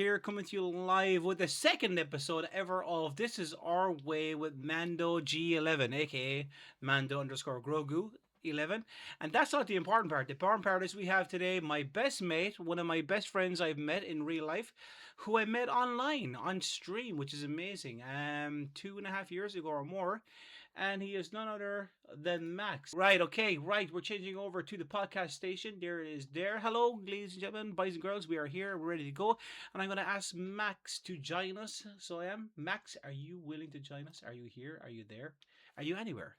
Here coming to you live with the second episode ever of This Is Our Way with Mando G11, aka Mando underscore Grogu 11. And that's not the important part. The important part is we have today my best mate, one of my best friends I've met in real life, who I met online on stream, which is amazing. 2.5 years ago or more, and he is none other than Max. Right, okay, right. We're changing over to the podcast station. There it is there. Hello, ladies and gentlemen, boys and girls. We are here. We're ready to go. And I'm going to ask Max to join us. So I am. Max, are you willing to join us? Are you here? Are you there? Are you anywhere?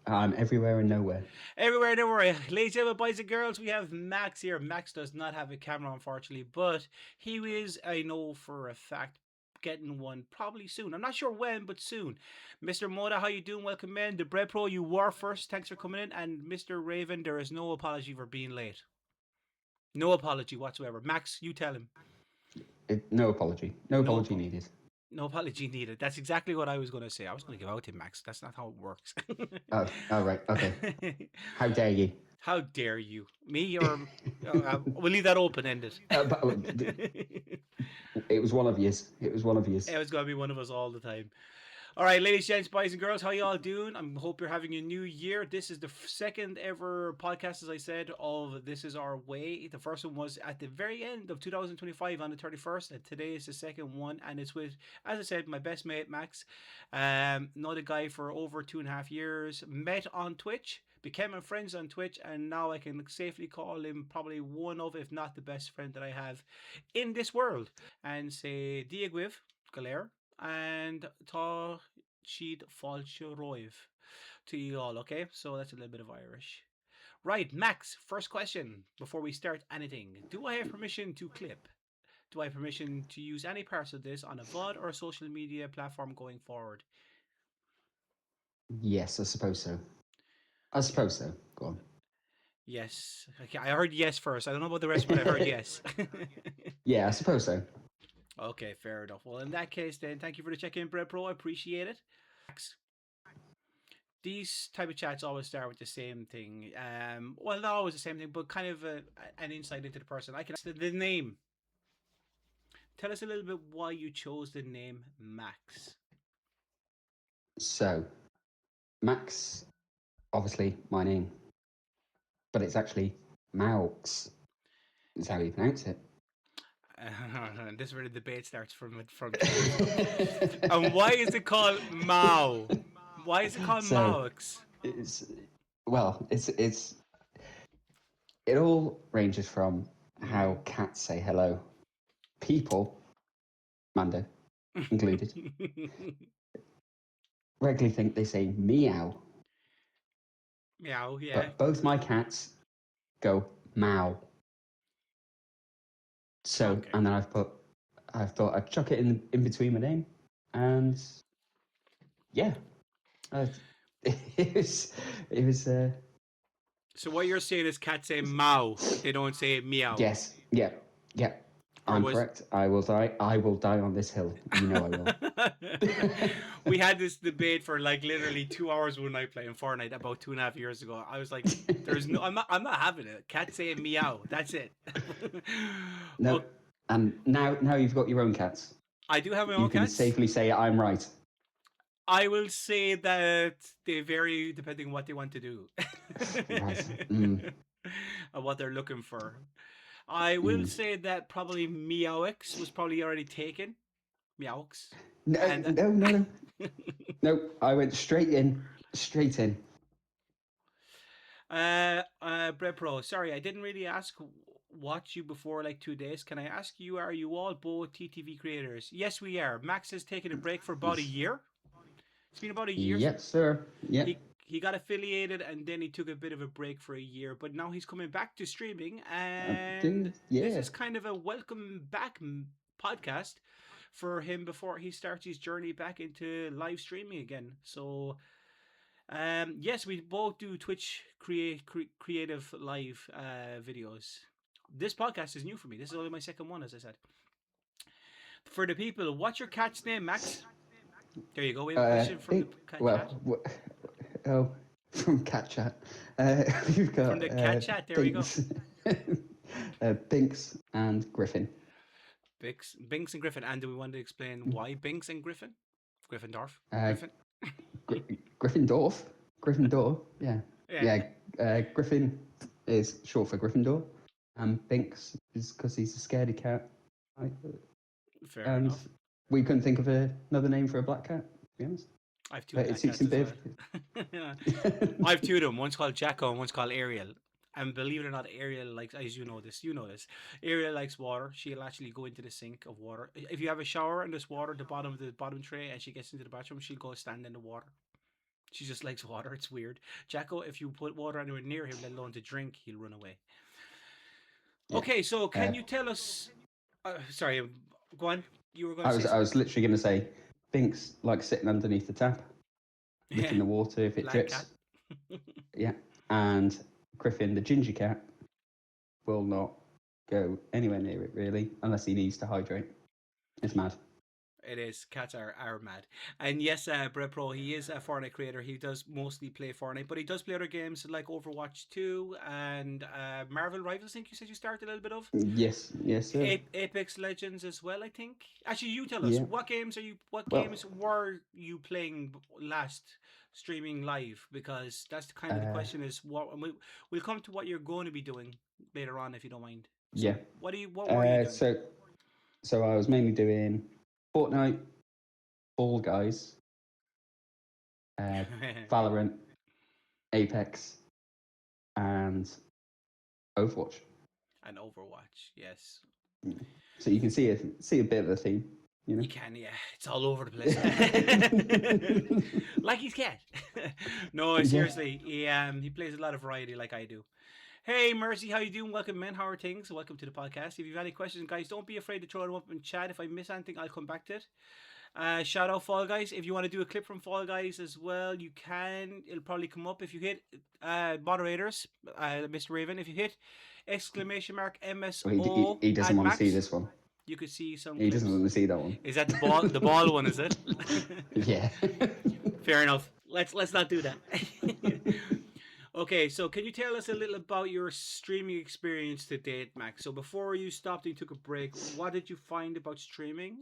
I'm everywhere and nowhere. Everywhere, everywhere. Ladies and gentlemen, boys and girls, we have Max here. Max does not have a camera, unfortunately, but he is, I know for a fact, getting one probably soon. I'm not sure when, but soon. Mr. Moda, how you doing? Welcome in. The Bread Pro, you were first. Thanks for coming in. And Mr. Raven, there is no apology for being late. No apology whatsoever. Max, you tell him. No apology. No No apology apology. needed. No apology needed. That's exactly what I was going to say. I was going to give out to Max. That's not how it works. Oh, right. Okay. How dare you? How dare you? Me or we'll leave that open ended. It was one of yous. It was one of yous. It was gonna be one of us all the time. All right, ladies, gents, boys, and girls, how y'all doing? I hope you're having a new year. This is the second ever podcast, as I said, of This Is Our Way. The first one was at the very end of 2025 on the 31st, and today is the second one, and it's with, as I said, my best mate, Max. Know the guy for over 2.5 years, met on Twitch, became my friends on Twitch, and now I can safely call him probably one of, if not the best friend that I have in this world. And say, Diagwiv, Galer, and Tá siad fáilte roimh to you all, okay? So that's a little bit of Irish. Right, Max, first question before we start anything. Do I have permission to clip? Do I have permission to use any parts of this on a VOD or a social media platform going forward? Yes, I suppose so. I suppose so. Go on. Yes. Okay, I heard yes first. I don't know about the rest, but I heard yes. Yeah, I suppose so. Okay, fair enough. Well, in that case, then, thank you for the check-in, Bread Pro. I appreciate it. Max, these type of chats always start with the same thing. Well, not always the same thing, but kind of an insight into the person. I can ask the name. Tell us a little bit why you chose the name Max. So, Max, obviously my name, but it's actually Maux. Is how you pronounce it. This is where the debate starts from and why is it called Mao? Why is it called So Maux? it's it's it all ranges from how cats say hello. People, Mando included, regularly think they say meow, Meow, yeah. but both my cats go Mao. So, Okay. and then I've thought I'd chuck it in between my name, and yeah, uh, it was, it was, So what you're saying is cats say Mao. They don't say meow. yes, yeah, yeah. Or I'm was correct. I will die. I will die on this hill. You know I will. we had this debate for like literally 2 hours one night playing Fortnite about 2.5 years ago. I was like, "There's no, I'm not having it. Cats say meow. That's it." No, Oh, and now you've got your own cats. I do have my You own can cats. safely say I'm right. I will say that they vary depending on what they want to do Right. and what they're looking for. I will say that probably Meowix was probably already taken. Meowix. No, And no, no, no. No, I went straight in. Bread Pro, sorry, I didn't really ask watch you before like 2 days. Can I ask you, are you all both TTV creators? Yes, we are. Max has taken a break for about a year. It's been about a year. Yes, sir. Yep. He got affiliated and then he took a bit of a break for a year, but now he's coming back to streaming, and this Yeah. is kind of a welcome back podcast for him before he starts his journey back into live streaming again. So yes, we both do Twitch creative live videos. This podcast is new for me. This is only my second one, as I said. For the people, what's your cat's name, Max? There you go. We have a question from the cat chat. Oh, from Cat Chat. We've got From the cat chat, there we go. Binks, Binks and Griffin. Binks and Griffin. And do we want to explain why Binks and Griffin? Gryffindorf. Uh, Griffin. Gryffindor. Gryffindor. Yeah. Yeah. Yeah. Griffin is short for Gryffindor, and Binks is because he's a scaredy cat. Right? Fair And enough. we couldn't think of another name for a black cat, to be honest. I have two But it black suits cats him as better. well. I have two of them. One's called Jacko and one's called Ariel. And believe it or not, Ariel likes, as you know this. Ariel likes water. She'll actually go into the sink of water. If you have a shower and there's water at the bottom of the bottom tray and she gets into the bathroom, she'll go stand in the water. She just likes water. It's weird. Jacko, if you put water anywhere near him, let alone to drink, he'll run away. Yeah. Okay, so can you tell us? Sorry, go on. You were going to say I something. was literally going to say, Binks like sitting underneath the tap, Yeah, licking the water if it black cat. drips. Yeah. And Griffin, the ginger cat, will not go anywhere near it really, unless he needs to hydrate. It's mad. It is. Cats are mad. And yes, Brett Pro, he is a Fortnite creator. He does mostly play Fortnite, but he does play other games like Overwatch 2 and Marvel Rivals, I think you said you started a little bit of. Yes, yes, sir. Apex Legends as well, I think. Actually, you tell us, Yeah. what Well, games were you playing last streaming live? Because that's the kind of the uh, question is what we'll come to what you're going to be doing later on if you don't mind. yeah. So what were you doing? So I was mainly doing Fortnite, Fall Guys, Valorant, Apex, and Overwatch. And Overwatch, yes. So you can see a bit of a theme, you know. You can, yeah. It's all over the place. Like his cat. No, Yeah. seriously, he plays a lot of variety like I do. Hey, Mercy, how you doing? Welcome, men. How are things? Welcome to the podcast. If you have any questions, guys, don't be afraid to throw them up in chat. If I miss anything, I'll come back to it. Shout out Fall Guys. If you want to do a clip from Fall Guys as well, you can. It'll probably come up if you hit moderators, Mr. Raven. If you hit exclamation mark Well, MSO he doesn't and want to see Max, this one. you could see some He doesn't clips. want to see that one. Is that the ball one? Is it? Yeah. Fair enough. Let's not do that. Okay, so can you tell us a little about your streaming experience to date, Max? So before you stopped and you took a break, what did you find about streaming?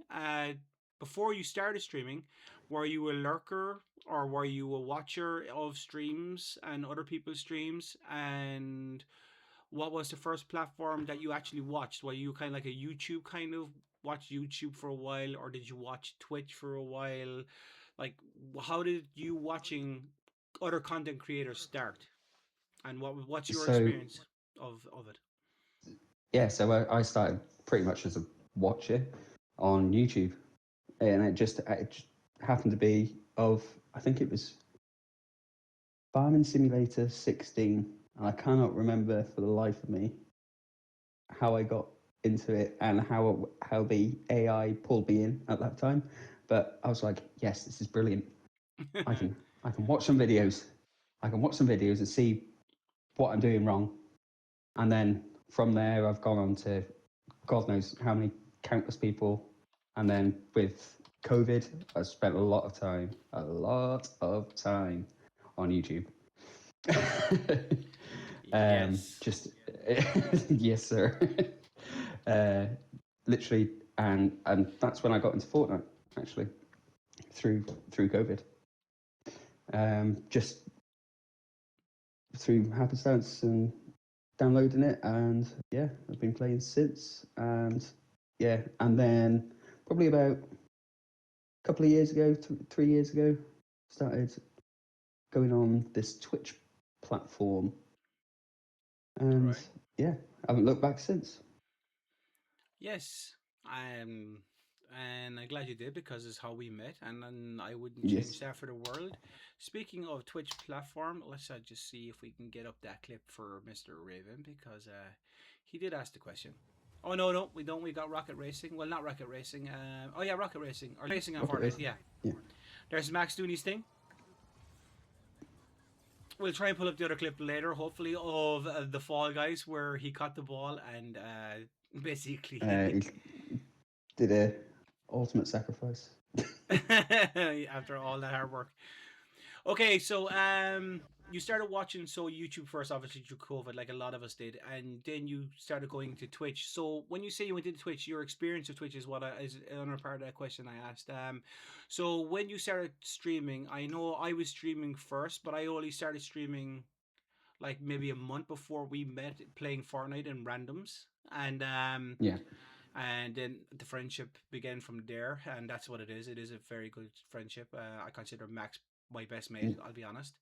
Before you started streaming, were you a lurker or were you a watcher of streams and other people's streams? And what was the first platform that you actually watched? Were you kind of like a YouTube kind of watch YouTube for a while, or did you watch Twitch for a while? Like, how did you watching other content creators start? And what's your So experience of it? yeah, so I started pretty much as a watcher on YouTube, and it just happened to be of, I think it was Farming Simulator 16, and I cannot remember for the life of me how I got into it and how the AI pulled me in at that time. But I was like, yes, this is brilliant. I can I can watch some videos. I can watch some videos and see what I'm doing wrong. And then from there, I've gone on to God knows how many countless people. And then with COVID, I spent a lot of time on YouTube. Yes. Just yes, sir. uh, Literally, and that's when I got into Fortnite actually through COVID. Just through happenstance and downloading it, and yeah, I've been playing since. And yeah, and then probably about a couple of years ago, 3 years ago, started going on this Twitch platform, and Right. yeah, I haven't looked back since. Yes. Um, and I'm glad you did because it's how we met, and I wouldn't change Yes. that for the world. Speaking of Twitch platform, let's just see if we can get up that clip for Mr. Raven because he did ask the question. Oh no, we don't. We got Rocket Racing. Well, not Rocket Racing. Oh yeah, Rocket Racing or Racing on Rocket Fortnite. Racing. Yeah. Yeah. There's Max doing his thing. We'll try and pull up the other clip later, hopefully, of the Fall Guys where he caught the ball and basically He did a ultimate sacrifice. after all that hard work. Okay, so you started watching YouTube first, obviously through COVID, like a lot of us did, and then you started going to Twitch. So when you say you went into Twitch, your experience of Twitch is what is another part of that question I asked. So when you started streaming, I know I was streaming first, but I only started streaming like maybe a month before we met, playing Fortnite in randoms, and Yeah. and then the friendship began from there, and that's what it is. It is a very good friendship. I consider Max my best mate. Mm, I'll be honest.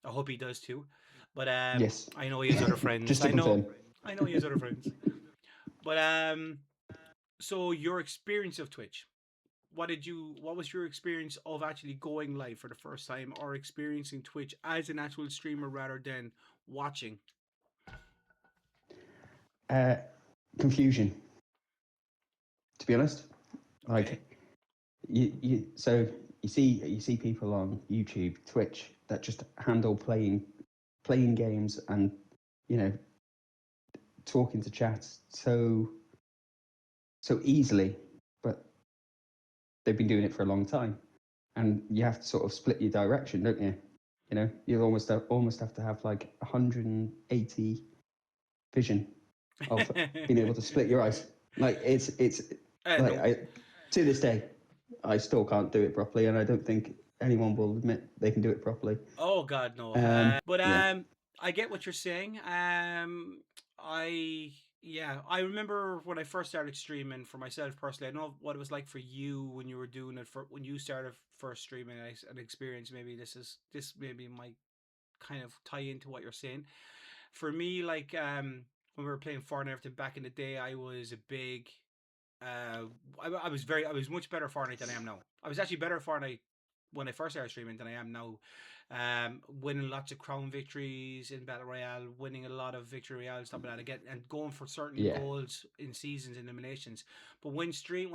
I hope he does too. But yes. I know he has other friends. Just to confirm. I know he has other friends. But so your experience of Twitch, what was your experience of actually going live for the first time, or experiencing Twitch as an actual streamer rather than watching? Uh, confusion, to be honest. Okay. Like you see people on YouTube, Twitch that just handle playing games and you know talking to chat so easily, but they've been doing it for a long time, and you have to sort of split your direction, don't you? You know, you almost have to have like 180 vision of being able to split your eyes. Like it's like No. I to this day I still can't do it properly, and I don't think anyone will admit they can do it properly. Oh God, no. But Yeah, I get what you're saying. I yeah, I remember when I first started streaming for myself personally. I don't know what it was like for you when you were doing it, for when you started first streaming. An experience. Maybe this maybe might kind of tie into what you're saying. For me, like when we were playing Fortnite everything back in the day, I was a big uh, I was much better Fortnite than I am now. I was actually better Fortnite when I first started streaming than I am now. Winning lots of crown victories in battle royale, winning a lot of victory royale stuff like that again, and going for certain yeah, goals in seasons and eliminations. But when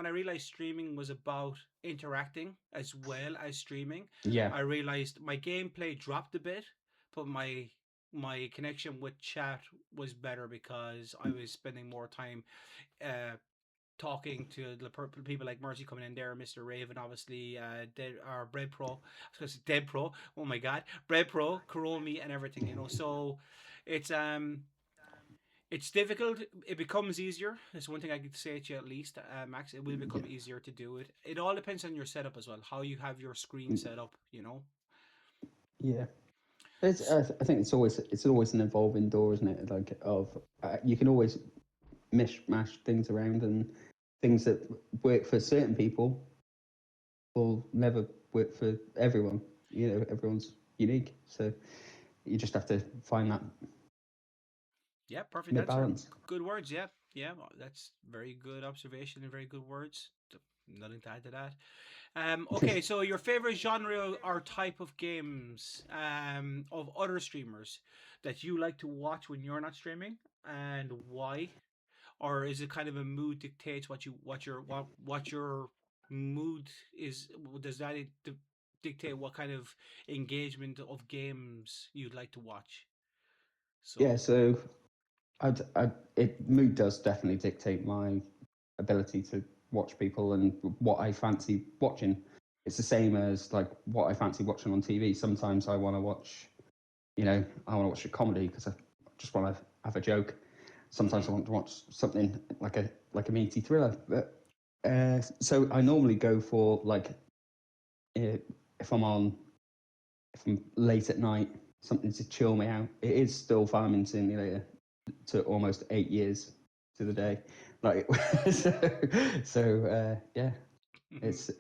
I realized streaming was about interacting as well as streaming, yeah, I realized my gameplay dropped a bit, but my connection with chat was better because I was spending more time uh, talking to the people like Mercy coming in there, Mr. Raven, obviously, Dead or Bread Pro. I was going to say Dead Pro. Oh my God, Bread Pro, Kuromi, and everything. So it's it's difficult. It becomes easier. That's one thing I could say to you at least, Max. It will yeah, become easier to do it. It all depends on your setup as well, how you have your screen mm, set up. yeah. I think it's always an evolving door, isn't it? Like of you can always mash things around, and things that work for certain people will never work for everyone. You know, everyone's unique, so you just have to find that Yeah, perfect mid answer. balance. Good words. Yeah, yeah. That's very good observation and very good words. Nothing to add to that. Okay, so your favorite genre or type of games of other streamers that you like to watch when you're not streaming, and why? Or is it kind of a mood dictates what your mood is? Does that dictate what kind of engagement of games you'd like to watch? Yeah, So so mood does definitely dictate my ability to watch people and what I fancy watching. It's the same as like what I fancy watching on TV. Sometimes I want to watch, I want to watch a comedy because I just want to have a joke. mm-hmm. Sometimes I want to watch something like a meaty thriller. But so I normally go for like if I'm on if I'm late at night, something to chill me out. It is still Farming Simulator to almost 8 years to the day. Like yeah, it's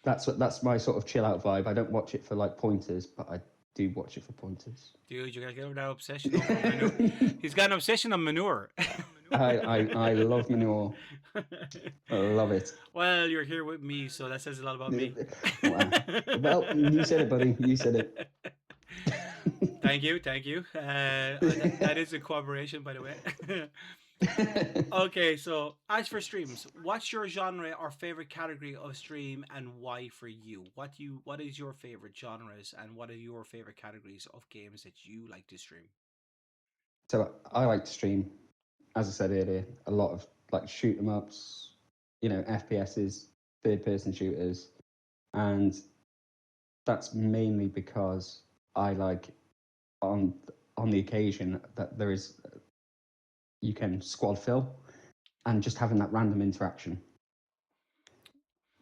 that's my sort of chill out vibe. I don't watch it for like pointers, but I do watch it for pointers. Dude, you gotta get over that obsession over manure. He's got an obsession on manure. I love manure. I love it. Well, you're here with me, so that says a lot about me. Wow. Well, you said it, buddy. You said it. Thank you, thank you. That is a cooperation, by the way. Okay, so as for streams, what's your genre or favorite category of stream, and why for you? What is your favorite genres, and what are your favorite categories of games that you like to stream? So I like to stream, as I said earlier, a lot of like shoot 'em ups, FPSs, third person shooters, and that's mainly because I like on on the occasion that there is, you can squad fill, and just having that random interaction,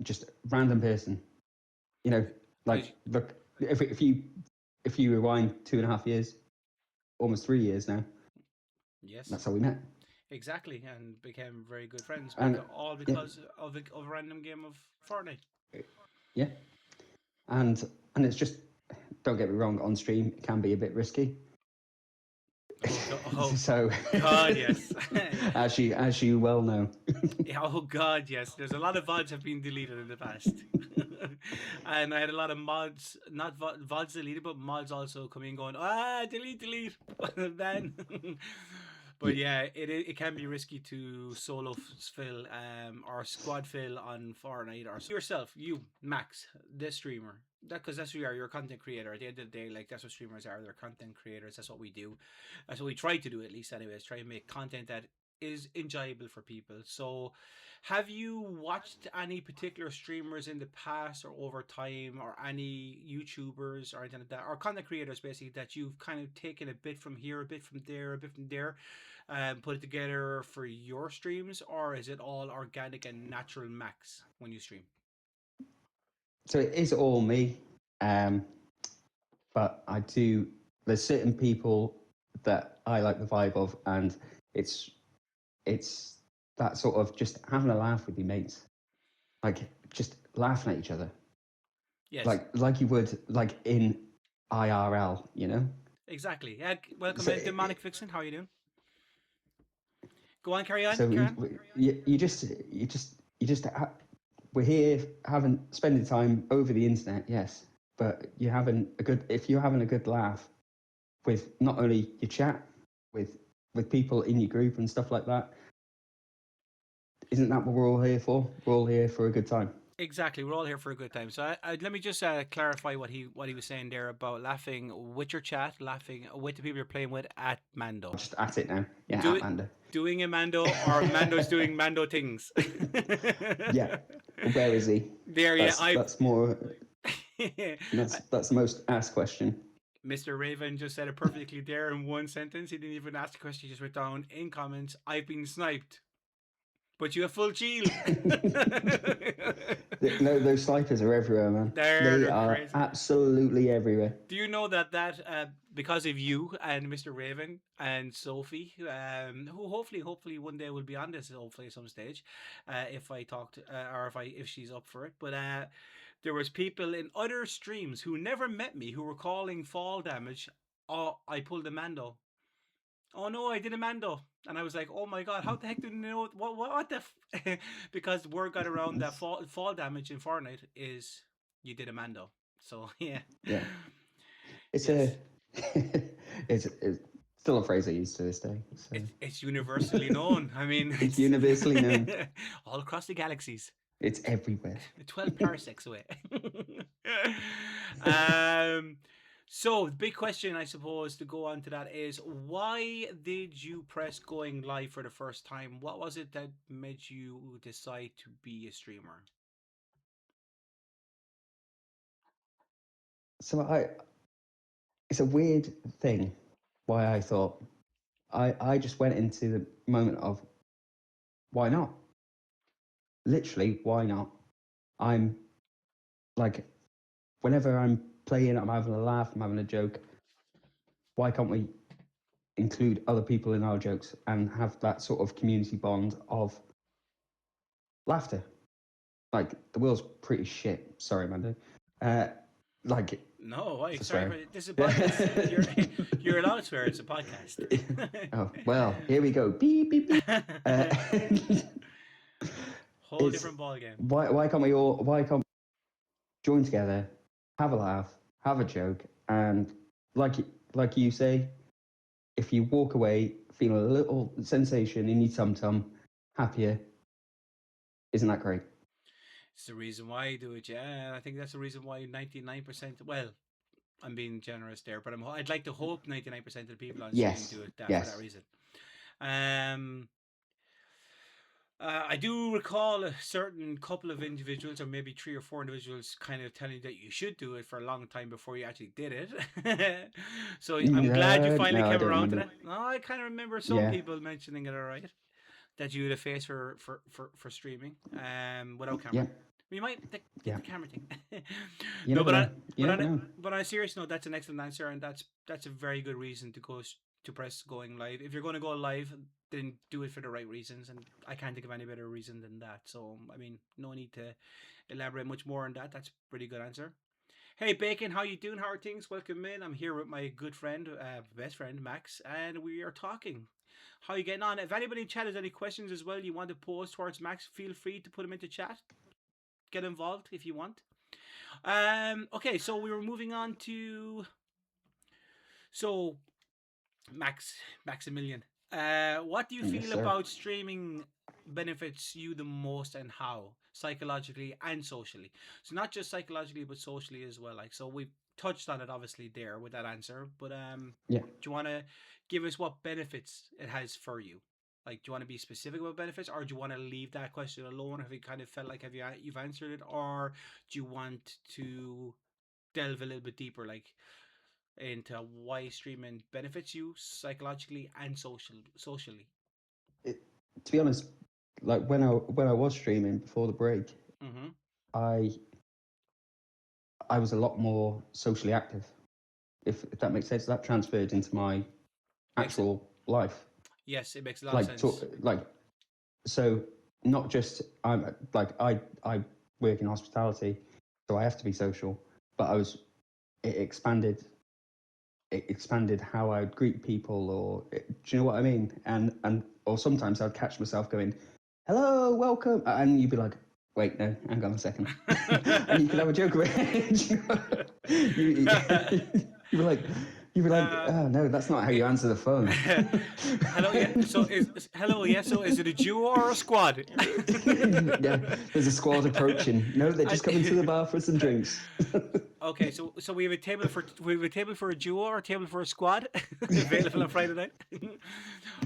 just random person, you know, like Because look, if you rewind 2.5 years, almost 3 years now, yes, that's how we met. exactly, and became very good friends And because all yeah, because of a random game of Fortnite. yeah, and it's just, don't get me wrong, on stream it can be a bit risky. Oh So God, yes. as you well know. Yeah, oh God, yes. There's a lot of VODs have been deleted in the past, and I had a lot of mods, not VODs deleted, but mods also coming going, delete, delete, then. But Yeah. yeah, it can be risky to solo fill or squad fill on Fortnite or yourself, you Max, the streamer. That because that's who you are. You're a content creator. At the end of the day, like that's what streamers are. They're content creators. That's what we do. That's what we try to do at least, anyways. Try and make content that is enjoyable for people. So, have you watched any particular streamers in the past or over time, or any YouTubers or anything like that, or content creators basically that you've kind of taken a bit from here, a bit from there, a bit from there, put it together for your streams, or is it all organic and natural, Max, when you stream? So it is all me, um, but I do. There's certain people that I like the vibe of, and it's it's that sort of just having a laugh with your mates, like just laughing at each other, Yes, like you would like in IRL, you know. exactly. Yeah, welcome So in, Demonic Vixen. How are you doing? Go on, carry on, so carry on. you just we're here having spending time over the internet, yes, but you're having a good, if you're having a good laugh with not only your chat with people in your group and stuff like that, isn't that what we're all here for? We're all here for a good time. Exactly, we're all here for a good time. So let me just clarify what he was saying there about laughing with your chat, laughing with the people you're playing with at Mando. Just at it now, yeah, Do at it, Mando. doing a Mando, or Mando's doing Mando things. Yeah, where is he? There, yeah, That's more, I, that's the most asked question. Mr. Raven just said it perfectly there in one sentence. He didn't even ask a question. He just wrote down in comments, "I've been sniped, but you have full shield." No, those snipers are everywhere, man. They They're are crazy. absolutely everywhere. Do you know that because of you and Mr. Raven and Sophie, who hopefully one day will be on this, hopefully at some stage, if I talked or if she's up for it. But there was people in other streams who never met me who were calling fall damage. Oh, I pulled a Mando. Oh no, I did a Mando. And I was like, oh my god, how the heck did you know what the because word got around that It's, fall damage in Fortnite is you did a Mando. So yeah. yeah, it's Yes. a it's still a phrase I use to this day. So It's universally known. I mean, it's it's universally known. all across the galaxies, It's everywhere. 12 parsecs away. um, so, the big question, I suppose, to go on to that is why did you press going live for the first time? What was it that made you decide to be a streamer? So it's a weird thing why I thought, I just went into the moment of why not? Literally, why not? I'm like, whenever I'm playing, I'm having a laugh, I'm having a joke. Why can't we include other people in our jokes and have that sort of community bond of laughter? Like, the world's pretty shit. Sorry, Mandy. Uh, like, No, why? for Sorry, swearing. but this is a podcast. You're allowed to swear. It's a podcast. Oh, well, here we go. Beep, beep, beep. Uh, Whole it's different ball game. why can't we join together, have a laugh, have a joke, and like like you say, if you walk away feeling a little sensation in your tum tum, happier, isn't that great? It's the reason why I do it. Yeah, I think that's the reason why 99%. Well, I'm being generous there, but I'd like to hope 99% of the people on stream Yes, do it for that yes. reason. Um, I do recall a certain couple of individuals, or maybe three or four individuals, kind of telling you that you should do it for a long time before you actually did it. So I'm glad you No, finally no, I came don't around to remember. that. No, I kind of remember some Yeah, people mentioning it. All right, that you had a face for streaming, without yeah, camera. You might get yeah. the camera thing. You No, never but know. You never know. on a serious note, that's an excellent answer, and that's a very good reason to to press going live. If you're going to go live, then do it for the right reasons, and I can't think of any better reason than that. So I mean, no need to elaborate much more on that. That's a pretty good answer. Hey Bacon, how you doing? How are things? Welcome in. I'm here with my good friend, best friend Max, and we are talking. How you getting on? If anybody in chat has any questions as well, you want to pose towards Max, feel free to put them into chat. Get involved if you want. Okay, so we were moving on to so Maximilian. What do you Yes, feel sir. about streaming benefits you the most, and how psychologically and socially? So not just psychologically but socially as well. Like, so we've touched on it obviously there with that answer, but Yeah. do you want to give us what benefits it has for you? Like, do you want to be specific about benefits, or do you want to leave that question alone? Have you kind of felt like you've answered it, or do you want to delve a little bit deeper, like into why streaming benefits you psychologically and socially? It, to be honest, like when I was streaming before the break, Mm-hmm. I I was a lot more socially active. If that makes sense, that transferred into my Makes it. actual life. Yes, it makes a lot of Like sense. so, not just I work in hospitality, so I have to be social. But it expanded it expanded how I would greet people, do you know what I mean? And or sometimes I'd catch myself going, "Hello, welcome," and you'd be like, "Wait, no, hang on a second," and you could have a joke about it. you, you were like, uh, "Oh no, that's not how you answer the phone." hello, yeah. So hello, yeah. So is it a duo or a squad? Yeah, there's a squad approaching. No, they're just coming to the I, bar for some drinks. Okay, so we have a table for a duo or a table for a squad available on Friday night.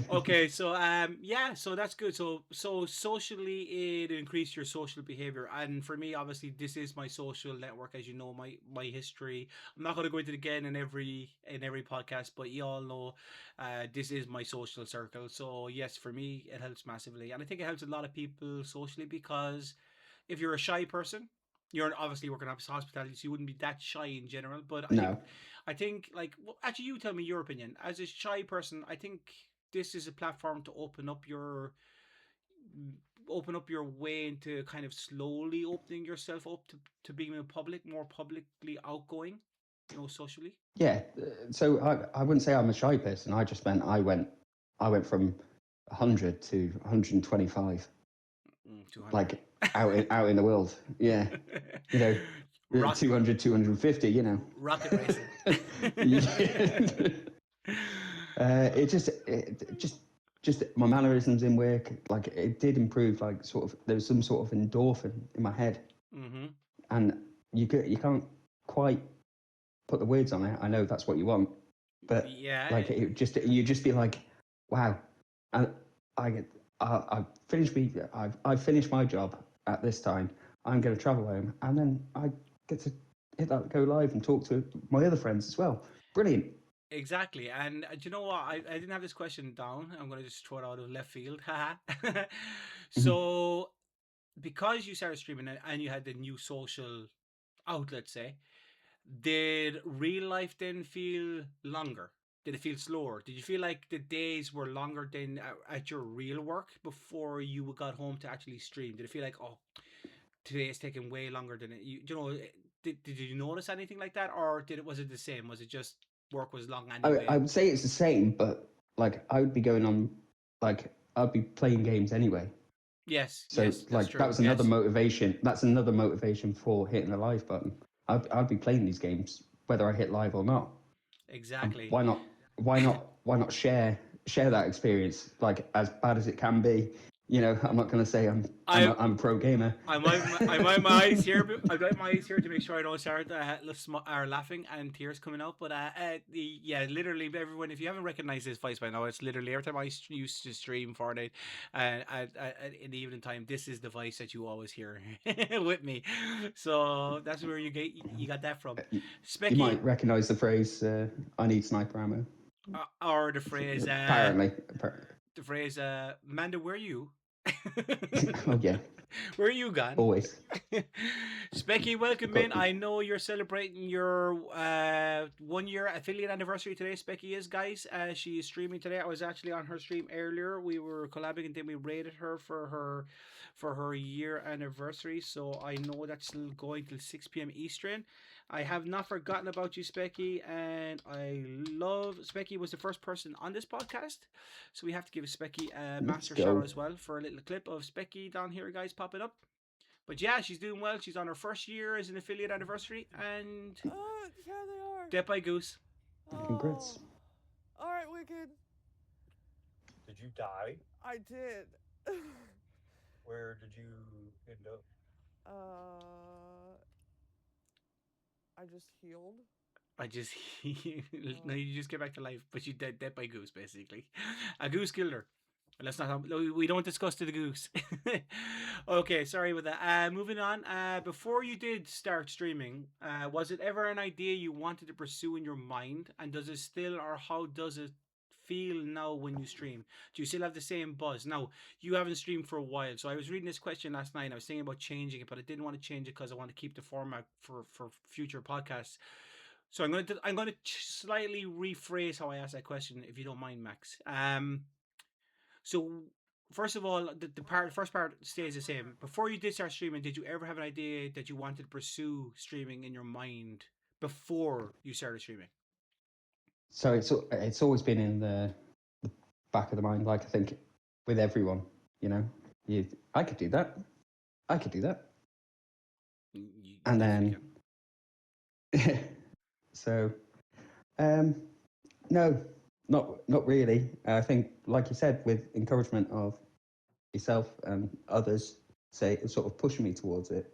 Okay, so yeah, so that's good. So socially it increased your social behavior, and for me, obviously, this is my social network, as you know, my history. I'm not going to go into it again in every podcast, but you all know, this is my social circle. So yes, for me, it helps massively, and I think it helps a lot of people socially because if you're a shy person, you're obviously working at hospitality, so you wouldn't be that shy in general. But No, I think like, well, actually, you tell me your opinion. As a shy person, I think this is a platform to open up your way into kind of slowly opening yourself up to being in public, more publicly outgoing, socially. yeah. So I wouldn't say I'm a shy person. I just meant I went from 100 to 125, 200. like out in the world. Yeah, you know, Rock 200, 250. You know. rocket racing. Yeah. It just my mannerisms in work, like it did improve. Like sort of, there was some sort of endorphin in my head, Mm-hmm. and you can't quite put the words on it. I know that's what you want, but Yeah. like you just be like, wow, and I get I finished my job at this time. I'm going to travel home, and then I get to hit that go live and talk to my other friends as well. Brilliant. Exactly. And do you know what? I didn't have this question down. I'm going to just throw it out of left field. Haha. Mhm. So, because you started streaming and you had the new social outlet, say, did real life then feel longer? Did it feel slower? Did you feel like the days were longer than at your real work before you got home to actually stream? Did it feel like, oh, today is taking way longer than did you notice anything like that, or was it the same? Was it just work was long I anyway? would say it's the same, but like I would be going on, like I'd be playing games anyway. Yes, So yes, that's like that true. was another Yes, motivation. That's another motivation for hitting the live button. I'd be playing these games whether I hit live or not. exactly. Why not? Why not? Why not share that experience? Like as bad as it can be, I'm not going to say I I'm a pro gamer. I might my eyes here. I got my eyes here to make sure I don't start are laughing and tears coming out. But yeah, literally everyone. If you haven't recognized this voice by now, it's literally every time I used to stream Fortnite, in the evening time, this is the voice that you always hear with me. So that's where you got that from, you, you Specky, might recognize the phrase "I need sniper ammo." or the phrase Apparently. Mando, where are you? Oh yeah, Where are you gone? always. Specky, welcome in. Got I know you're celebrating your 1 year affiliate anniversary today. Specky is, guys. She is streaming today. I was actually on her stream earlier. We were collabing and then we rated her for her year anniversary. So I know that's still going till 6 p.m. Eastern. I have not forgotten about you, Specky, and I love Specky was the first person on this podcast, so we have to give Specky a let's master shout out go. as well for a little clip of Specky down here, guys, popping up. But yeah, she's doing well. She's on her first year as an affiliate anniversary, and Yeah, they are. Dead by Goose. Congrats. Oh. All right, Wicked. Did you die? I did. Where did you end up? I just healed. I just no, you just get back to life, but you dead by Goose basically. A goose killed her. Let's not. We don't discuss the goose. Okay, sorry about that. Moving on. Before you did start streaming, was it ever an idea you wanted to pursue in your mind, and does it still, or how does it feel now when you stream? Do you still have the same buzz? Now you haven't streamed for a while, so I was reading this question last night. And I was thinking about changing it, but I didn't want to change it because I want to keep the format for future podcasts. So I'm going to slightly rephrase how I asked that question, if you don't mind, Max. So first of all, first part stays the same. Before you did start streaming, did you ever have an idea that you wanted to pursue streaming in your mind before you started streaming? So it's always been in the back of the mind. Like I think with everyone, you I could do that. I could do that. You And definitely then so no, not really. I think, like you said, with encouragement of yourself and others, say sort of pushing me towards it.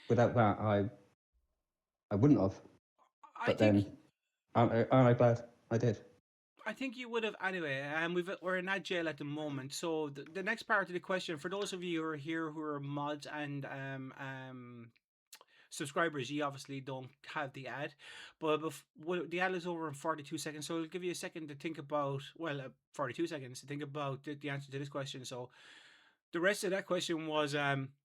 Without that, I wouldn't have. I But think then, aren't I glad I did? I think you would have anyway. And we're in that jail at the moment. So the next part of the question, for those of you who are here who are mods and subscribers, you obviously don't have the ad, but the ad is over in 42 seconds, so it'll give you a second to think about, 42 seconds to think about the answer to this question. So the rest of that question was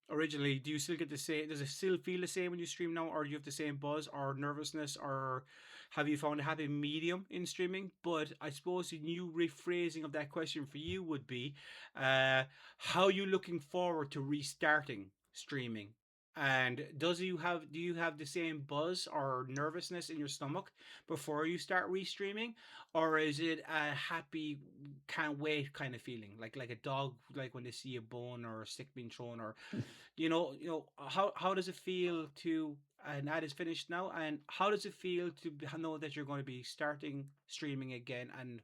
originally, do you still get the same, does it still feel the same when you stream now, or do you have the same buzz or nervousness, or have you found a happy medium in streaming? But I suppose the new rephrasing of that question for you would be, how are you looking forward to restarting streaming? And do you have the same buzz or nervousness in your stomach before you start restreaming, or is it a happy can't wait kind of feeling, like a dog, like when they see a bone or a stick being thrown, or how does it feel to, and that is finished now, and how does it feel to know that you're going to be starting streaming again? And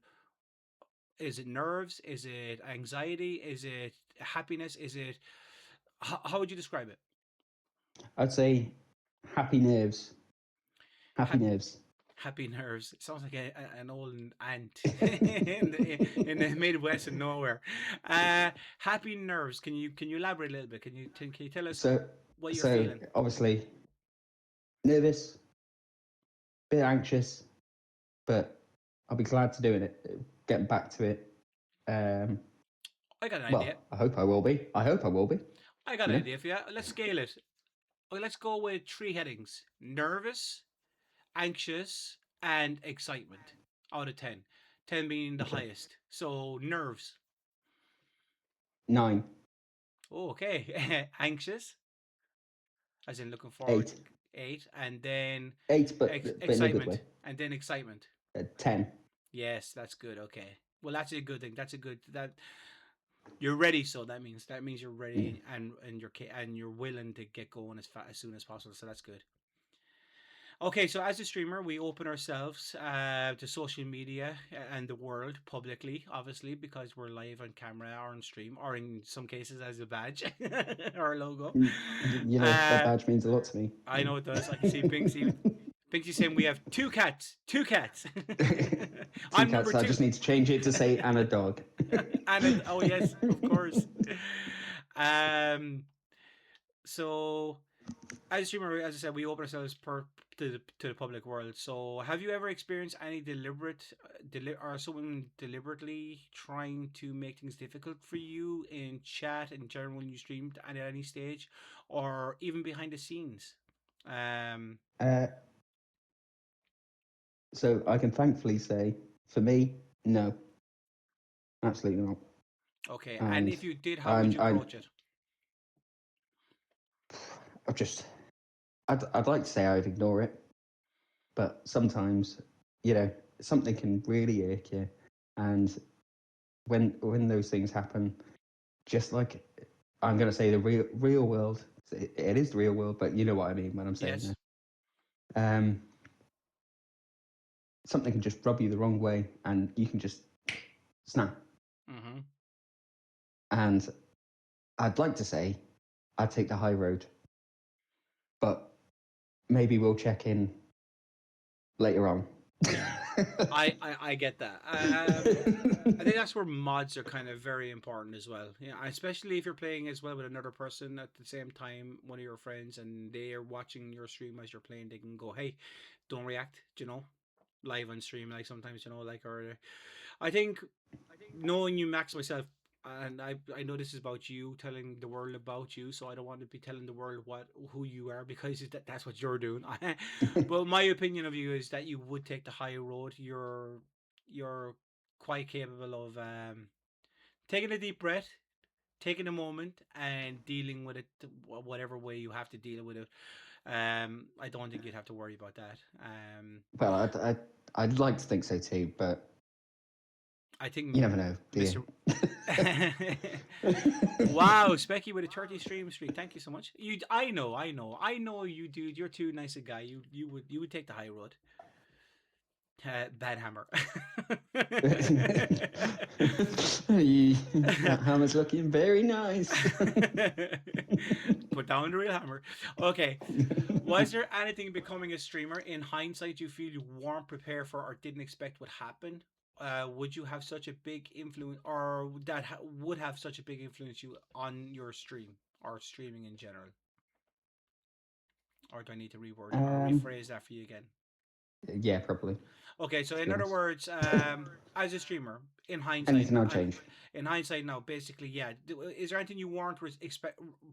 is it nerves, is it anxiety, is it happiness, is it how would you describe it? I'd say happy nerves. Happy Happy nerves. Happy nerves. It sounds like an old ant in the Midwest and nowhere. Happy nerves. Can you elaborate a little bit? Can you tell us So what you're so feeling? obviously nervous, bit anxious, but I'll be glad to doing it. Getting back to it. I got an idea. Well, I hope I will be. I hope I will be. I got You an know? idea for you. Let's scale it. Well, let's go with three headings: nervous, anxious, and excitement. Out of 10, 10 being the Okay. highest. So nerves. 9, Oh, okay. Anxious, as in looking forward. 8, 8, and then 8, but in a good excitement, way. and then excitement. 10. Yes, that's good. Okay. Well, that's a good thing. That's a good that you're ready. So that means you're Mm. ready, and you're willing to get going as soon as possible. So that's good. Okay, so as a streamer, we open ourselves to social media and the world publicly, obviously, because we're live on camera or on stream, or in some cases as a badge or a logo. You know, that Uh, badge means a lot to me. I know it does. I can see Pinksy. Pinksy saying we have two cats. Two cats. Two I'm number cats. I two. just need to change it to say and a dog. Oh yes, of course. Um. So as a streamer, as I said, we open ourselves to the public world. So, have you ever experienced any or someone deliberately trying to make things difficult for you in chat in general when you streamed and at any stage, or even behind the scenes? Um. Uh, so I can thankfully say, for me, no, absolutely not. Okay. And And if you did, how would I'm, you I'm, approach it? I've just, I'd like to say I'd ignore it, but sometimes, you know, something can really irk you, and when those things happen, just like I'm going to say the real world, it is the real world, but you know what I mean when I'm saying Yes. that. Something can just rub you the wrong way, and you can just snap. Mm-hmm. And I'd like to say I'd take the high road, but maybe we'll check in later on. I get that. I think that's where mods are kind of very important as well. Yeah, especially if you're playing as well with another person at the same time, one of your friends, and they are watching your stream as you're playing. They can go, "Hey, don't react," live on stream. Like sometimes, or I think knowing you, Max, myself, and I know this is about you, telling the world about you, so I don't want to be telling the world who you are because that's what you're doing. But my opinion of you is that you would take the higher road. You're quite capable of taking a deep breath, taking a moment, and dealing with it whatever way you have to deal with it. I don't think you'd have to worry about that. Well, I'd like to think so too, but I think you never know, do Mr. you? Wow, Specky with a 30 stream streak. Thank you so much. I know you, dude. You're too nice a guy. You would take the high road. Bad hammer. That hammer's looking very nice. Put down the real hammer. Okay. Was there anything becoming a streamer in hindsight you feel you weren't prepared for or didn't expect would happen? Would you have such a big influence, or that would have such a big influence you on your stream or streaming in general? Or do I need to reword or um, rephrase that for you again? yeah, probably. Okay, so To in be other honest, words, as a streamer, in hindsight, anything I'd change. now, basically, yeah. Is there anything you weren't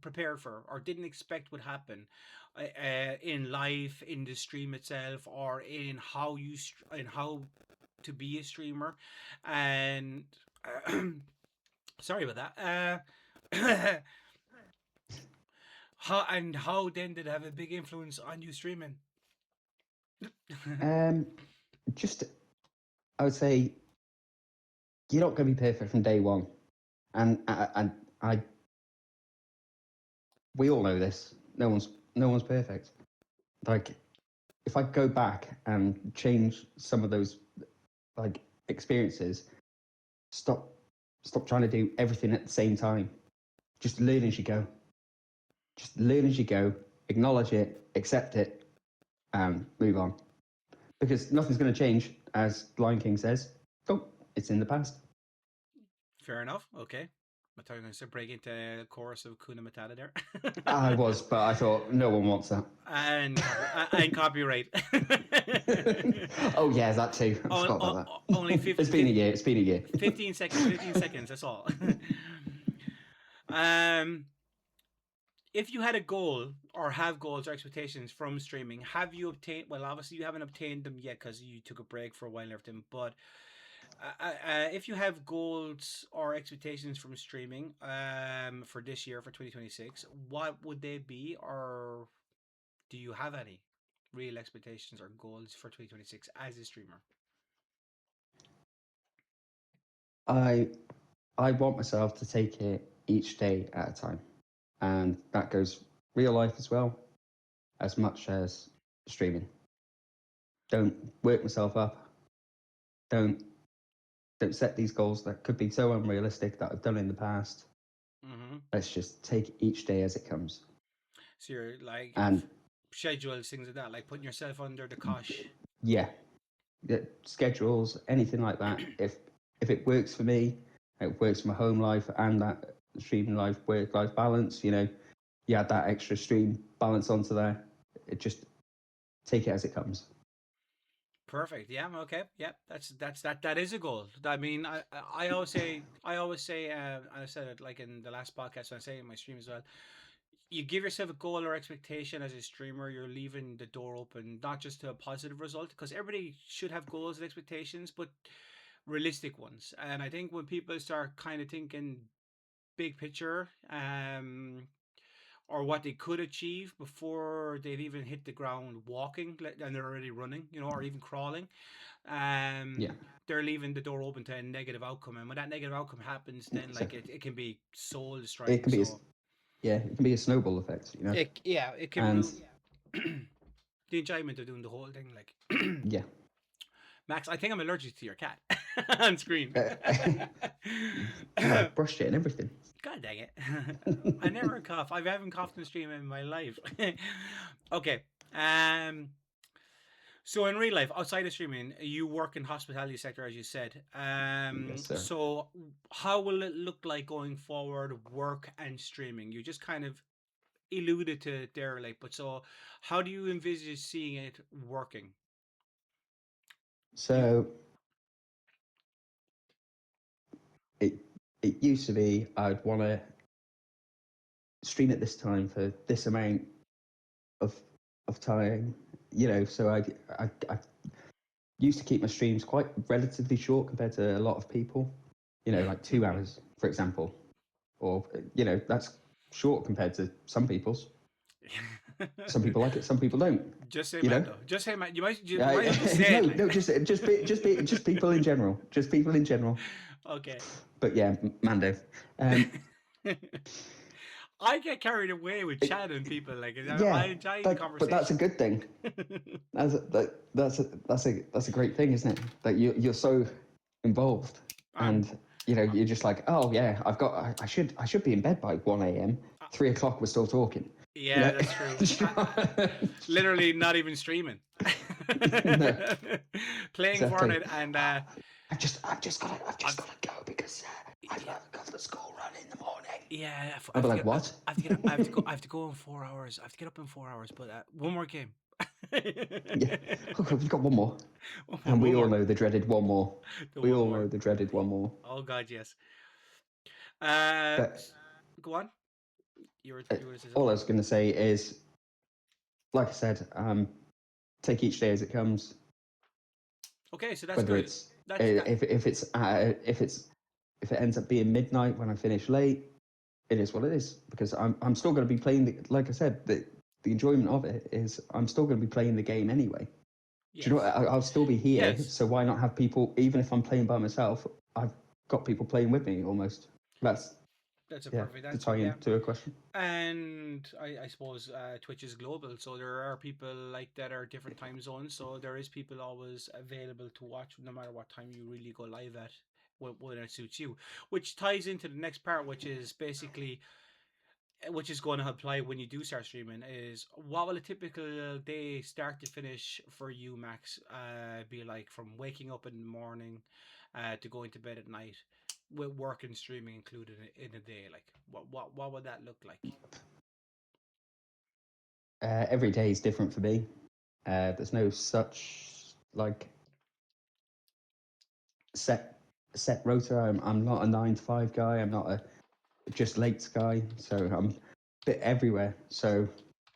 prepared for or didn't expect would happen in life, in the stream itself, or in in how to be a streamer? And sorry about that. How then did it have a big influence on you streaming? Um, just I would say you're not going to be perfect from day one, and I we all know this. No one's perfect. Like if I go back and change some of those like experiences, stop trying to do everything at the same time. Just learn as you go. Just learn as you go. Acknowledge it, accept it, and move on. Because nothing's going to change, as Lion King says. Oh, it's in the past. Fair enough. Okay. I thought you were going to break into a chorus of Kuna Matata there. I was, but I thought no one wants that. And copyright. Oh yeah, that too. I forgot about Only that. It's been a year. It's been a year. 15 seconds. 15 seconds. That's all. um, if you had a goal or have goals or expectations from streaming, have you obtained? Well, obviously you haven't obtained them yet because you took a break for a while and everything. But if you have goals or expectations from streaming for this year for 2026, what would they be, or do you have any real expectations or goals for 2026 as a streamer? I I want myself to take it each day at a time, and that goes real life as well, as much as streaming. don't work myself up. Don't set these goals that could be so unrealistic that I've done in the past. Mm-hmm. Let's just take each day as it comes. So you're like And schedules, things like that, like putting yourself under the cosh. yeah, schedules, anything like that. If it works for me, it works for my home life and that streaming life, work life balance. You add that extra stream balance onto there. It just take it as it comes. Perfect. Yeah. Okay. Yeah. That is a goal. I mean, I always say, and I said it like in the last podcast, and I say it in my stream as well. You give yourself a goal or expectation as a streamer, you're leaving the door open, not just to a positive result, because everybody should have goals and expectations, but realistic ones. And I think when people start kind of thinking big picture, or what they could achieve before they've even hit the ground walking, and they're already running, or even crawling, Yeah. they're leaving the door open to a negative outcome. And when that negative outcome happens, then So like it can be soul it destroying. can be So it can be a snowball effect. it can And ruin the enjoyment of doing the whole thing. Like yeah. Max, I think I'm allergic to your cat on screen. I've brushed it and everything. God dang it. I never cough. I haven't coughed in the stream in my life. Okay. So in real life, outside of streaming, you work in hospitality sector, as you said. Yes, sir. So how will it look like going forward, work and streaming? You just kind of alluded to it there, like, but so how do you envisage seeing it working? So it used to be I'd want to stream at this time for this amount of time, so I used to keep my streams quite relatively short compared to a lot of people, like 2 hours, for example, or that's short compared to some people's. Some people like it, some people don't. Just say you know mando. Just say mando. You might have to say no, it. Like. just people in general. Just people in general. Okay. But yeah, Mando. I get carried away with chatting people. Like Yeah, I enjoy the conversation. but that's a good thing. That's a great thing, isn't it? That you're so involved, and you're just like, oh yeah, I should be in bed by 1 a.m. 3 o'clock we're still talking. Yeah, that's true. Literally not even streaming. Playing Fortnite and I've just gotta go because I've got the school run in the morning. Yeah, I'll be like, what? I have to get up. I have to go in 4 hours. I have to get up in 4 hours. But one more game. Yeah, okay, we've got one more, and we all know the dreaded one more. We all know the dreaded one more. Oh God, yes. But go on. all I was going to say is, like I said, take each day as it comes. Okay, so that's whether good. If it ends up being midnight when I finish late, it is what it is, because I'm still going to be playing. Like I said, the enjoyment of it is I'm still going to be playing the game anyway. Yes. Do you know what? I'll still be here, yes. So why not have people? Even if I'm playing by myself, I've got people playing with me almost. That's a perfect answer. To tie into a question. And I suppose Twitch is global, so there are people like that are different time zones. So there is people always available to watch no matter what time you really go live at, when it suits you. Which ties into the next part, which is basically, which is going to apply when you do start streaming, is what will a typical day start to finish for you, Max, be like, from waking up in the morning to going to bed at night, with work and streaming included in a day? Like what would that look like? Every day is different for me. There's no such like set rota. I'm not a 9 to 5 guy. I'm not a just late guy. So I'm a bit everywhere. So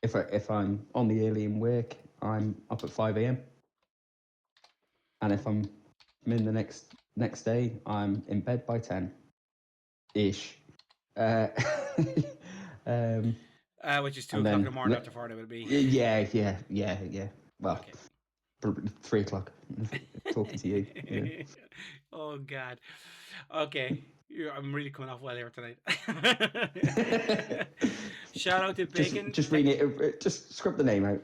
if I'm on the early in work, I'm up at 5 a.m. And if I'm in the next day, I'm in bed by 10 ish. Which is 2 o'clock in the morning after Friday would be. Yeah. Well, okay. 3 o'clock. Talking to you. Yeah. Oh God. Okay. I'm really coming off well here tonight. Shout out to Bacon. Just read it. Just scrub the name out.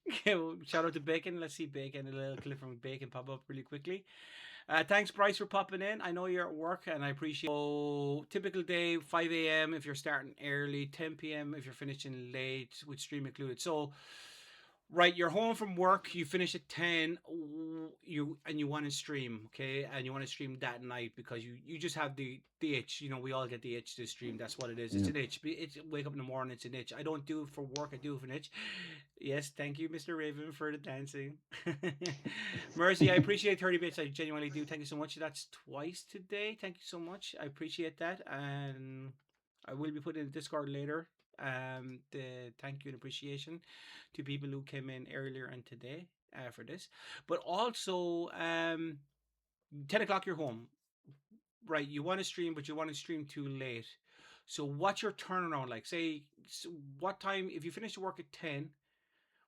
Okay, well, shout out to Bacon. Let's see Bacon, a little clip from Bacon pop up really quickly. Thanks, Bryce, for popping in. I know you're at work, and I appreciate. So, typical day: 5 a.m. if you're starting early, 10 p.m. if you're finishing late, with stream included. So, right, you're home from work, you finish at 10, you want to stream, okay, and you want to stream that night because you just have the itch. We all get the itch to stream. That's what it is. It's Yeah. an itch. It's wake up in the morning, it's an itch. I don't do it for work, I do it for an itch. Yes, thank you, Mr. Raven, for the dancing. Mercy, I appreciate 30 bits. I genuinely do. Thank you so much. That's twice today. Thank you so much. I appreciate that. And I will be putting in Discord later. The thank you and appreciation to people who came in earlier and today for this. But also, 10 o'clock you're home. Right, you want to stream, but you want to stream too late. So what's your turnaround like? Say, what time, if you finish work at 10,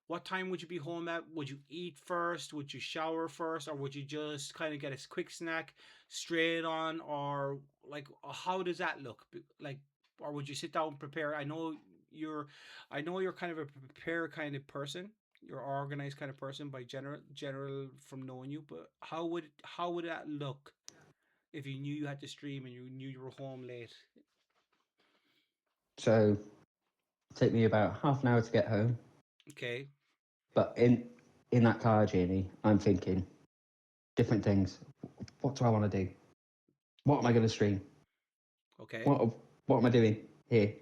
what time would you be home at? Would you eat first? Would you shower first? Or would you just kind of get a quick snack straight on? Or like, how does that look? Like, or would you sit down and prepare? You're, I know you're kind of a prepare kind of person. You're organized kind of person by general from knowing you. But how would that look if you knew you had to stream and you knew you were home late? So take me about half an hour to get home. Okay. But in that car journey, I'm thinking different things. What do I want to do? What am I going to stream? Okay. What am I doing here?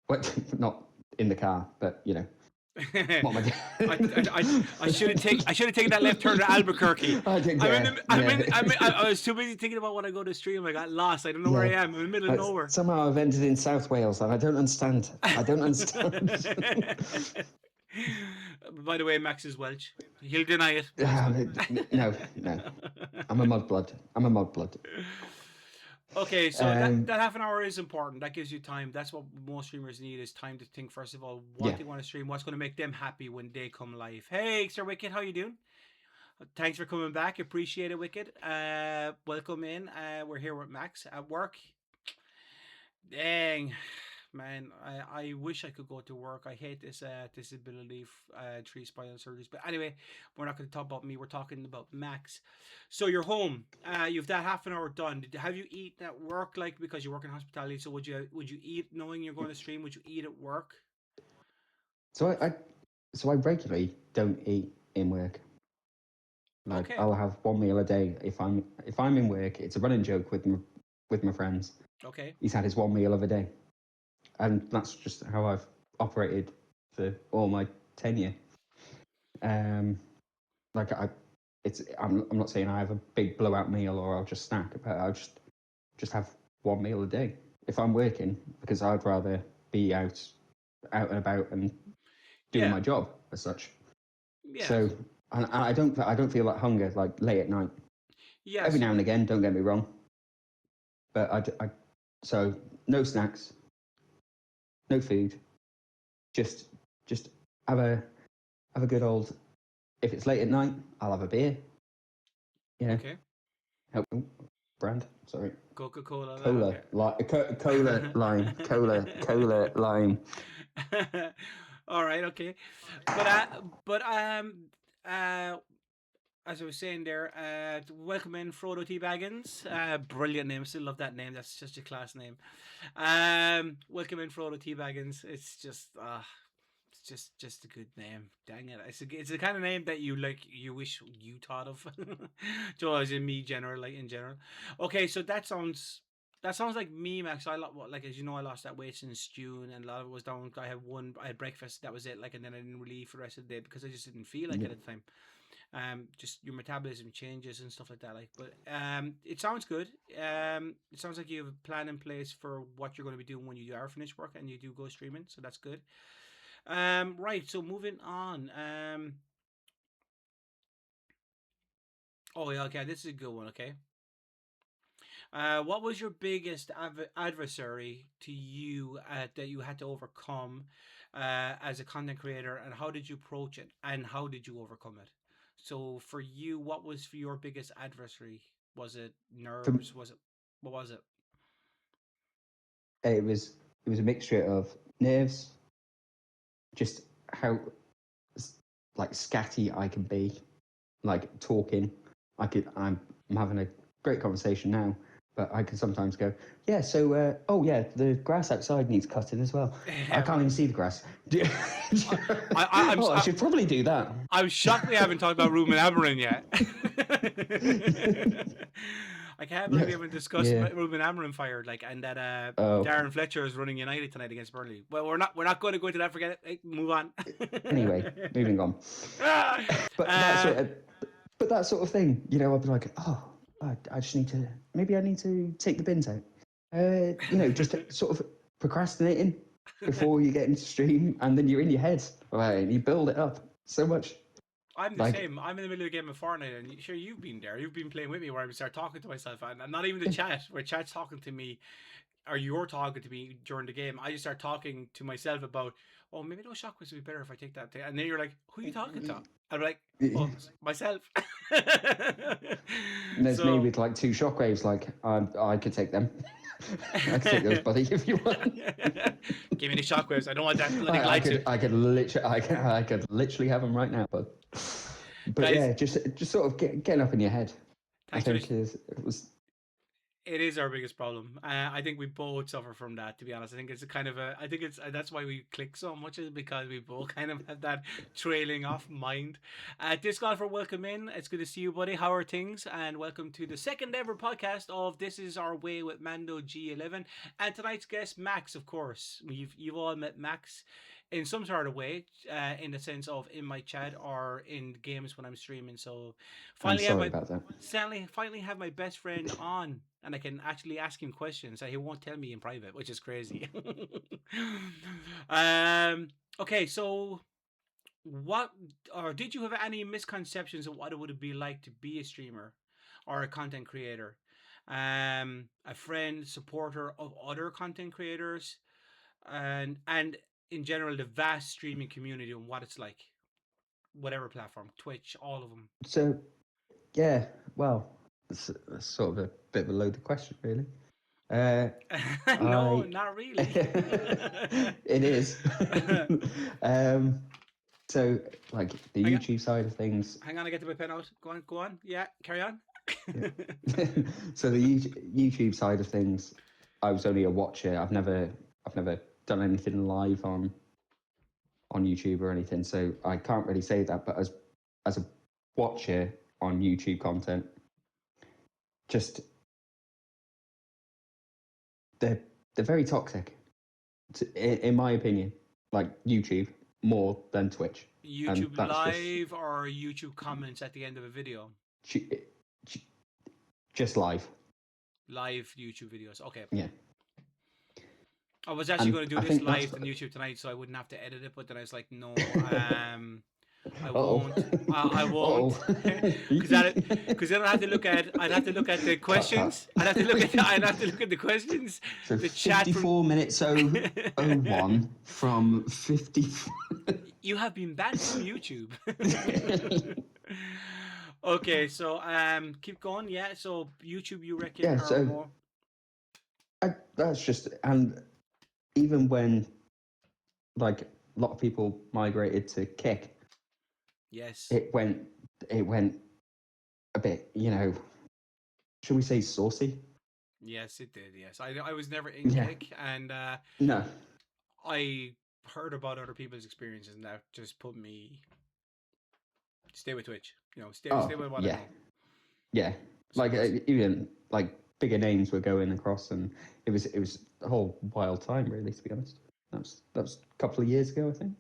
What, not in the car, but what am I doing? I should have taken that left turn to Albuquerque. I think, I was too busy thinking about when I go to stream. I got lost. I don't know where I Yeah. am. I'm in the middle of nowhere. Somehow I've ended in South Wales, and I don't understand. By the way, Max is Welsh. He'll deny it. No. I'm a mudblood. Okay, so that half an hour is important. That gives you time. That's what most streamers need, is time to think, first of all, what they want to stream, what's going to make them happy when they come live. Hey, Sir Wicked, how you doing? Thanks for coming back. Appreciate it, Wicked. Welcome in. We're here with Max at work. Dang, man, I wish I could go to work. I hate this disability, 3 spinal surgeries. But anyway, we're not going to talk about me. We're talking about Max. So you're home. You've that half an hour done. Have you eaten at work, like, because you work in hospitality? So would you eat knowing you're going to stream? Would you eat at work? So I regularly don't eat in work. Like, Okay. I'll have one meal a day. If I'm in work, it's a running joke with my friends. Okay. He's had his one meal of a day, and that's just how I've operated for all my tenure. Like I'm not saying I have a big blowout meal or I'll just snack, but I'll just have one meal a day if I'm working, because I'd rather be out and about and doing my job as such. Yeah. So, and I don't feel that hunger like late at night. Yeah. Every now and again, don't get me wrong, but so no snacks, no food, just have a good old. If it's late at night, I'll have a beer. Okay. Oh, brand. Sorry. Coca-Cola. Cola, cola, lime, cola, lime. All right, okay, but as I was saying there, welcome in Frodo T Baggins. Brilliant name. Still love that name. That's such a class name. Welcome in Frodo T Baggins. It's just a good name. Dang it! It's the kind of name that you wish you thought of. So as in me, in general. Okay, so that sounds like me, Max. Like, as you know, I lost that weight since June, and a lot of it was down. I had breakfast. That was it. Like, and then I didn't really eat for the rest of the day because I just didn't feel like it at the time. Just your metabolism changes and stuff like that. Like, but it sounds good. It sounds like you have a plan in place for what you're going to be doing when you are finished work and you do go streaming. So that's good. Right. So moving on. Oh yeah. Okay. This is a good one. Okay. What was your biggest adversary to you that you had to overcome as a content creator, and how did you approach it, and how did you overcome it? So for you, what was your biggest adversary? Was it nerves? What was it? It was a mixture of nerves, just how like scatty I can be, like talking. I'm having a great conversation now, but I can sometimes go, yeah. So oh yeah, the grass outside needs cutting as well. I can't even see the grass. I should probably do that. I'm shocked we haven't talked about Ruben Amorim yet. I can't believe we haven't discussed Yeah. Ruben Amorim fired, like, and that Oh. Darren Fletcher is running United tonight against Burnley. Well, we're not going to go into that. Forget it. Hey, move on. Anyway, moving on. But that sort of thing, you know, I'd be like, oh, I just need to, maybe I need to take the bins out. You know, just sort of procrastinating before you get into stream, and then you're in your head, right? And you build it up so much. I'm the same. I'm in the middle of a game of Fortnite, and sure, you've been there. You've been playing with me where I start talking to myself, and not even the chat, where chat's talking to me, or you're talking to me during the game. I just start talking to myself about, oh, maybe those shockwaves would be better if I take that. And then you're like, who are you talking to? I'm like, oh, myself. And there's me with like 2 shockwaves. Like I could take them. I could take those, buddy, if you want. Give me the shockwaves. I don't want that bloody light. I could literally have them right now, bud. But guys, yeah, just sort of getting up in your head. I think it is our biggest problem. I think we both suffer from that, to be honest. I think it's that's why we click so much, is because we both kind of have that trailing off mind. Disc Golfer, welcome in. It's good to see you, buddy. How are things? And welcome to the second ever podcast of This Is Our Way with Mando G11. And tonight's guest, Max, of course. You've all met Max in some sort of way, in the sense of in my chat or in games when I'm streaming. So finally, finally have my best friend on, and I can actually ask him questions that he won't tell me in private, which is crazy. Okay, so did you have any misconceptions of what it would be like to be a streamer or a content creator? A friend, supporter of other content creators, and in general the vast streaming community and what it's like, whatever platform, Twitch, all of them. So, yeah, well, it's sort of a bit of a loaded question, really. No, not really. It is. So, like the YouTube side of things. Hang on, I get my pen out. Go on. Yeah, carry on. Yeah. So the YouTube side of things, I was only a watcher. I've never done anything live on YouTube or anything, so I can't really say that. But as a watcher on YouTube content, just they're very toxic, in my opinion. Like YouTube more than Twitch. YouTube live or YouTube comments at the end of a video? Just live. Live YouTube videos. Okay. Yeah. I was actually going to do this live on YouTube tonight, so I wouldn't have to edit it. But then I was like, no, I won't. I won't, because then I'd have to look at the questions. I'd have to look at the questions. So the 54 minutes 01 from 50. You have been banned from YouTube. Okay, so keep going. Yeah, so YouTube, you reckon? Yeah, so more? That's just, and even when like a lot of people migrated to Kick, yes, it went a bit, you know, should we say saucy? Yes, it did. Yes, I was never in Kick, and no, I heard about other people's experiences, and that just put me stay with Twitch. You know, stay with what I know. Yeah, like even like bigger names were going across, and it was a whole wild time, really. To be honest, that was a couple of years ago, I think.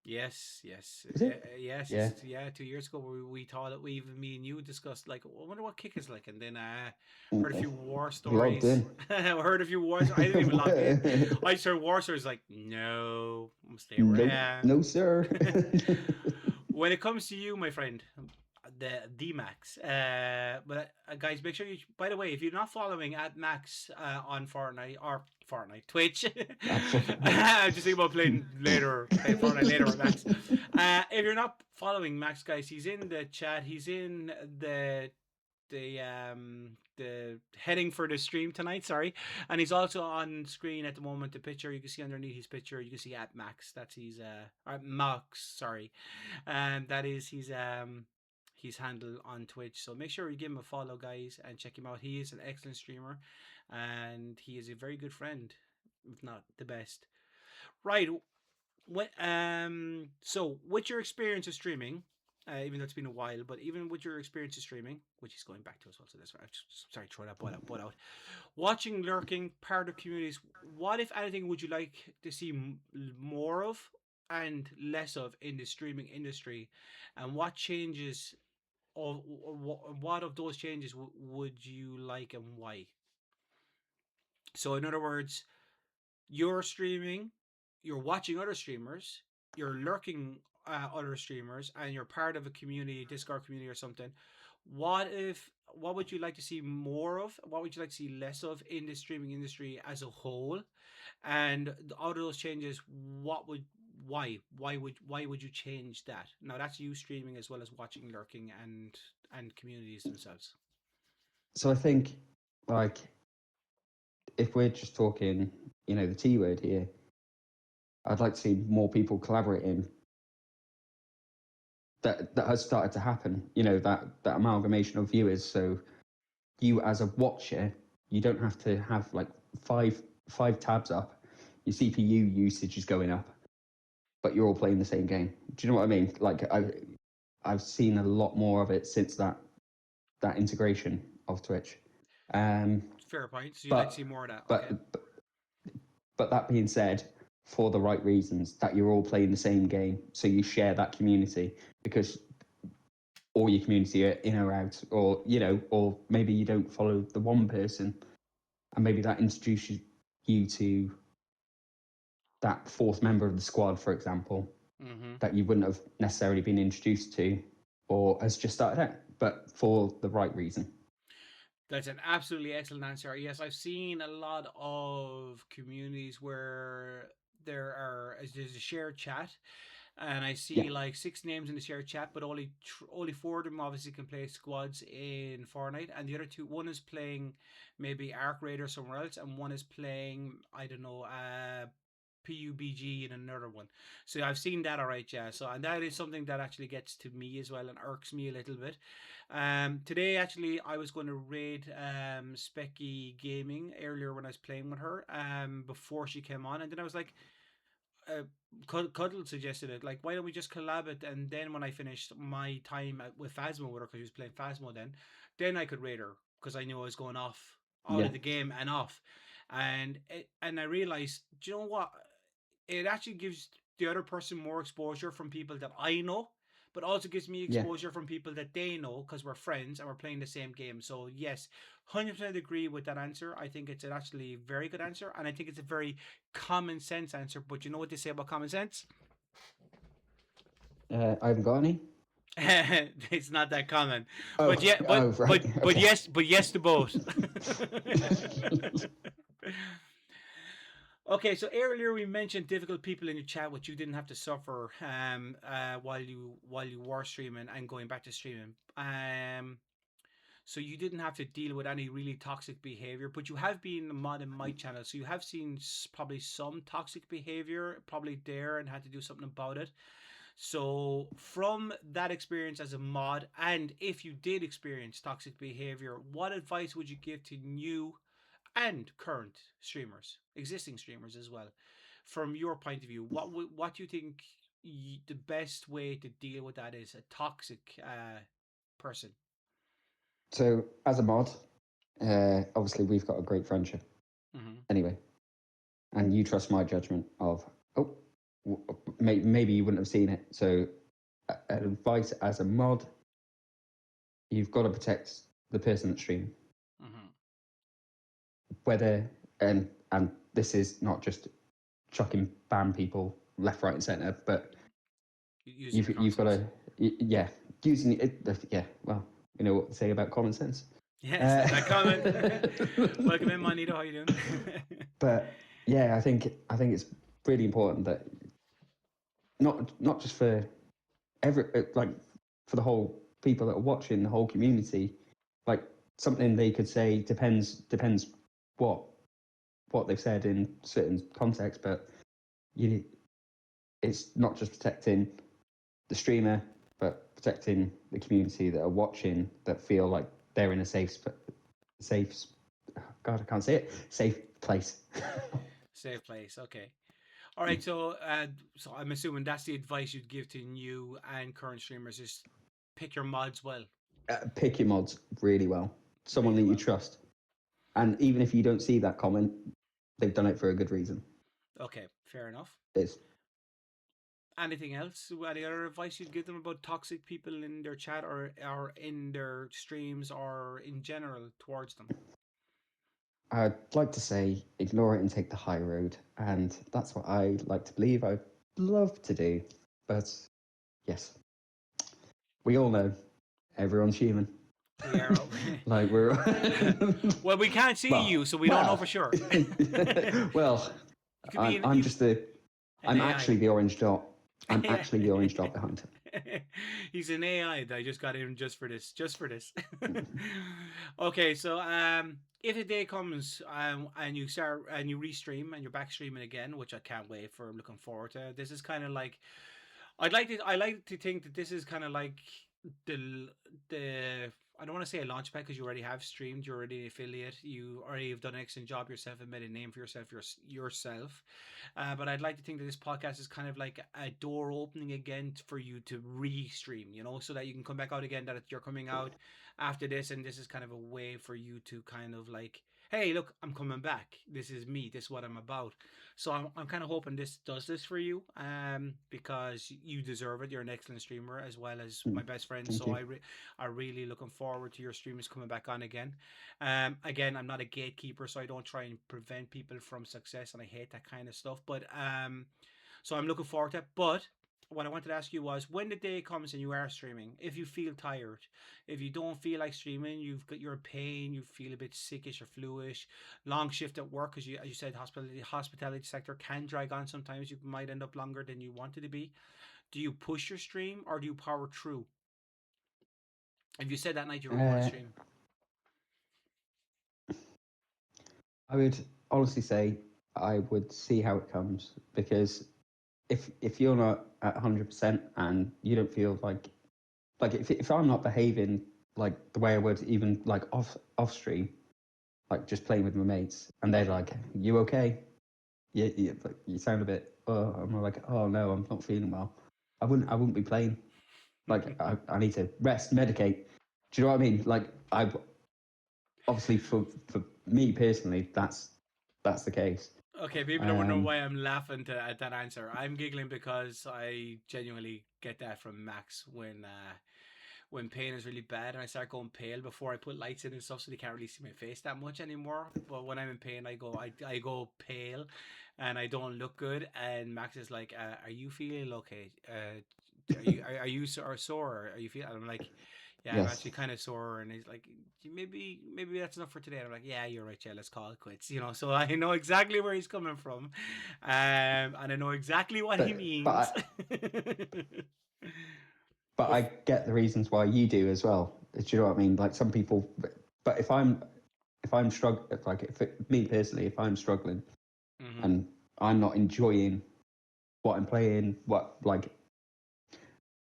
Yes. Is it? Yes. 2 years ago, where we thought that me and you discussed, like, I wonder what Kick is like, and then heard a few war stories. I heard a few wars. I didn't even log in. I just heard war stories. Like, no, I'm staying where I am. No, sir. When it comes to you, my friend, the D-Max, but guys, make sure you, by the way, if you're not following at Max on Fortnite, Twitch, I'm just thinking about playing Fortnite later with Max. If you're not following Max, guys, he's in the chat, he's in the the heading for the stream tonight. Sorry, and he's also on screen at the moment. The picture you can see underneath his picture, you can see at Max. That's his Max. Sorry, and that is his handle on Twitch. So make sure you give him a follow, guys, and check him out. He is an excellent streamer, and he is a very good friend, if not the best. Right. So with your experience of streaming, even though it's been a while, but even with your experience of streaming, which is going back to as well, so that's right. Sorry, throw that butt out. Watching, lurking, part of communities. What, if anything, would you like to see more of and less of in the streaming industry, and what changes, or what of those changes would you like and why? So, in other words, you're streaming, you're watching other streamers, you're lurking other streamers, and you're part of a community, Discord community or something. What would you like to see more of? What would you like to see less of in the streaming industry as a whole? And out of those changes, what would why would you change that? Now that's you streaming as well as watching, lurking, and communities themselves. So I think, like, if we're just talking, the T word here, I'd like to see more people collaborating. That has started to happen. That amalgamation of viewers. So you as a watcher, you don't have to have like five tabs up. Your CPU usage is going up, but you're all playing the same game. Do you know what I mean? Like I've seen a lot more of it since that integration of Twitch. Fair point. So you'd like to see more of that. Okay. But that being said, for the right reasons, that you're all playing the same game, so you share that community, because all your community are in or out, or or maybe you don't follow the one person, and maybe that introduces you to that fourth member of the squad, for example, that you wouldn't have necessarily been introduced to, or has just started out, but for the right reason. That's an absolutely excellent answer. Yes, I've seen a lot of communities where there's a shared chat, and I see like 6 names in the shared chat, but only 4 of them obviously can play squads in Fortnite, and the other two, one is playing maybe Arc Raid or somewhere else, and one is playing, I don't know, PUBG in another one. So I've seen that, all right, yeah. So, and that is something that actually gets to me as well and irks me a little bit. Today actually I was going to raid Specky Gaming earlier when I was playing with her before she came on, and then I was like, Cuddle suggested it, like, why don't we just collab it, and then when I finished my time with Phasmo with her, because she was playing Phasmo, then I could raid her, because I knew I was going off out of the game and off, and I realized, do you know what, it actually gives the other person more exposure from people that I know, but also gives me exposure from people that they know, because we're friends and we're playing the same game. So yes, 100% agree with that answer. I think it's an actually very good answer, and I think it's a very common sense answer. But you know what they say about common sense? I haven't got any. It's not that common. Oh, but yeah, but right. but yes to both. Okay, so earlier we mentioned difficult people in your chat, which you didn't have to suffer while you were streaming and going back to streaming. So you didn't have to deal with any really toxic behavior, but you have been a mod in my channel, so you have seen probably some toxic behavior probably there and had to do something about it. So from that experience as a mod, and if you did experience toxic behavior, what advice would you give to new and current streamers, existing streamers as well, from your point of view? What do you think the best way to deal with that is, a toxic person? So as a mod, obviously we've got a great friendship. Anyway, and you trust my judgment of, maybe you wouldn't have seen it. So advice as a mod, you've got to protect the person that's streaming. Whether, and this is not just chucking ban people left, right and centre, but you've got to, using it, well, you know what they say about common sense. Yes, that comment. Welcome in, Manito. How you doing? But yeah, I think it's really important that not just for for the whole people that are watching, the whole community, like something they could say depends what what they've said in certain contexts, but you it's not just protecting the streamer, but protecting the community that are watching, that feel like they're in a safe. God, I can't say it. Safe place. Safe place. Okay. All right. So I'm assuming that's the advice you'd give to new and current streamers: is pick your mods well, Pick your mods really well. Someone really that you well. trust, and even if you don't see that comment, they've done it for a good reason. Okay, fair enough. It's Anything else? Any other advice you'd give them about toxic people in their chat or in their streams or in general towards them? I'd like to say ignore it and take the high road, and that's what I like to believe. I'd love to do, but yes, we all know everyone's human. We are. Like we're Well, we can't see well, you, so we don't know for sure. well, You could be I'm just the an I'm AI. actually the orange dot. I'm actually the orange dot behind him. He's an AI that I just got in just for this. Just for this. Okay, so if a day comes and you start and you restream and you're back streaming again, which I can't wait for, I'm looking forward to. This is kind of like I like to think that this is kind of like the I don't want to say a launch pad because you already have streamed, you're already an affiliate, you already have done an excellent job yourself and made a name for yourself. But I'd like to think that this podcast is kind of like a door opening again for you to re-stream, you know, so that you can come back out again. That you're coming out after this, and this is kind of a way for you to kind of like, hey, look, I'm coming back. This is me. This is what I'm about. So I'm kind of hoping this does this for you, because you deserve it. You're an excellent streamer as well as my best friend. Thank So you. I really looking forward to your streams coming back on again. Again, I'm not a gatekeeper, so I don't try and prevent people from success, and I hate that kind of stuff. But so I'm looking forward to it. But what I wanted to ask you was, when the day comes and you are streaming, if you feel tired, if you don't feel like streaming, you're in pain, you feel a bit sickish or fluish, long shift at work, because as you said, hospitality sector can drag on sometimes. You might end up longer than you wanted to be. Do you push your stream or do you power through? If you said that night you weren't going to Uh, stream. I would honestly say I would see how it comes, because if you're not at 100% and you don't feel like if I'm not behaving like the way I would even like off stream, like just playing with my mates, and they're like, "You okay? Like, you sound a bit." Oh, I'm like, "Oh no, I'm not feeling well." I wouldn't be playing. Like I need to rest, medicate. Do you know what I mean? Like I obviously for me personally, that's the case. Okay, people are wondering Um, why I'm laughing at that answer. I'm giggling because I genuinely get that from Max when pain is really bad and I start going pale before I put lights in and stuff, so they can't really see my face that much anymore. But when I'm in pain, I go pale, and I don't look good. And Max is like, "Are you feeling okay? Are you sore? Are you feeling?" I'm like, "Yeah, I'm yes, actually kind of sore." And he's like, maybe that's enough for today. And I'm like, "Yeah, you're right. Yeah, let's call it quits." You know, so I know exactly where he's coming from, and I know exactly what he but means. but But I get the reasons why you do as well. Do you know what I mean? Like some people, but if I'm struggling, like me personally, if I'm struggling mhm. and I'm not enjoying what I'm playing,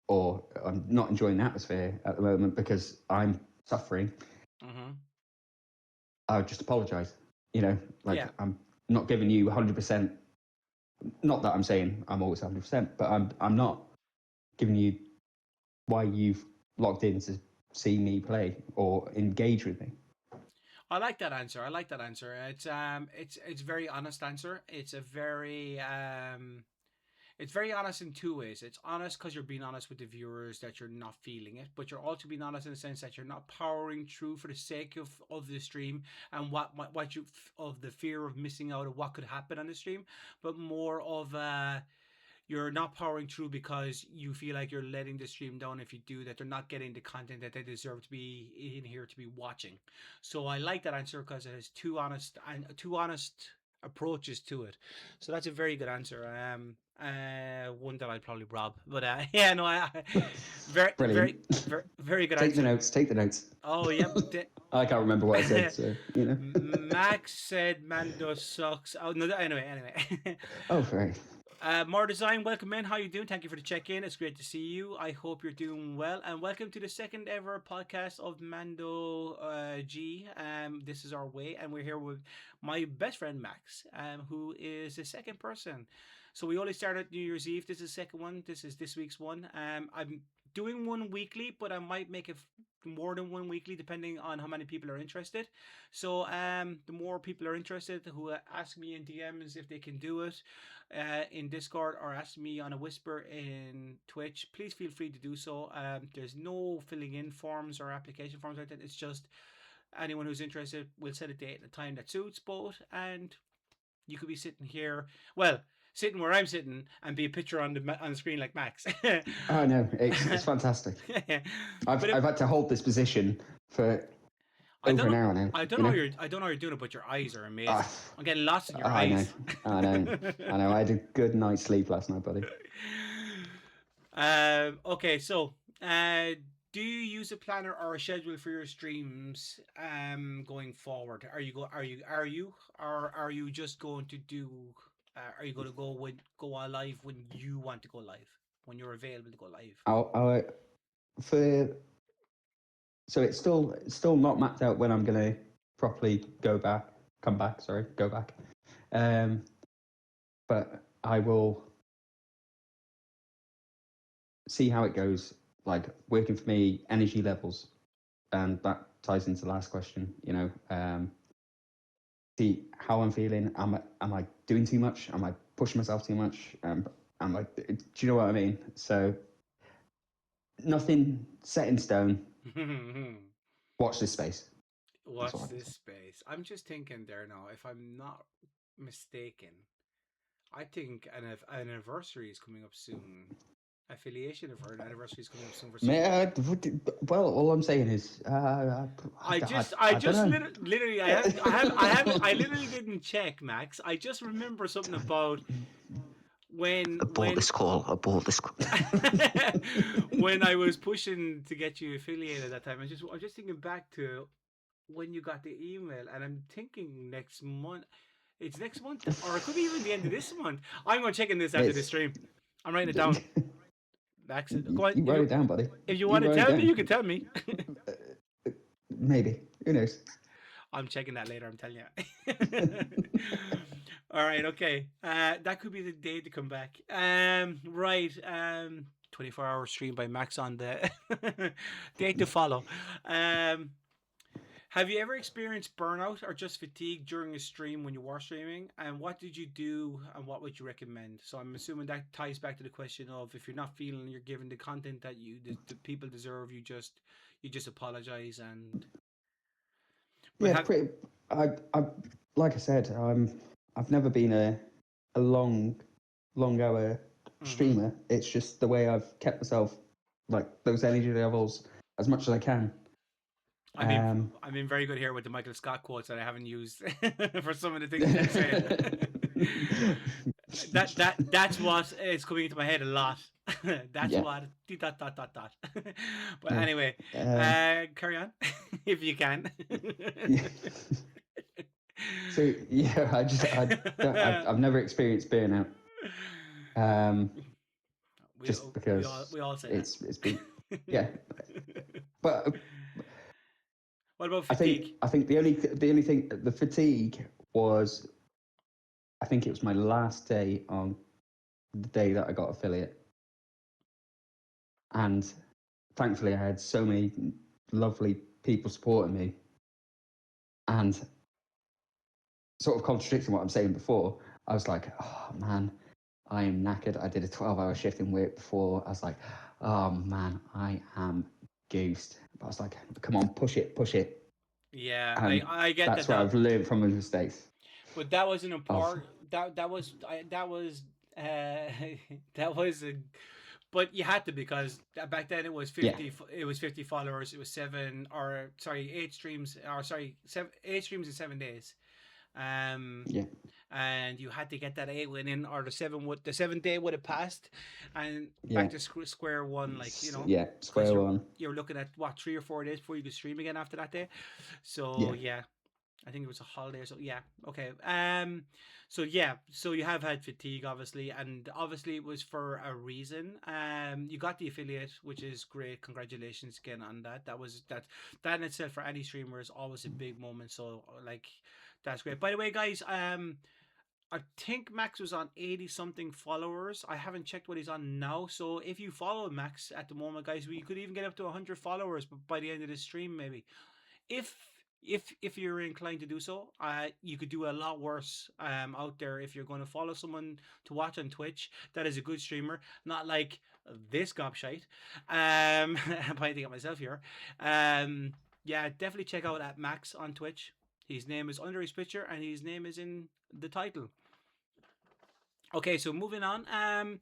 or I'm not enjoying the atmosphere at the moment because I'm suffering, Mm-hmm. I would just apologise. You know, like Yeah. I'm not giving you 100%. Not that I'm saying I'm always 100%, but I'm not giving you why you've logged in to see me play or engage with me. I like that answer. I like that answer. It's very honest answer. It's very honest in two ways. It's honest because you're being honest with the viewers that you're not feeling it, but you're also being honest in the sense that you're not powering through for the sake of the stream and what you of the fear of missing out of what could happen on the stream, but more of you're not powering through because you feel like you're letting the stream down if you do that. They're not getting the content that they deserve to be in here to be watching. So I like that answer because it has two honest approaches to it. So that's a very good answer. One that I'd probably rob, but yeah, no, very, very, Brilliant. very good Take the answer. notes. Take the notes. Oh, yep. I can't remember what I said, so you know. Max said Mando sucks. Oh no, anyway. Oh, very. More design, welcome in. How you doing? Thank you for the check-in. It's great to see you. I hope you're doing well, and welcome to the second ever podcast of Mando G. This is our way, and we're here with my best friend Max, who is the second person. So we only started New Year's Eve. This is the second one. This is this week's one. I'm doing one weekly, but I might make it more than one weekly depending on how many people are interested. So the more people are interested who ask me in DMs if they can do it in Discord or ask me on a whisper in Twitch, please feel free to do so. There's no filling in forms or application forms like that. It's just anyone who's interested will set a date and a time that suits both, and you could be sitting here, well, sitting where I'm sitting, and be a picture on the screen like Max. Oh no, it's fantastic. But I've had to hold this position for I over don't an know. hour now. I don't you know know? how I don't know how you're doing it, but your eyes are amazing. Ah, I'm getting lots in your I know. eyes. I know. I know. I had a good night's sleep last night, buddy. Okay, so do you use a planner or a schedule for your streams going forward? Or are you just going to do? Are you going to go on live when you want to go live, when you're available to go live? I'll for so it's still not mapped out when I'm gonna properly come back. Sorry, go back. But I will see how it goes. Like working for me, energy levels, and that ties into the last question. See how I'm feeling. Am I doing too much? Am I pushing myself too much? Am I? Do you know what I mean? So nothing set in stone. Watch this space. That's What's all I can this say. space? I'm just thinking there now. If I'm not mistaken, I think an anniversary is coming up soon. Affiliation of our anniversary is coming up soon for some. Well, all I'm saying is, I I don't know. literally, I literally didn't check, Max. I just remember something about when Abort this call. when I was pushing to get you affiliated at that time. I'm just thinking back to when you got the email, and I'm thinking next month. It's next month, or it could be even the end of this month. I'm going checking this after the stream. I'm writing it down. Max, go on. You write it down, buddy. If you want to write it tell me, down. you can tell me. Maybe. Who knows? I'm checking that later. I'm telling you. All right. Okay. That could be the day to come back. Right. 24-hour stream by Max on the date to follow. Have you ever experienced burnout or just fatigue during a stream when you were streaming? And what did you do and what would you recommend? So I'm assuming that ties back to the question of if you're not feeling you're giving the content that the people deserve, you just apologize and. But Yeah, have. pretty. I like I said, I've never been a long hour streamer. It's just the way I've kept myself like those energy levels as much as I can. I'm in very good here with the Michael Scott quotes that I haven't used for some of the things you're saying. That's what is coming into my head a lot. That's what dot dot dot dot. But anyway, carry on if you can. Yeah. So yeah, I've never experienced burnout. Just because we all say it's been but what about fatigue? I think the only thing, the fatigue was, I think it was my last day on the day that I got affiliate, and thankfully I had so many lovely people supporting me, and sort of contradicting what I'm saying before, I was like, oh man, I am knackered. I did a 12-hour shift in work before. I was like, oh man, I am goosed. But I was like, come on, push it. Yeah, And I get that's that. where I've learned from my mistakes. But that was an important. That was that was that was a. But you had to, because back then it was 50. It was 50 followers. It was 8 streams. Or sorry, 8 streams in 7 days. Um, Yeah. and you had to get that 8 win in, or the 7th day would have passed, and Yeah. back to square one, like Yeah. because Square one. you're looking at what 3 or 4 days before you could stream again after that day. So Yeah. yeah, I think it was a holiday, so yeah, okay. So yeah, so you have had fatigue, obviously, and obviously it was for a reason. You got the affiliate, which is great. Congratulations again on that. That in itself for any streamer is always a big moment. So like, that's great. By the way, guys, I think Max was on 80 something followers. I haven't checked what he's on now. So if you follow Max at the moment, guys, we could even get up to 100 followers by the end of this stream, maybe. If if you're inclined to do so, you could do a lot worse out there if you're going to follow someone to watch on Twitch that is a good streamer, not like this gobshite. I'm pointing at myself here. Yeah, definitely check out at Max on Twitch. His name is under his picture and his name is in the title. Okay, so moving on.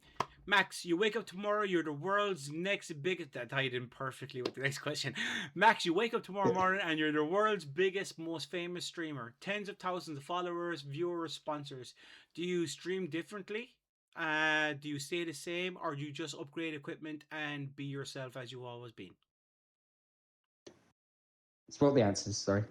Max, you wake up tomorrow, you're the world's next biggest. That tied in perfectly with the next question. Max, you wake up tomorrow morning and you're the world's biggest, most famous streamer. Tens of thousands of followers, viewers, sponsors. Do you stream differently? Do you stay the same, or do you just upgrade equipment and be yourself as you always been? So what are the answers? Sorry.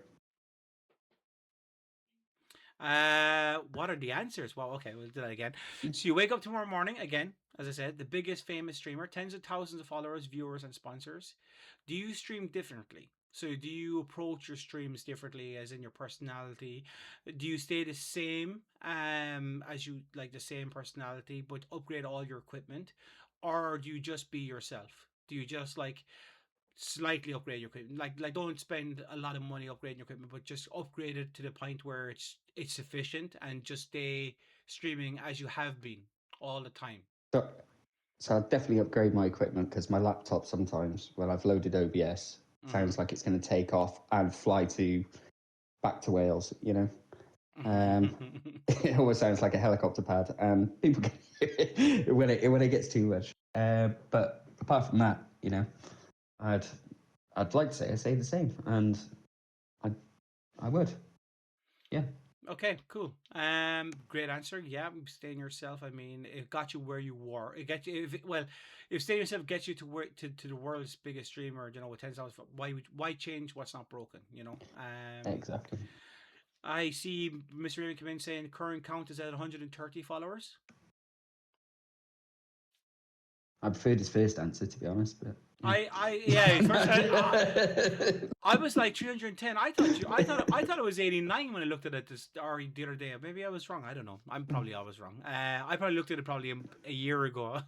What are the answers? Well, okay, we'll do that again. So you wake up tomorrow morning, again, as I said, the biggest famous streamer, tens of thousands of followers, viewers, and sponsors. Do you stream differently? So do you approach your streams differently, as in your personality? Do you stay the same, as you like the same personality, but upgrade all your equipment, or do you just be yourself? Do you just like slightly upgrade your equipment. Like don't spend a lot of money upgrading your equipment, but just upgrade it to the point where it's sufficient, and just stay streaming as you have been all the time. So, so I'll definitely upgrade my equipment because my laptop sometimes, when I've loaded OBS, Mm-hmm. sounds like it's going to take off and fly to back to Wales. You know, it always sounds like a helicopter pad, and people can hear it when it gets too much. But apart from that, you know, I'd I'd like to say the same, and I I would, yeah. Okay, cool. Great answer. Yeah, staying yourself. I mean, it got you where you were. It got you. If staying yourself gets you to where to the world's biggest streamer, with 10,000, why change what's not broken? Exactly. I see Mr. Raymond come in saying current count is at 130 followers. I preferred his first answer, to be honest, but Yeah, first I was like 310. I thought it was 89 when I looked at it the other day. Maybe I was wrong. I don't know. I'm probably always wrong. I probably looked at it probably a year ago.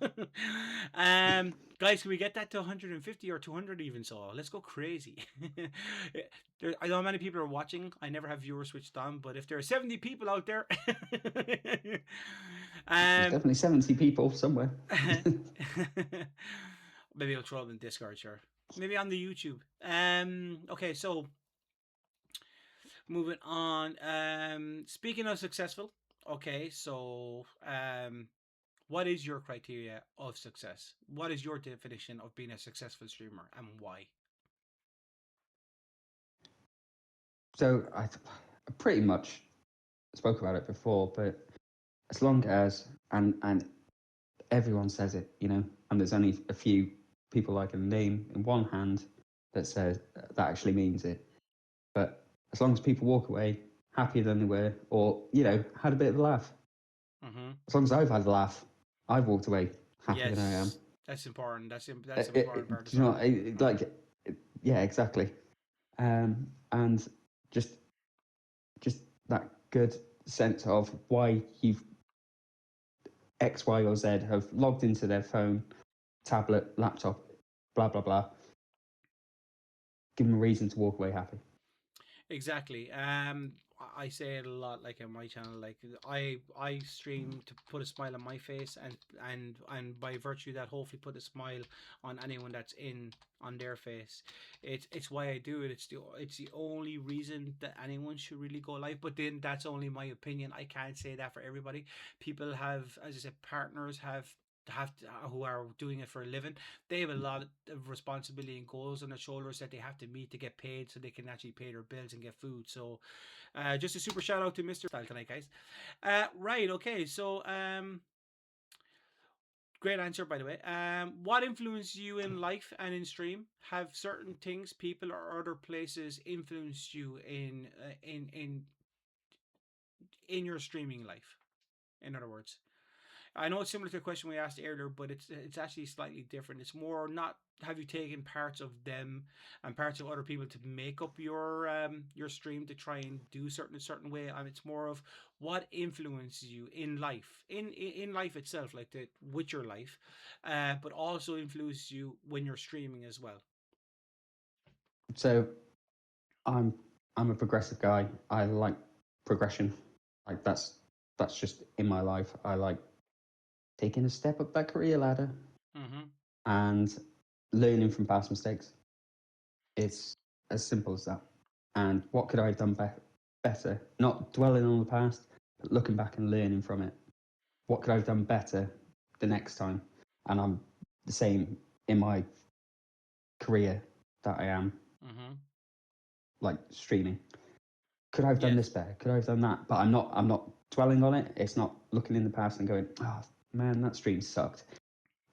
Guys, can we get that to 150 or 200 even? So let's go crazy. I know many people are watching. I never have viewers switched on, but if there are 70 people out there, there's definitely 70 people somewhere. maybe I'll throw them in Discord, sure. Maybe on the YouTube. Okay, so moving on. Speaking of successful, okay, so what is your criteria of success? What is your definition of being a successful streamer, and why? So I pretty much spoke about it before, but as long as and everyone says it, you know, and there's only a few people I can name in one hand that says that actually means it. But as long as people walk away happier than they were, or you know, had a bit of a laugh. Mm-hmm. As long as I've had a laugh, I've walked away happier than I am. Yes, that's important. That's an important part as Do you know well. what, like? Yeah, exactly. And just that good sense of why you've X, Y, or Z have logged into their phone, tablet, laptop, blah blah blah. Give them a reason to walk away happy. Exactly. I say it a lot, like on my channel. Like I stream to put a smile on my face, and by virtue of that, hopefully put a smile on anyone that's on their face. It's why I do it. It's the only reason that anyone should really go live. But then that's only my opinion. I can't say that for everybody. People have, as I said, partners have have to, who are doing it for a living, they have a lot of responsibility and goals on their shoulders that they have to meet to get paid, so they can actually pay their bills and get food. So, just a super shout out to Mr. Style tonight, guys. Right, okay, so great answer, by the way. What influenced you in life and in stream? Have certain things, people, or other places influenced you in your streaming life? In other words, I know it's similar to the question we asked earlier, but it's actually slightly different. It's more not have you taken parts of them and parts of other people to make up your stream to try and do certain way, and it's more of what influences you in life, in life itself, like the with your life, but also influences you when you're streaming as well. So I'm I'm a progressive guy. I like progression. Like that's just in my life. I like taking a step up that career ladder Mm-hmm. and learning from past mistakes. It's as simple as that. And what could I have done better? Not dwelling on the past, but looking back and learning from it. What could I have done better the next time? And I'm the same in my career that I am, Mm-hmm. like streaming. Could I have done Yes. this better? Could I have done that? But I'm not dwelling on it. It's not looking in the past and going, oh man, that stream sucked.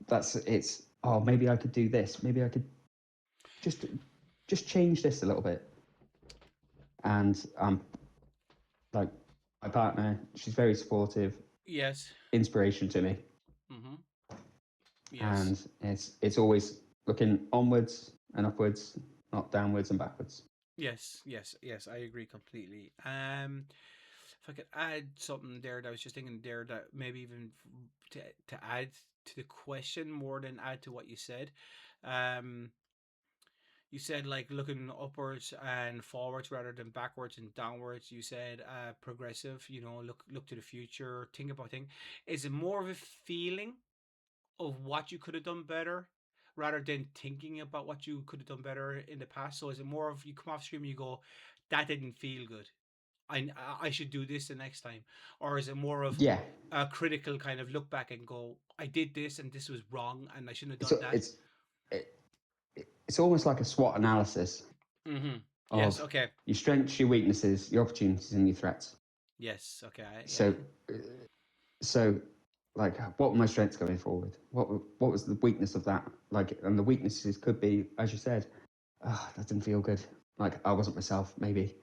It's oh, maybe I could do this. Maybe I could just just change this a little bit. And like my partner, she's very supportive, Yes. inspiration to me. Mm-hmm. Yes. And it's always looking onwards and upwards, not downwards and backwards. Yes, yes, yes, I agree completely. If I could add something there, that I was just thinking there that maybe even to add to the question more than add to what you said. Um, you said like looking upwards and forwards rather than backwards and downwards. You said progressive. You know, look to the future. Think about things. Is it more of a feeling of what you could have done better rather than thinking about what you could have done better in the past? So is it more of you come off screen and you go, that didn't feel good. I should do this the next time, or is it more of Yeah. a critical kind of look back and go, I did this and this was wrong and I shouldn't have So done that. it, it's almost like a SWOT analysis Mm-hmm. Yes. of Okay. your strengths, your weaknesses, your opportunities, and your threats. Yes. Okay. Yeah. So, uh, so like, what were my strengths going forward? What was the weakness of that? Like, and the weaknesses could be, as you said, that didn't feel good. Like I wasn't myself, maybe,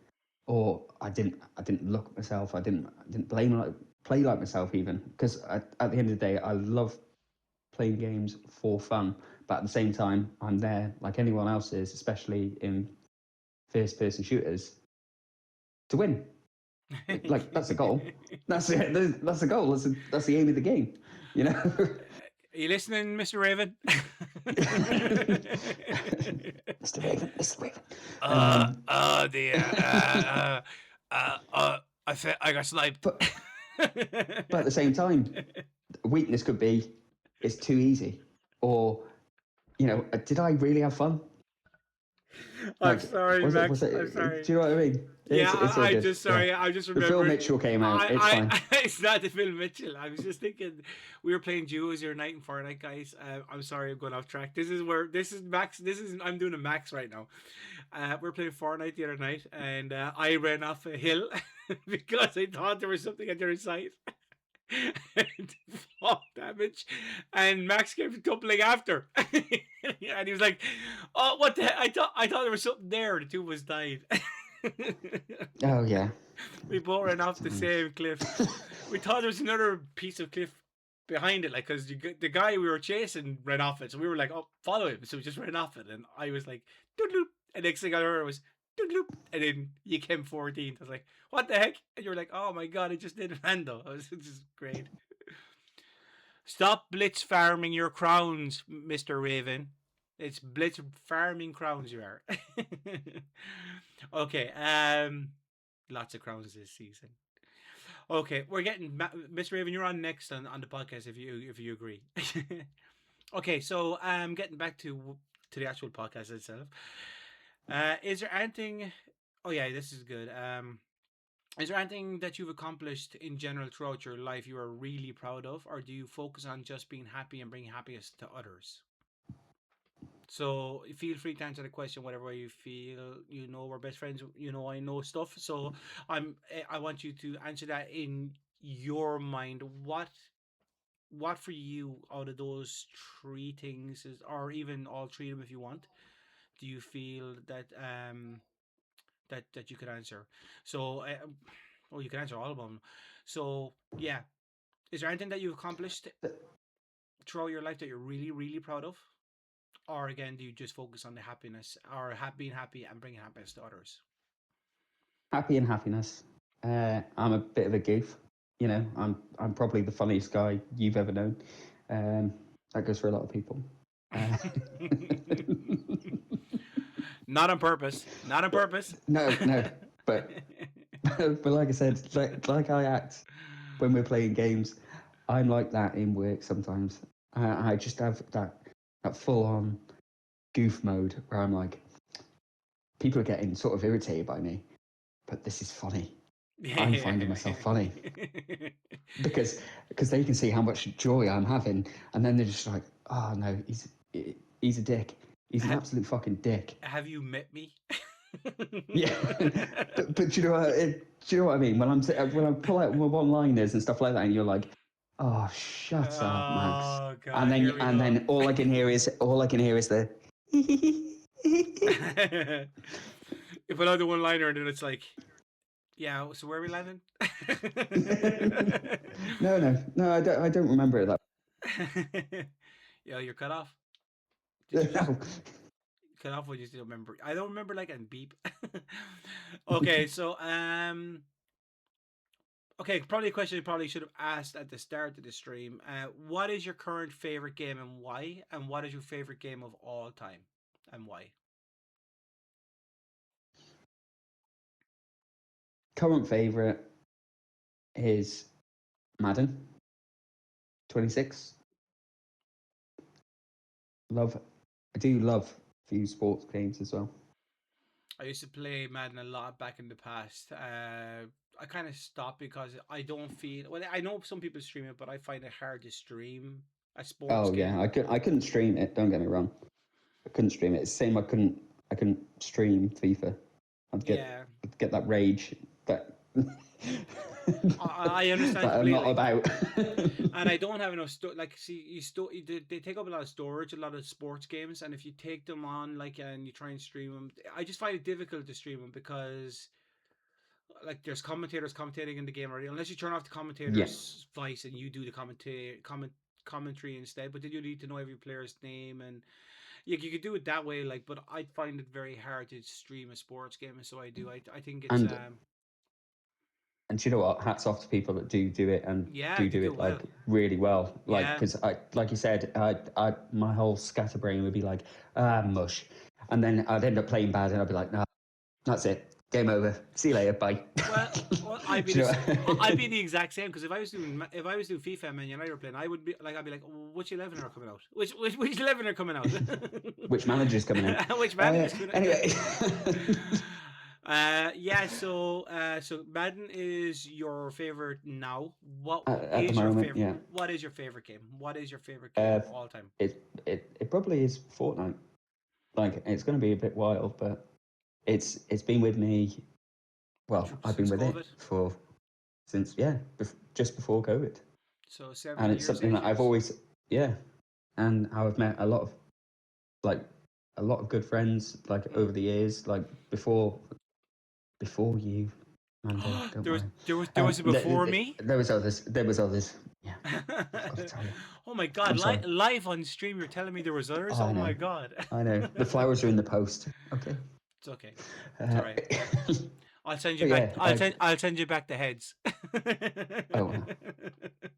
or I didn't look at myself. I didn't play like myself even because at the end of the day, I love playing games for fun, but at the same time, I'm there like anyone else is, especially in first-person shooters, to win. Like that's the goal. That's it. That's the goal. That's the aim of the game. You know. Are you listening, Mr. Raven? Mr. Raven, Mr. Raven. Oh dear. I got sniped. But at the same time, a weakness could be it's too easy, or did I really have fun? I'm Like, sorry, was Max. it? I'm sorry. Do you know what I mean? Yeah, It's all I good. just Yeah. sorry. I just The Phil remembered. Mitchell came out. It's fine. It's not the Phil Mitchell. I was just thinking we were playing duos the other night in Fortnite, guys. I'm sorry, I'm going off track. This is Max. I'm doing a Max right now. We were playing Fortnite the other night, and I ran off a hill because I thought there was something at the other side. And fall damage, and Max came tumbling after, and he was like, "Oh, what the heck? I thought there was something there." The two of us died. Oh yeah. We both ran off the same cliff. We thought there was another piece of cliff behind it, like because the guy we were chasing ran off it, so we were like, "Oh, follow him!" So we just ran off it, and I was like, "Doodloop," and next thing I heard was doodloop, and then you came 14th. I was like, "What the heck?" And you were like, "Oh my god, I just did Mando." It was just great. Stop blitz farming your crowns, Mr. Raven. It's blitz farming crowns you are. Okay, lots of crowns this season. Okay, we're getting Mr. Raven. You're on next on the podcast if you agree. Okay, so getting back to the actual podcast itself. Is there anything? Oh yeah, this is good. Is there anything that you've accomplished in general throughout your life you are really proud of, or do you focus on just being happy and bringing happiness to others? So feel free to answer the question whatever way you feel. You know we're best friends. You know I know stuff. So I want you to answer that in your mind. What for you out of those three things is, or even all three of them if you want, do you feel that that you could answer? So well, you can answer all of them. So yeah, is there anything that you've accomplished throughout your life that you're really proud of? Or again, do you just focus on the happiness or being happy and bringing happiness to others? Happy and happiness. I'm a bit of a goof. You know, I'm probably the funniest guy you've ever known. Um, that goes for a lot of people. Uh, Not on purpose. Not on purpose. no, but but like I said, like I act when we're playing games, I'm like that in work sometimes. I just have that full on goof mode where I'm like, people are getting sort of irritated by me, but this is funny. I'm finding myself funny because they can see how much joy I'm having, and then they're just like, oh no, he's a dick. He's an absolute fucking dick. Have you met me? Yeah, but do you know do you know what I mean? When I pull out my one-liners and stuff like that, and you're like, oh, shut up, Max. Oh And god, then here we go. all I can hear is the. If another one liner and then it's like, yeah, so where are we landing? No, I don't remember it that. Yo, you're cut off. Did you just No. cut off or you still remember? I don't remember like and beep. Okay, so okay, probably a question I probably should have asked at the start of the stream. What is your current favorite game and why? And what is your favorite game of all time and why? Current favorite is Madden 26. Love, I do love a few sports games as well. I used to play Madden a lot back in the past. I kind of stopped because I don't feel well. I know some people stream it, but I find it hard to stream a sports Oh game. yeah, I couldn't stream it. Don't get me wrong, I couldn't stream it. It's the same. I couldn't stream FIFA. I'd get Yeah, I'd get that rage that I understand that I'm not completely. about. And I don't have enough like see they take up a lot of storage, a lot of sports games, and if you take them on like and you try and stream them, I just find it difficult to stream them because like there's commentators commentating in the game already. Unless you turn off the Yeah, commentator's voice and you do the commentary instead, but then you need to know every player's name and you could do it that way. Like, but I find it very hard to stream a sports game, and so I do. I think it's and and you know what? Hats off to people that do it and yeah, do they do do it well. like really well. Like Yeah. because like you said, my whole scatterbrain would be like mush, and then I'd end up playing bad, and I'd be like, no, that's it, game over. See you later, bye. Well, I'd be Do you know? this. I'd be the exact same because if I was doing FIFA and Man United were playing, I'd be like, which 11 are coming out? Which 11 are coming out? Which manager's coming out? Which man is coming Anyway, yeah, so Madden is your favorite now. at the moment, yeah, What is your favorite game? What is your favorite game uh, of all time? it probably is Fortnite. Like it's going to be a bit wild, but it's been with me. Well, I've been Since with it COVID? for since just before COVID, So and 7 it's years, something 8 that I've years. always and I've met like a lot of good friends like over the years, like before you, Mando. Don't there was worry. there was a before me. There was others. There was others. Yeah, I've got to tell you. Oh my god! I'm sorry. Live on stream, you're telling me there was others. Oh, I Oh my know. god! I know. The flowers are in the post. Okay. It's okay. It's all Uh, right. I'll send you but back. yeah, I've. I'll send you back the heads. Oh,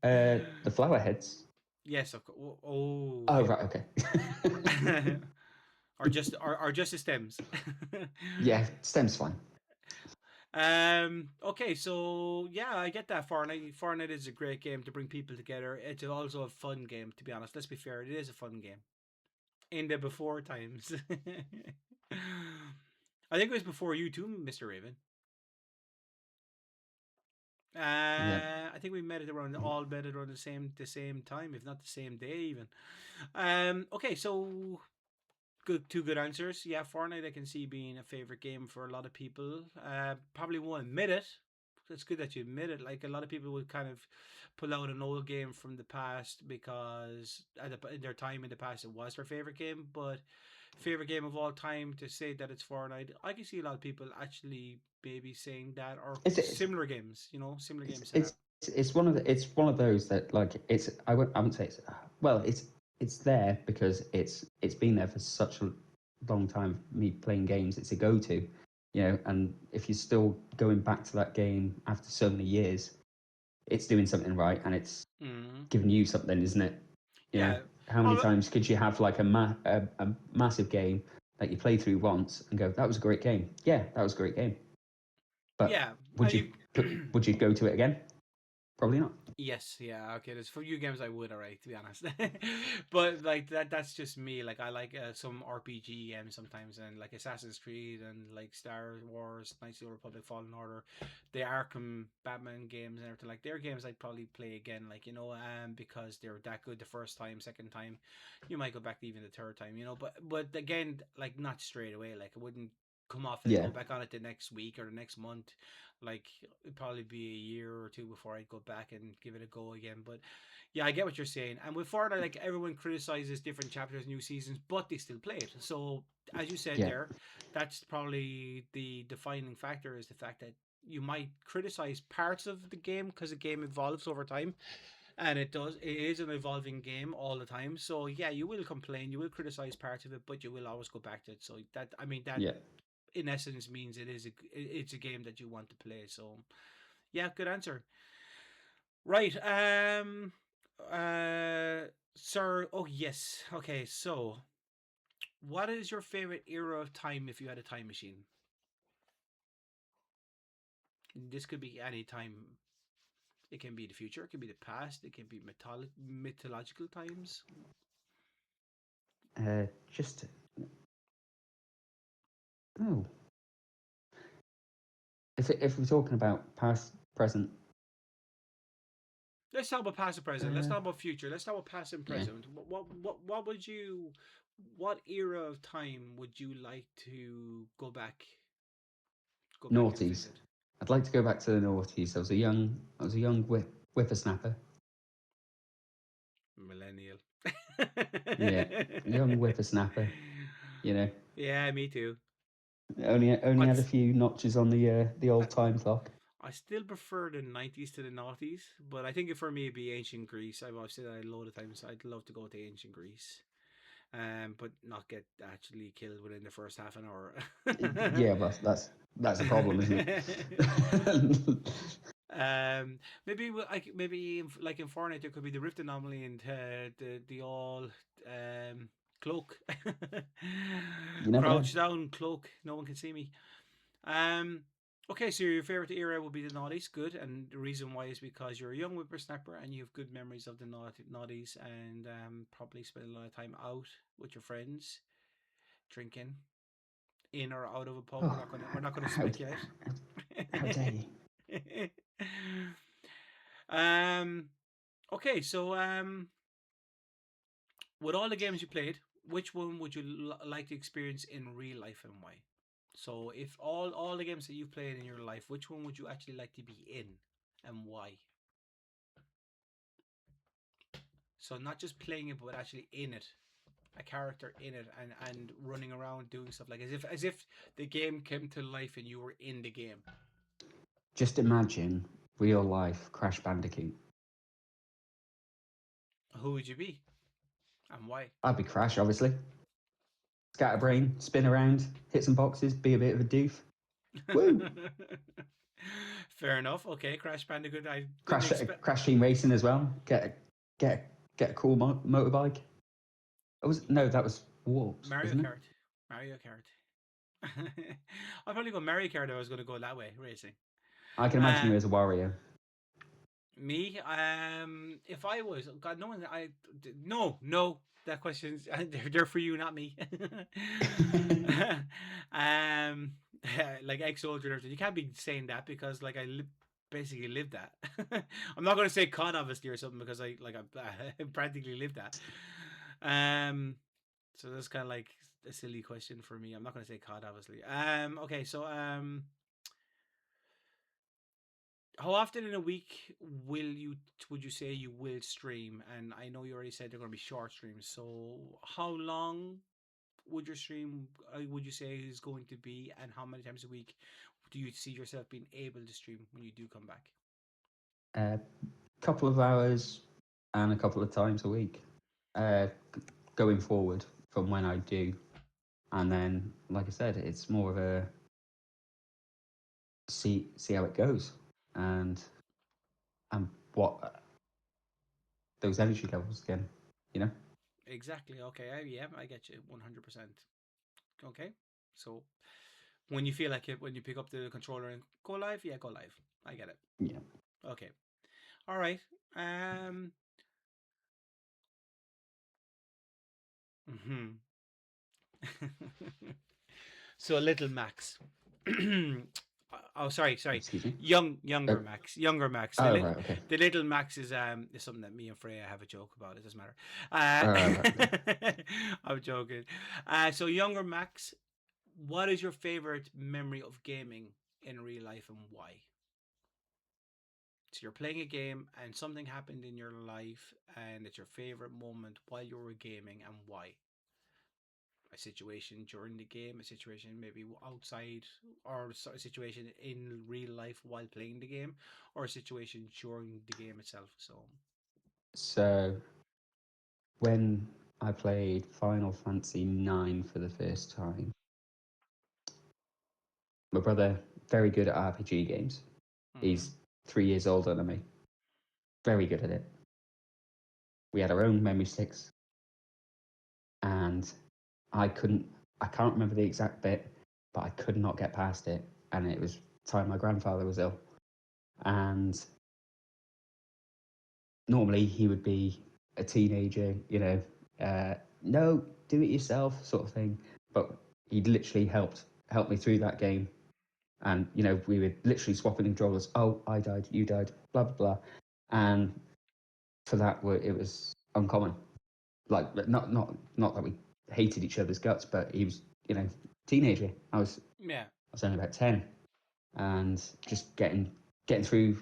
the flower heads. Yes, of course. Oh, Oh, okay. right. Okay. Or just the stems. Yeah, stem's fine. Okay, so yeah, I get that. Fortnite is a great game to bring people together. It's also a fun game, to be honest. Let's be fair, it is a fun game. In the before times. I think it was before you too, Mr. Raven. Yeah. I think we met it around all met it around the same time, if not the same day even. Okay, so two good answers. Yeah, Fortnite I can see being a favorite game for a lot of people. Probably won't admit it. It's good that you admit it. Like a lot of people would kind of pull out an old game from the past because in their time in the past it was their favorite game. But favorite game of all time to say that it's Fortnite, I can see a lot of people actually maybe saying that or It's similar games. Similar games to that. it's one of those that like I wouldn't say it's well it's there because it's been there for such a long time. Me playing games, it's a go to, and if you're still going back to that game after so many years, it's doing something right and it's Mm. giving you something, isn't it? Yeah. How many Oh, times could you have like a massive game that you play through once and go, that was a great game? Yeah, that was a great game. But yeah. would you You. would you go to it again? Probably not. Yes, yeah, okay. There's a few games I would, alright, to be honest. But like that's just me. Like I like some RPG games sometimes, and like Assassin's Creed and like Star Wars, Knights of the Republic, Fallen Order, the Arkham Batman games and everything. Like they're games I'd probably play again, like because they're that good the first time, second time, you might go back to even the third time, But again, like not straight away. Like I wouldn't come off it and Yeah, go back on it the next week or the next month. Like it'd probably be a year or two before I'd go back and give it a go again. But yeah, I get what you're saying. And with Fortnite, like everyone criticizes different chapters, new seasons, but they still play it. So as you said yeah, there, that's probably the defining factor is the fact that you might criticize parts of the game because the game evolves over time, and it is an evolving game all the time. So yeah, you will complain, you will criticize parts of it, but you will always go back to it. So that yeah. in essence means it's a game that you want to play. So yeah, good answer. Right. Sir. Oh yes. Okay. So, what is your favorite era of time if you had a time machine? This could be any time. It can be the future. It can be the past. It can be mythological times. Just oh, if we're talking about past, present, Let's talk about past and present. Let's uh, talk about future. Let's talk about past and yeah, present. What would you? What era of time would you like to go back and noughties. visit? I'd like to go back to the noughties. I was a young whippersnapper. Millennial. Yeah, young whippersnapper. You know, Yeah, me too. only I'd, had a s- few notches on the I, old time clock. I still prefer the 90s to the noughties, but I think for me it'd be ancient Greece. I've said that a load of times. I'd love to go to ancient Greece, but not get actually killed within the first half an hour. Yeah, but that's a problem, isn't it? Maybe like in Fortnite there could be the rift anomaly and the all cloak, You never know. crouch down cloak. No one can see me. Um, okay, so your favorite era will be the noughties. Good, and the reason why is because you're a young whippersnapper and you have good memories of the noughties, and probably spend a lot of time out with your friends, drinking in or out of a pub. Oh, We're not gonna how speculate. how dare you? um. Okay, so with all the games you played, which one would you like to experience in real life and why? So, if all the games that you've played in your life, which one would you actually like to be in, and why? So, not just playing it, but actually in it, a character in it, and running around doing stuff like as if the game came to life and you were in the game. Just imagine real life Crash Bandicoot. Who would you be, and why? I'd be Crash, obviously. Scatterbrain, spin around, hit some boxes, be a bit of a doof. Woo! Fair enough. Okay, Crash Bandicoot. I didn't Crash expect Crash Team Racing as well. Get a cool motorbike. No, that was Warps, Mario wasn't it? Kart. Mario Kart. I'd probably go Mario Kart if I was going to go that way, racing. I can imagine Uh, you as a warrior. Me, if I was, God, no one, no, that question's, they're for you, not me. um, like ex-soldier, you can't be saying that because, like, basically lived that. I'm not going to say COD obviously or something because I practically lived that. Um, so that's kind of like a silly question for me. I'm not going to say COD obviously. Okay, so how often in a week would you say you will stream? And I know you already said they're going to be short streams. So how long would your stream would you say is going to be, and how many times a week do you see yourself being able to stream when you do come back? A couple of hours and a couple of times a week, going forward from when I do. And then, like I said, it's more of a see how it goes, and what those energy levels again, you know. Exactly. Okay. Yeah, I get you 100%. Okay. So when you feel like it, when you pick up the controller and go live, yeah, go live. I get it. Yeah. Okay. All right. Um. Hmm. So little Max. Oh, sorry. Excuse me. Younger Oh, Max. Younger Max. oh right, okay. The little Max is something that me and Freya have a joke about. It doesn't matter. Right, okay. I'm joking. So younger Max, what is your favorite memory of gaming in real life and why? So you're playing a game and something happened in your life and it's your favorite moment while you were gaming and why? A situation during the game, a situation maybe outside, or a situation in real life while playing the game, or a situation during the game itself. So, So when I played Final Fantasy 9 for the first time, my brother, very good at RPG games. mm-hmm. He's 3 years older than me. Very good at it. We had our own memory sticks, and I couldn't. I can't remember the exact bit, but I could not get past it. And it was time my grandfather was ill, and normally he would be a teenager, no, do it yourself sort of thing. But he literally helped me through that game, and we were literally swapping controllers. Oh, I died, you died, blah blah blah, and for that it was uncommon. Like not that we hated each other's guts, but he was teenager. Yeah, I was only about 10, and just getting through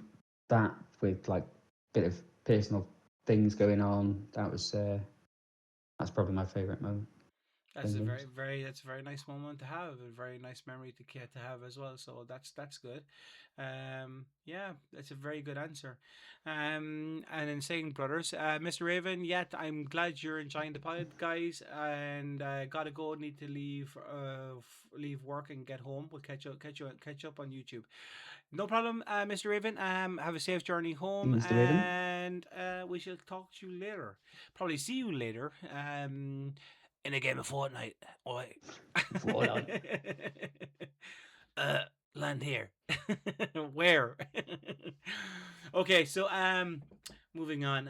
that with like a bit of personal things going on. That's probably my favourite moment that's playing a games. that's a very nice moment to have, a very nice memory to get to have as well. So that's good. Yeah, that's a very good answer. And in saying brothers, Mr. Raven, yet I'm glad you're enjoying the pod, guys, and gotta go. Need to leave work and get home. We'll catch up on YouTube. No problem, Mr. Raven. Have a safe journey Thank home, you, Mr. Raven. and we shall talk to you later. Probably see you later. In a game of Fortnite. Oi. Fortnite. uh, land here. Where? Okay, so moving on.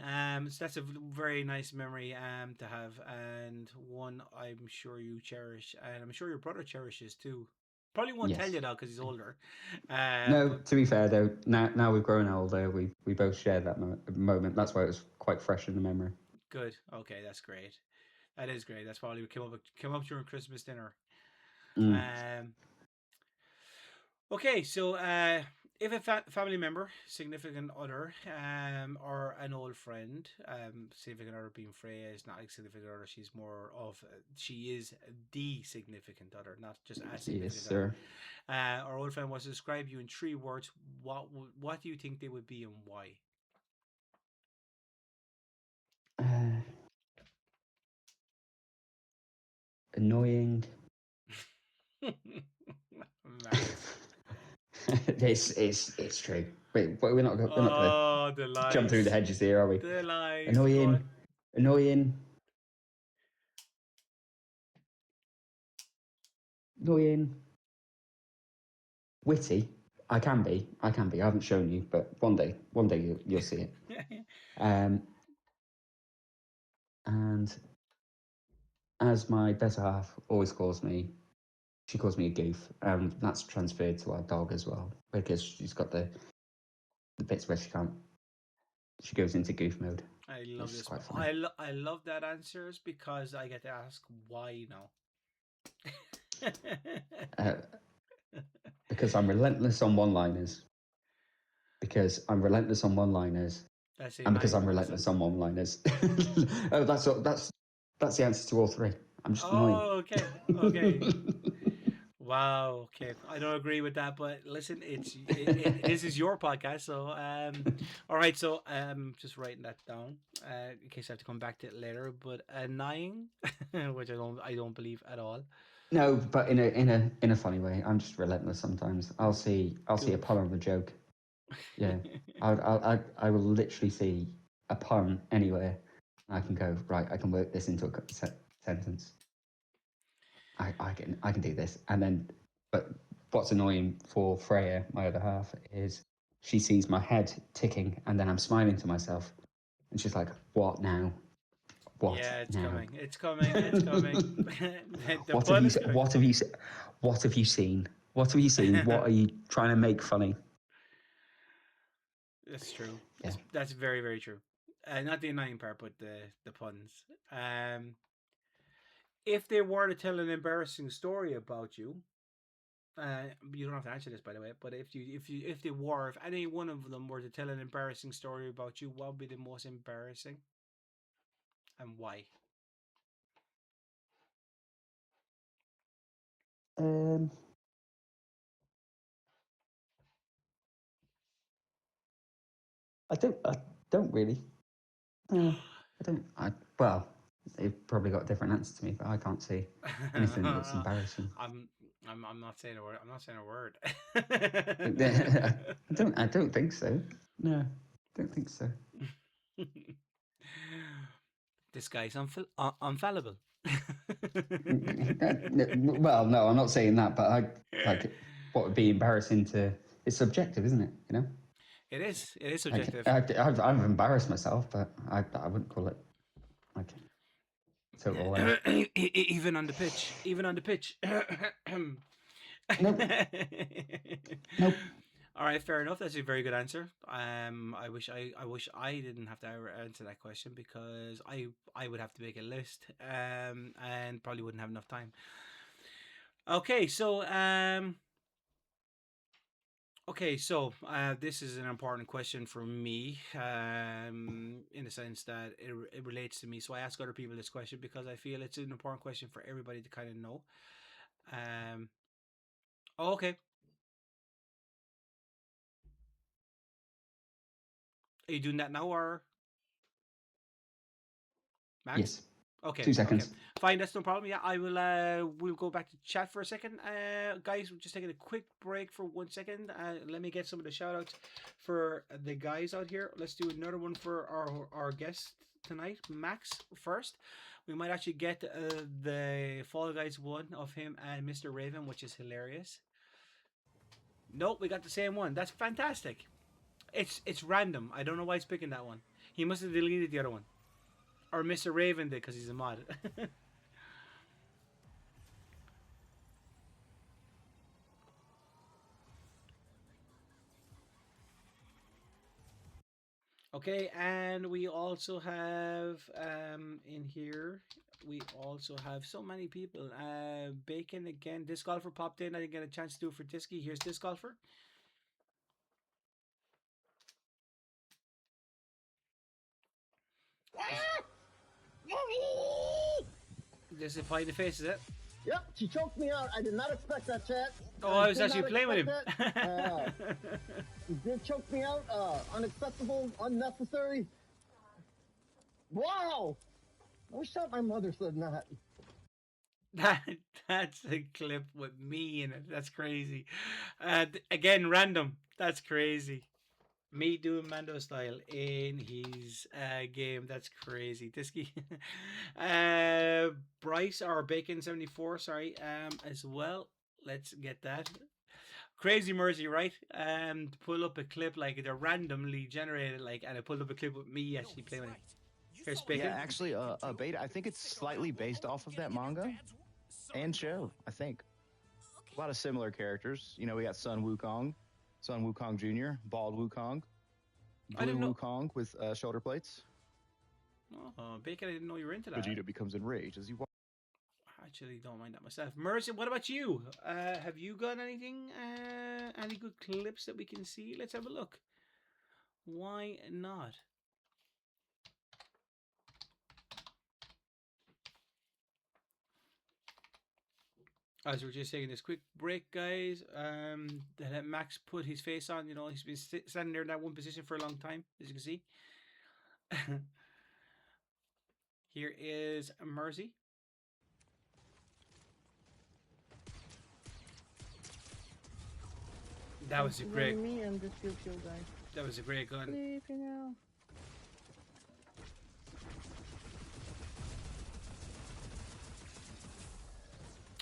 So that's a very nice memory to have, and one I'm sure you cherish, and I'm sure your brother cherishes too. Probably won't tell Yes. you that because he's older. No, But to be fair though, now we've grown older, we both shared that moment. That's why it was quite fresh in the memory. good. Okay, that's great. That is great. That's probably what came up during Christmas dinner. Mm. Um, Okay, so if a family member, significant other, or an old friend, significant other being Freya is not a significant other, she's more of, she is the significant other, not just a Yes, significant other. sir. Our old friend wants to describe you in 3 words. What do you think they would be and why? Uh, Annoying. Max. It's true. But we're not gonna Oh, the jump through the lies. hedges here, are we? The lies. Go on. Annoying, annoying, annoying, witty. I can be. I haven't shown you, but one day you'll see it. Um, and as my better half always calls me, she calls me a goof, and that's transferred to our dog as well because she's got the bits where she goes into goof mode. I love Which is this. quite funny. I love that answers because I get to ask why now. Uh, because I'm relentless on one-liners. Because I'm relentless on one-liners. That's a And because I'm nine. relentless on one-liners. Oh, that's the answer to all three. I'm just annoying. Oh, okay, okay. Wow. Okay, I don't agree with that, but listen, this is your podcast, so all right. So just writing that down in case I have to come back to it later. But a nine, which I don't believe at all. No, but in a funny way. I'm just relentless sometimes. I'll see a Goof. pun or a joke. Yeah, I will literally see a pun anywhere. I can go right. I can work this into a sentence. I can do this, and then. But what's annoying for Freya, my other half, is she sees my head ticking, and then I'm smiling to myself, and she's like, "What now? What Yeah, it's now? coming. It's coming. It's coming. The What have pun you is coming. What have you What have you seen? What have you seen? What are you trying to make funny?" That's true. Yeah. That's very very true. Not the annoying part, but the puns. If they were to tell an embarrassing story about you, you don't have to answer this by the way, but if they were, if any one of them were to tell an embarrassing story about you, what would be the most embarrassing and why? Um, I don't really. I don't. Well, they've probably got a different answer to me, but I can't see anything that's embarrassing. I'm I'm not saying a word. I'm not saying a word. I don't think so. No, don't think so. This guy's unfallible. Well, no, I'm not saying that, but what would be embarrassing to? It's subjective, isn't it? You know. It is. It is Like, subjective. I've embarrassed myself, but I wouldn't call it like total. Even on the pitch. Even on the pitch. Nope. Nope. All right, fair enough. That's a very good answer. I wish I didn't have to ever answer that question because I would have to make a list, and probably wouldn't have enough time. Okay, so this is an important question for me, in the sense that it relates to me. So I ask other people this question because I feel it's an important question for everybody to kind of know. Um, oh, okay. Are you doing that now or Max? Yes. Okay, 2 seconds. fine. That's no problem. Yeah, I will. We'll go back to chat for a second, guys. We're just taking a quick break for 1 second. Let me get some of the shout outs for the guys out here. Let's do another one for our guest tonight, Max. First, we might actually get the Fall Guys one of him and Mr. Raven, which is hilarious. Nope, we got the same one. That's fantastic. It's random. I don't know why he's picking that one. He must have deleted the other one. Or Mr. Raven did because he's a mod. Okay, and we also have in here, we also have so many people. Bacon again. Disc Golfer popped in. I didn't get a chance to do it for Disky. Here's Disc Golfer. Just if the face, is it? Yep, she choked me out. I did not expect that, chat. Oh, I was actually playing with him. You did choke me out. Unacceptable, unnecessary. Wow! I wish that my mother said that. That's a clip with me in it. That's crazy. Again, random. That's crazy. Me doing Mando style in his game. That's crazy. Disky. Bryce or Bacon 74, sorry, as well. Let's get that. Crazy Mercy, right? To pull up a clip like they're randomly generated, like, and I pulled up a clip with me actually playing it. Here's Bacon. Yeah, actually, a beta. I think it's slightly based off of that manga and show. I think a lot of similar characters. You know, we got Sun Wukong Jr., Bald Wukong. I didn't Blue know. Wukong with shoulder plates. Oh, Bacon, I didn't know you were into that. Vegeta becomes enraged as you walk. I actually don't mind that myself. Mercy, what about you? Have you got anything? Any good clips that we can see? Let's have a look. Why not? As we're just taking this quick break, guys, let Max put his face on. You know, he's been standing there in that one position for a long time, as you can see. Here is Mercy. That was a great. Me and this pew guy. That was a great gun. Sleeping now.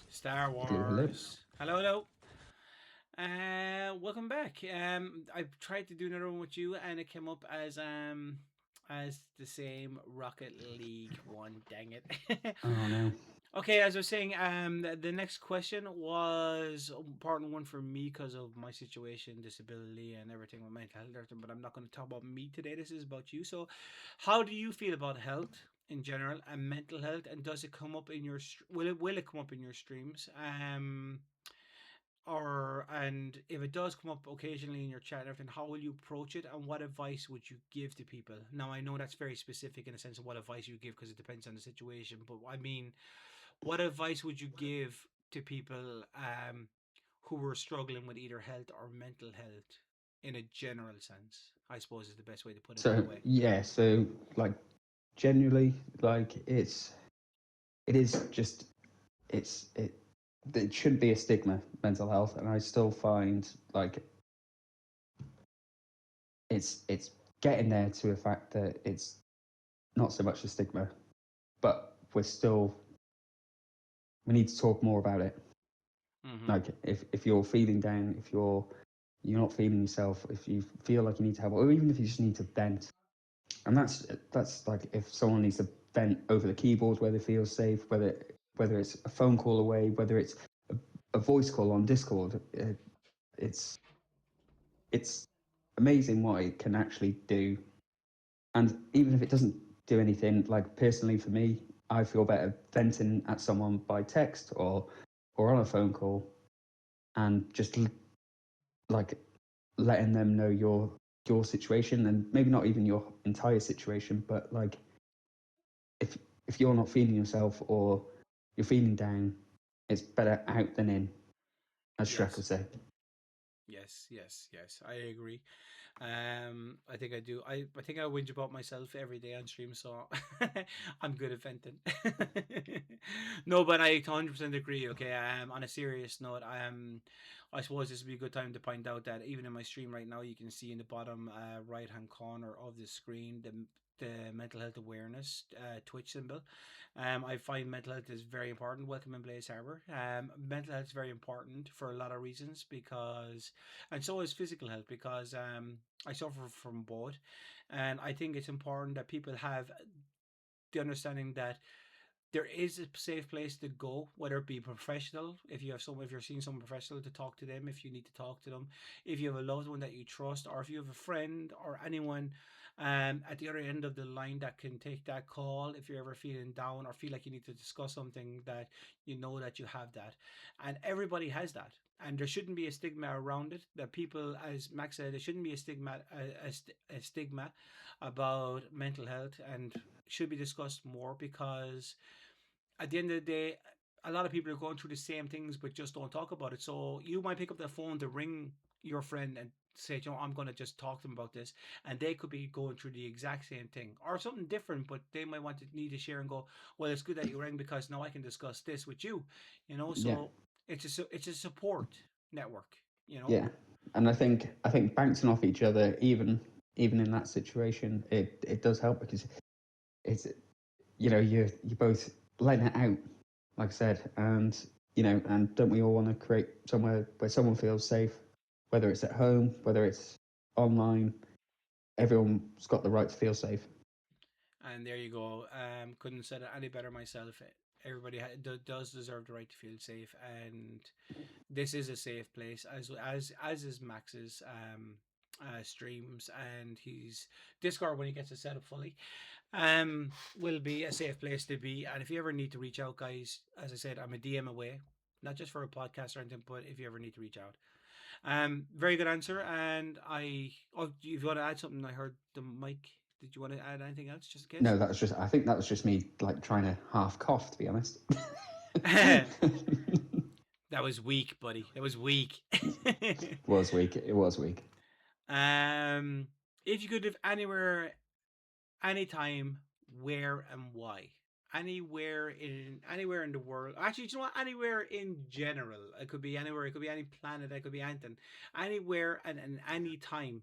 Star Wars. Hello, hello. Welcome back. I tried to do another one with you, and it came up as the same Rocket League one. Dang it. Oh no. Okay, as I was saying, the next question was important one for me because of my situation, disability, and everything with mental health. But I'm not going to talk about me today. This is about you. So, how do you feel about health in general and mental health? And does it come up in your will it come up in your streams? And if it does come up occasionally in your chat and everything, how will you approach it, and what advice would you give to people? Now, I know that's very specific in the sense of what advice you give because it depends on the situation, but I mean, what advice would you give to people who were struggling with either health or mental health in a general sense? I suppose is the best way to put it So that way. yeah, so like generally, like it is just it shouldn't be a stigma, mental health, and I still find like it's getting there to a fact that it's not so much a stigma, but we need to talk more about it. Mm-hmm. Like if you're feeling down, if you're not feeling yourself, if you feel like you need to help, or even if you just need to vent, and that's like if someone needs to vent over the keyboard where they feel safe, whether it's a phone call away, whether it's a voice call on Discord, it's amazing what it can actually do. And even if it doesn't do anything, like personally for me, I feel better venting at someone by text or on a phone call, and just like letting them know your situation, and maybe not even your entire situation, but like if you're not feeling yourself or you're feeling down, it's better out than in, as Shrek would say. Yes. I agree. I think I do. I think I whinge about myself every day on stream, so I'm good at venting. No, but I 100% agree. Okay. On a serious note, I suppose this would be a good time to point out that even in my stream right now, you can see in the bottom right hand corner of the screen the mental health awareness Twitch symbol. I find mental health is very important. Welcome in Blaze Harbor. Mental health is very important for a lot of reasons because, and so is physical health because I suffer from both, and I think it's important that people have the understanding that there is a safe place to go, whether it be professional. If you're seeing someone professional, to talk to them. If you need to talk to them, if you have a loved one that you trust, or if you have a friend or anyone at the other end of the line that can take that call. If you're ever feeling down or feel like you need to discuss something, that you know that you have that, and everybody has that. And there shouldn't be a stigma around it. That people, as Max said, there shouldn't be a stigma about mental health, and should be discussed more because at the end of the day, a lot of people are going through the same things but just don't talk about it. So you might pick up the phone to ring your friend and say, you know, I'm going to just talk to them about this, and they could be going through the exact same thing or something different, but they might need to share and go, well, it's good that you rang because now I can discuss this with you, you know. Yeah. So it's a support network, you know. Yeah, and I think bouncing off each other, even in that situation, it does help because it's you're both letting it out, like I said, and and don't we all want to create somewhere where someone feels safe, whether it's at home, whether it's online, everyone's got the right to feel safe. And there you go. Couldn't have said it any better myself. Everybody does deserve the right to feel safe, and this is a safe place, as is Max's. streams, and his Discord when he gets it set up fully will be a safe place to be. And if you ever need to reach out, guys, as I said, I'm a DM away, not just for a podcast or anything, but if you ever need to reach out. Very good answer. And if you want to add something, I heard the mic. Did you want to add anything else, just in case? No, that was just. I think that was just me like trying to half cough, to be honest. That was weak, buddy. That was weak. It was weak. It was weak. If you could live anywhere, anytime, where and why? Anywhere in the world. Actually, you know what? Anywhere in general. It could be anywhere. It could be any planet. It could be anything. Anywhere and any time.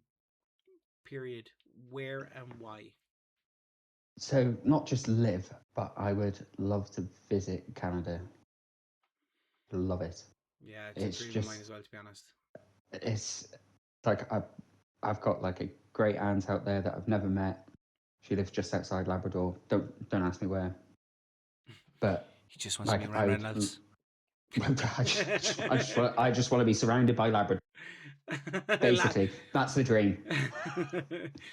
Period. Where and why? So not just live, but I would love to visit Canada. Love it. Yeah, it's It's a dream of just- mine as well, to be honest. It's like I've got like a great aunt out there that I've never met. She lives just outside Labrador. Don't ask me where. But He just wants like to be around Reynolds. I just want to be surrounded by Labrador. Basically, that's the dream.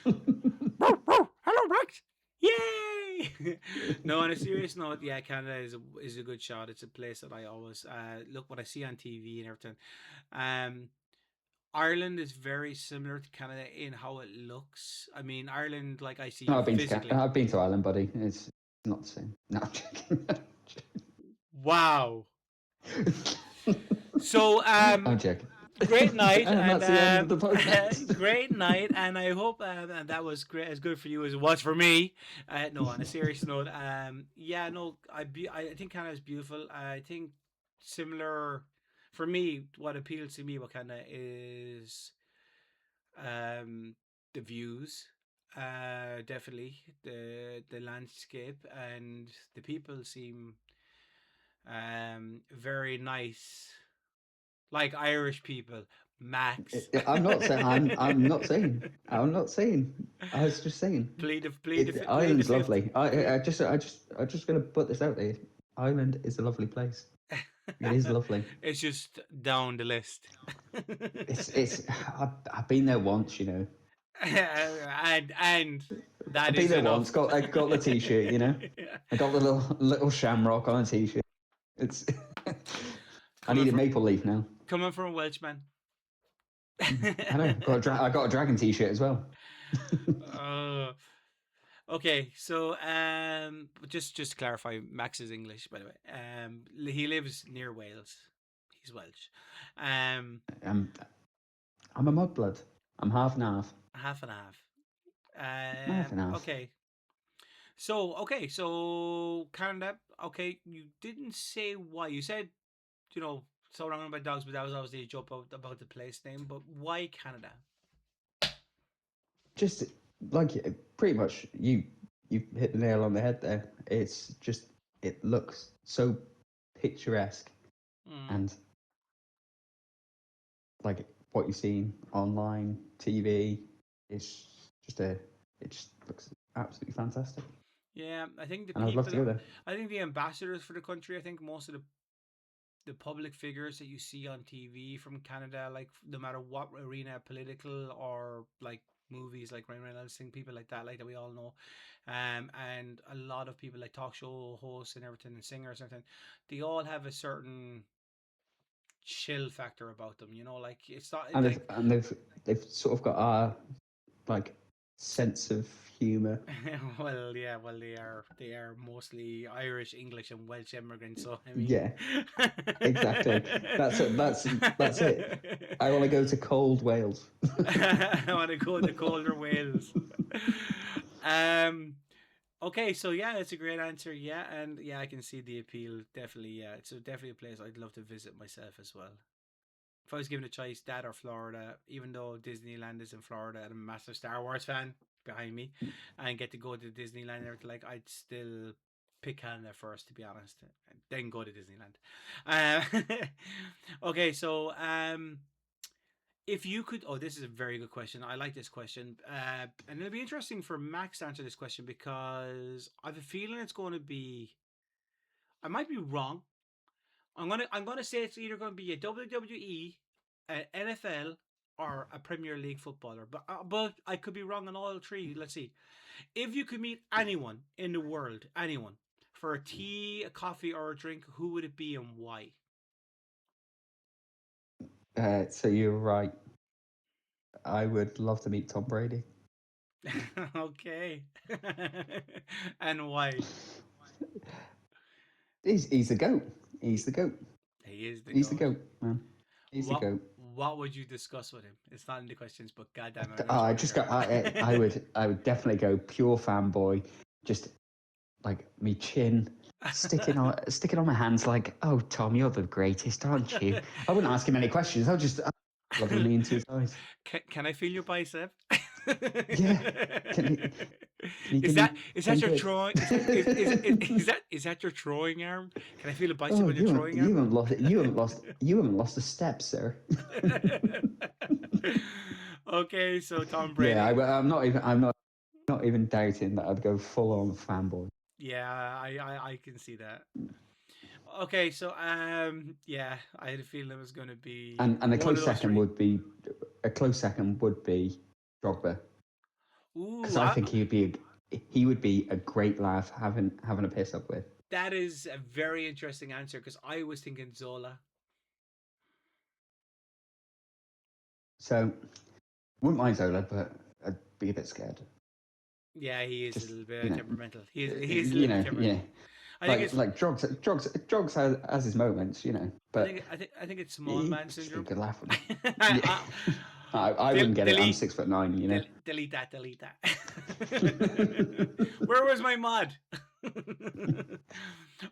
Hello, Rex. Yay! No, on a serious note, yeah, Canada is a good shot. It's a place that I always look what I see on TV and everything. Ireland is very similar to Canada in how it looks. I mean, Ireland, like I see No, physically. I've been to Ireland, buddy. It's not the same. No, I'm joking. Wow. So, I'm joking. great night, And and that's the end of the podcast. great night, and I hope and that was great, as good for you as it was for me. No, on a serious note, yeah, no, I think Canada is beautiful. I think similar for me. What appeals to me about Canada is the views, definitely the landscape, and the people seem very nice, like Irish people. Max. I'm not saying. I'm not saying. I'm not saying. I was just saying. Ireland's lovely. I just gonna put this out there. Ireland is a lovely place. It is lovely. It's just down the list. It's. I've been there once, you know. and that I've been is there enough. once. I got the t-shirt, you know. I got the little shamrock on a t-shirt. It's. I need a maple leaf now. Coming from a Welshman. I know. I got a dragon t-shirt as well. Okay, so just to clarify, Max is English, by the way. He lives near Wales. He's Welsh. I'm a mudblood. I'm half and half. Half and half. Half and half. Okay. So Canada. Okay, you didn't say why. You said, surrounded by dogs, but that was obviously a joke about the place name. But why Canada? Just like pretty much you hit the nail on the head there. It's just it looks so picturesque and like what you've seen online, TV. It's just it just looks absolutely fantastic. Yeah, I think I'd love to go there. I think the ambassadors for the country. I think most of the public figures that you see on TV from Canada, like no matter what arena, political or like movies, like Ryan Reynolds, people like that we all know, and a lot of people like talk show hosts and everything, and singers and everything, they all have a certain chill factor about them. Like it's not. And they've sort of got our like sense of humor. Well, they are mostly Irish, English, and Welsh immigrants. So I mean, yeah, exactly. That's it. I want to go to cold Wales. I want to go to colder Wales. Okay, so yeah, it's a great answer. Yeah, and yeah, I can see the appeal. Definitely, yeah, it's definitely a place I'd love to visit myself as well. If I was given a choice, that or Florida, even though Disneyland is in Florida, and I'm a massive Star Wars fan behind me, and get to go to Disneyland and everything, like I'd still pick Canada first, to be honest, and then go to Disneyland. Okay, so if you could, this is a very good question. I like this question, and it'll be interesting for Max to answer this question because I have a feeling it's going to be. I might be wrong. I'm gonna say it's either going to be a WWE, an NFL, or a Premier League footballer? But I could be wrong on all three. Let's see. If you could meet anyone in the world, anyone, for a tea, a coffee, or a drink, who would it be and why? So you're right. I would love to meet Tom Brady. Okay. And why? He's the goat. He's the goat. He is the He's the goat. goat, man. He's the What goat. what would you discuss with him? It's not in the questions, but goddamn, I I just just want got. to hear. I would definitely go pure fanboy. Just like me chin, sticking on my hands. Like, oh Tom, you're the greatest, aren't you? I wouldn't ask him any questions. I'll just loving me into his eyes. Can I feel your bicep? Yeah. Can you Is give me that 10 your quid? throwing? Is that your throwing arm? Can I feel a bicep Oh, on your throwing arm? you haven't lost a step, sir. Okay, so Tom Yeah, Brady. I'm not even doubting that I'd go full on fanboy. Yeah, I can see that. Okay, so yeah, I had a feeling it was going to be And one of those three. a close second would be Drogba, because Ooh, I think he would be a great laugh having a piss up with. that is a very interesting answer because I was thinking Zola. So wouldn't mind Zola, but I'd be a bit scared. Yeah, he is a Just little bit temperamental. He is a you little bit know, temperamental. yeah. I think it's Drugs has his moments, but I think it's small he man just be a syndrome. good laugh. Yeah. Uh, I wouldn't get it. I'm delete 6'9", delete that. Delete that. Where was my mod?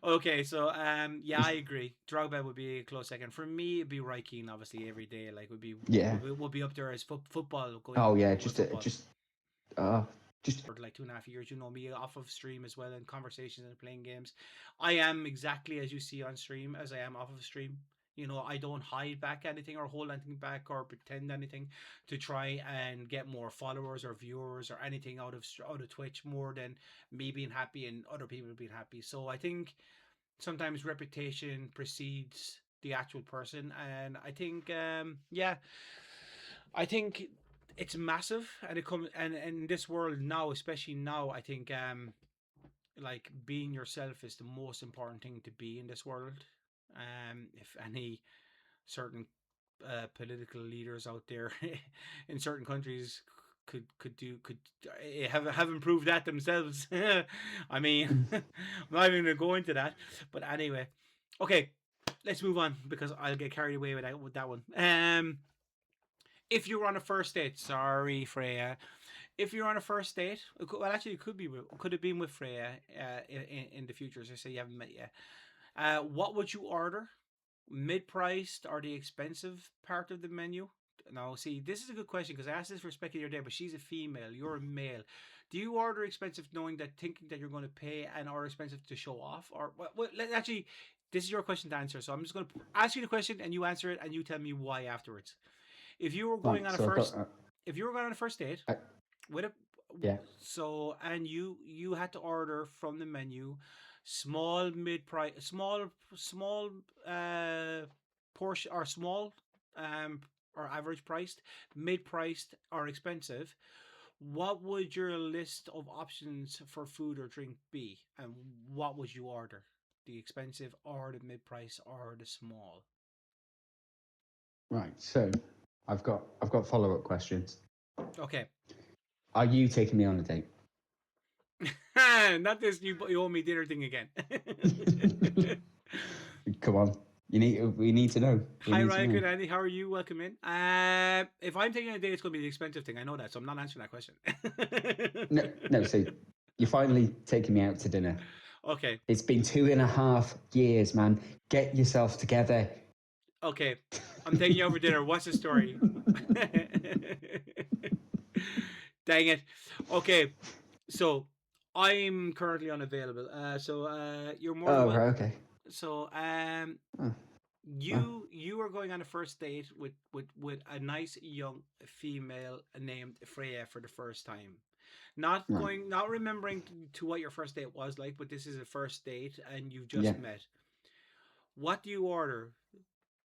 Okay, so yeah, I agree. Drogba would be a close second. For me, it'd be Roy Keane, obviously, every day. Like Yeah. would be up there as football Oh yeah, going with football. just For like 2.5 years, you know me off of stream as well, and conversations and playing games. I am exactly as you see on stream as I am off of stream. You know, I don't hide back anything or hold anything back or pretend anything to try and get more followers or viewers or anything out of Twitch more than me being happy and other people being happy. So I think sometimes reputation precedes the actual person, and I think yeah, I think it's massive, and it comes and in this world now, especially now, I think like being yourself is the most important thing to be in this world. If any certain political leaders out there in certain countries could have improved that themselves. I mean, I'm not even gonna go into that, but anyway, okay, let's move on because I'll get carried away with that one. If you were on a first date, sorry Freya, if you're on a first date, well, actually, it could have been with Freya in the future. As I say, you haven't met yet. What would you order? Mid-priced or the expensive part of the menu? Now, see, this is a good question because I asked this for Specky the other day, but she's a female. You're a male. Do you order expensive knowing that, thinking that you're going to pay, and order expensive to show off? Or actually, this is your question to answer. So I'm just going to ask you the question, and you answer it, and you tell me why afterwards. If you were going right. on a So I've got first, if you were going on a first date, I, with a yeah. so and you had to order from the menu small mid price small portion or small or average priced, mid priced or expensive, what would your list of options for food or drink be, and what would you order? The expensive or the mid price or the small? Right. So I've got follow-up questions. Okay. Are you taking me on a date? Not this you owe me dinner thing again. Come on. We need to know. We Hi need to Ryan, know. good Andy. How are you? Welcome in. If I'm taking a date, it's going to be the expensive thing. I know that, so I'm not answering that question. No. So you're finally taking me out to dinner. Okay. It's been 2.5 years, man. Get yourself together. Okay. I'm taking you over dinner. What's the story? Dang it. Okay. So I'm currently unavailable. You're more than Oh, welcome. right. Okay. So Oh, you are going on a first date with a nice young female named Freya for the first time. right. Not remembering to what your first date was like, but this is a first date and you've Yeah. just met. What do you order?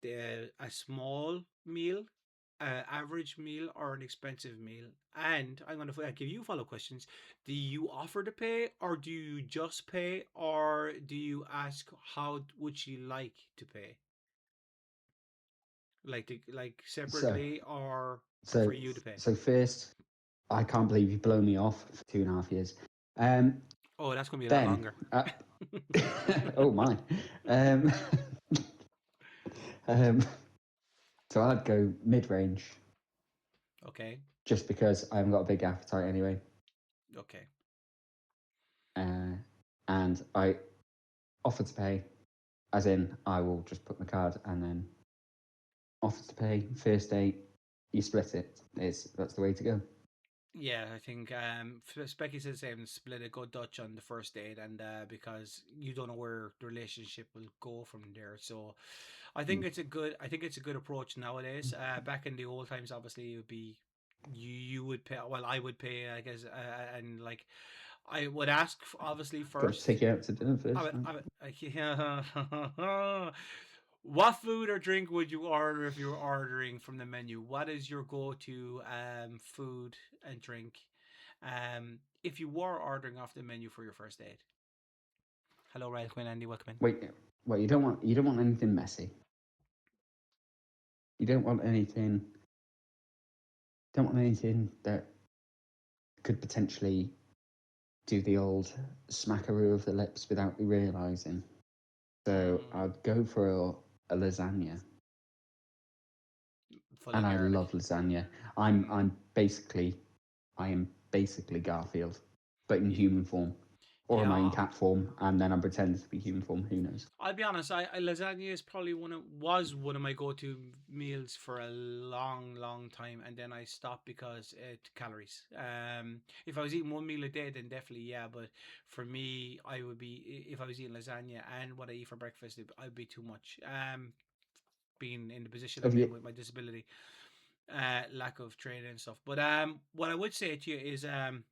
A small meal, average meal or an expensive meal? And I'm going to give you follow questions. Do you offer to pay, or do you just pay, or do you ask how would she like to pay, like So, separately, or so, for you to pay? so first, I can't believe you've blown me off for 2.5 years. Um, Oh, that's going to be a lot then, longer. oh my. Um, um, so I'd go mid-range, Okay. just because I haven't got a big appetite anyway. Okay. And I offer to pay, as in I will just put my card and then offer to pay. First date, you split it. That's the way to go. Yeah, I think Specky said the same. Split it, go Dutch on the first date, and because you don't know where the relationship will go from there. So, I think it's a good. I think it's a good approach nowadays. Back in the old times, obviously, it would be you would pay. Well, I would pay, I guess, and like I would ask obviously Got to take first. you out to dinner I first. would, Right? I would, yeah. What food or drink would you order if you were ordering from the menu? What is your go-to food and drink if you were ordering off the menu for your first date? Hello, Ryan Quinn, Andy, welcome in. Wait, you don't want anything messy. You don't want anything that could potentially do the old smackaroo of the lips without you realising. So Mm, I'd go for a lasagna, fully and I garlic. love lasagna. I am basically Garfield, but in Yeah, human form, or am I in yeah. cat form and then I'm pretending to be human form? Who knows? I'll be honest. I lasagna is probably was one of my go-to meals for a long, long time, and then I stopped because it calories. If I was eating one meal a day, then definitely yeah. But for me, I would be if I was eating lasagna and what I eat for breakfast, I'd be too much. Being in the position Have I'm in you? with my disability, lack of training and stuff. But what I would say to you is um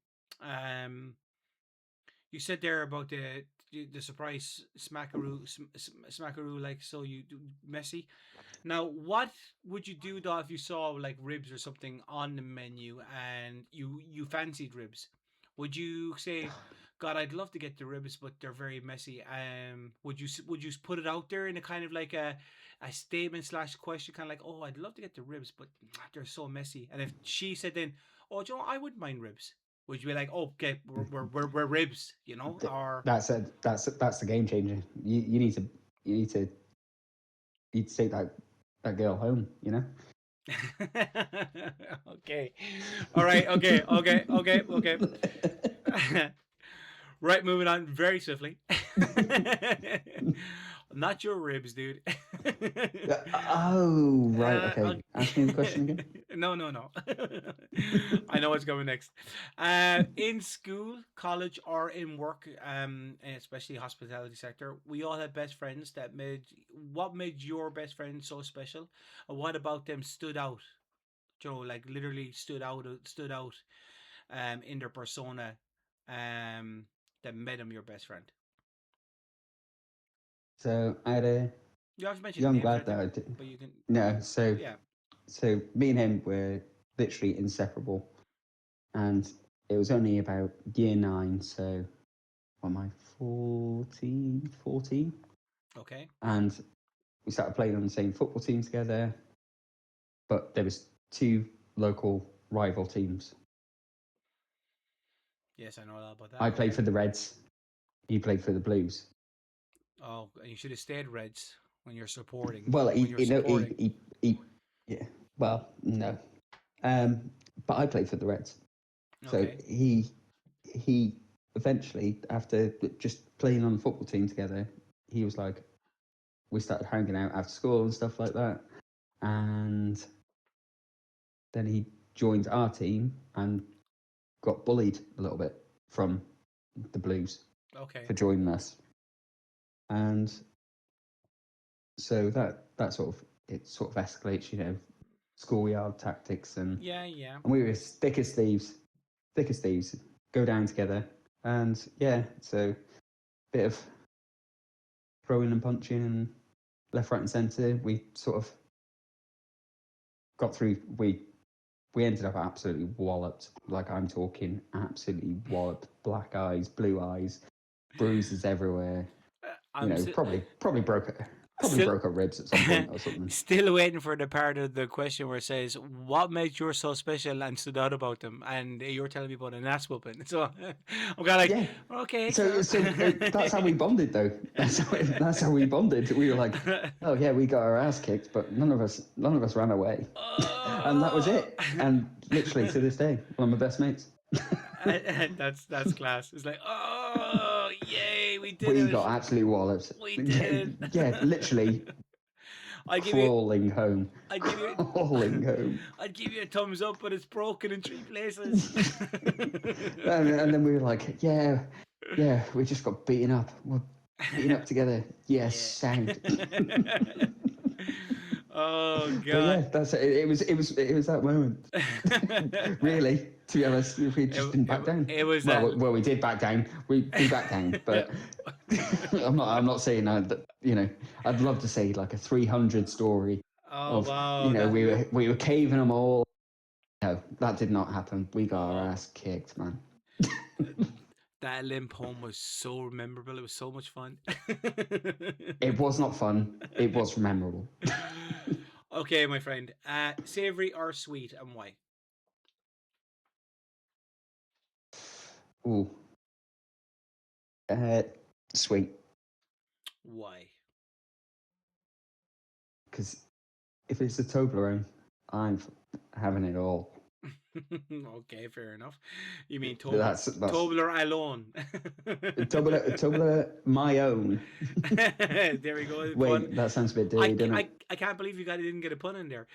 you said there about the surprise smackaroo like so you do messy. Now, what would you do though if you saw like ribs or something on the menu and you fancied ribs? Would you say, God, I'd love to get the ribs, but they're very messy. Would you put it out there in a kind of like a statement slash question, kind of like, oh, I'd love to get the ribs, but they're so messy. And if she said then, oh, Joe, I wouldn't mind ribs. Would you be like, oh, okay, we're ribs, or That's the game changer. You need to take that girl home. okay. All right. Okay. Okay. Okay. Okay. Right. Moving on very swiftly. Not your ribs, dude. Oh, right. Okay. Okay. Ask me the question again. No, no, no. I know what's coming next. In school, college, or in work, especially hospitality sector, we all had best friends that made. What made your best friend so special? And what about them stood out? Like literally stood out, in their persona, um, that made them your best friend. So I had a You have to mention young names lad right that there, I did. but you can. No, so Yeah. so me and him were literally inseparable, and it was only about year 9. So what am I, 14, 14? Okay. And we started playing on the same football team together, but there was two local rival teams. Yes, I know all about that. I played Okay. for the Reds. He played for the Blues. Oh, you should have stayed Reds when you're supporting. Well, When he, you're you know, supporting. he yeah. Well, no. But I played for the Reds. So Okay. he eventually, after just playing on the football team together, he was like, we started hanging out after school and stuff like that. And then he joined our team and got bullied a little bit from the Blues Okay. for joining us. And so that sort of escalates, schoolyard tactics, and Yeah. Yeah. we were thick as thieves, go down together, and yeah, so bit of throwing and punching and left, right, and centre. We sort of got through. We ended up absolutely walloped. Like I'm talking absolutely walloped. Black eyes, blue eyes, bruises everywhere. I'm Probably broke still her ribs at some point or something. still waiting for the part of the question where it says, "What made yours so special and stood out about them?" And you're telling me about an ass whooping. So I'm kind of like, Yeah. okay. So that's how we bonded, though. That's how we bonded. We were like, oh yeah, we got our ass kicked, but none of us ran away, and that was it. And literally to this day, one of my best mates. That's class. It's like, oh, yay, we did We it. got absolutely walloped. We did it. Yeah, literally I give you, crawling home. I give you, Crawling home. I'd give you a thumbs up, but it's broken in 3 places. And then we were like, yeah, we just got beaten up. We're beaten up together. Yes, sound. Oh But god. yeah, that's it. It was that moment. Really, to be honest, we just didn't back down. It was well, we did back down. We backed down, but I'm not saying that. I'd love to say like a 300 story Oh of wow. we were caving them all. No, that did not happen. We got our ass kicked, man. That limp home was so memorable. It was so much fun. It was not fun. It was memorable. Okay, my friend. Savory or sweet, and why? Ooh. Sweet. Why? Because if it's a Toblerone, I'm having it all. Okay, fair enough. You mean That's Tobler alone? Tobler my own. There we go. Wait, Pun. that sounds a bit dirty, doesn't it? I can't believe you guys didn't get a pun in there.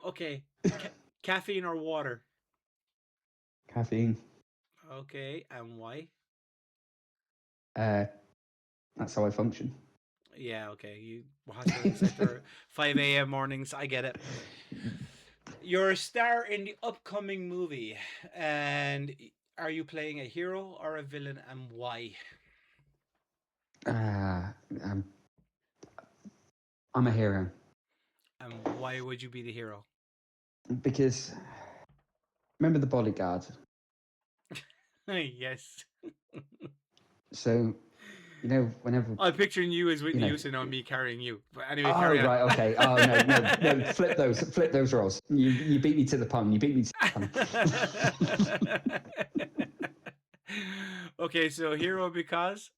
Okay. Caffeine or water? Caffeine. Okay, and why? That's how I function. Yeah, okay. You hospital sector, 5 a.m. mornings. I get it. You're a star in the upcoming movie, and are you playing a hero or a villain, and why? I'm a hero. And why would you be the hero? Because remember the bodyguard? Yes. So, whenever I'm picturing you as Whitney Houston on me carrying you. But anyway, oh carry on. right, okay. Oh no, flip those roles. You beat me to the pun. You beat me to the pun. Okay, so hero because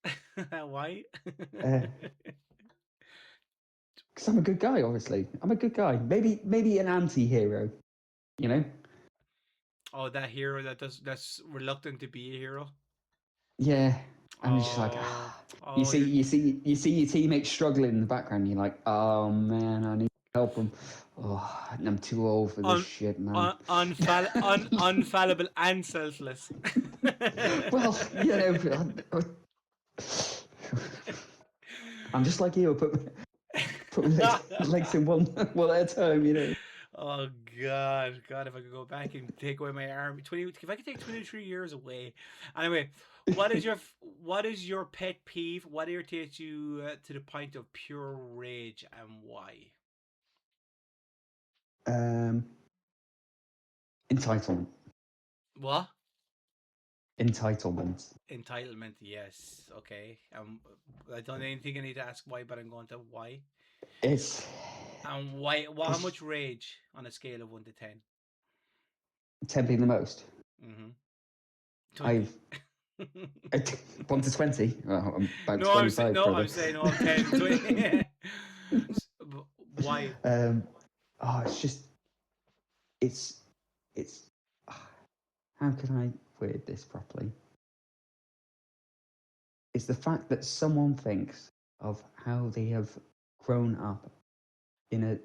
why? Because I'm a good guy, obviously. I'm a good guy. Maybe an anti-hero. Oh, that hero that's reluctant to be a hero. Yeah. I'm just like, you see your teammates struggling in the background. You're like, oh man, I need to help them. Oh, I'm too old for this shit, man. Unfallible and selfless. Well, I'm just like you. Put my legs in one at a time, Oh God! If I could go back and take away my arm, if I could take 23 years away. Anyway, what is your pet peeve? What irritates you to the point of pure rage, and why? Entitlement. What? Entitlement. Entitlement. Yes. Okay. I don't think I need to ask why, but I'm going to why. It's. And why? Well, how much rage on a scale of 1 to 10? 10 being the most. Mm-hmm. 20. 1 to 20. Well, I'm about 25. I'm saying 10, 20. Why? It's just. It's. How can I word this properly? It's the fact that someone thinks of how they have grown up in a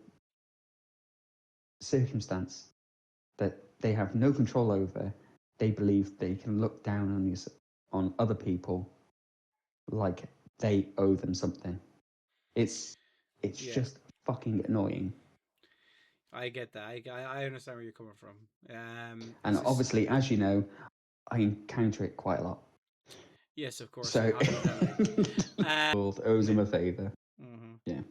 circumstance that they have no control over. They believe they can look down on other people like they owe them something. It's just fucking annoying. I get that. I understand where you're coming from. And obviously, as you know, I encounter it quite a lot. Yes, of course. So, world owes him a favour. Mm-hmm. Yeah.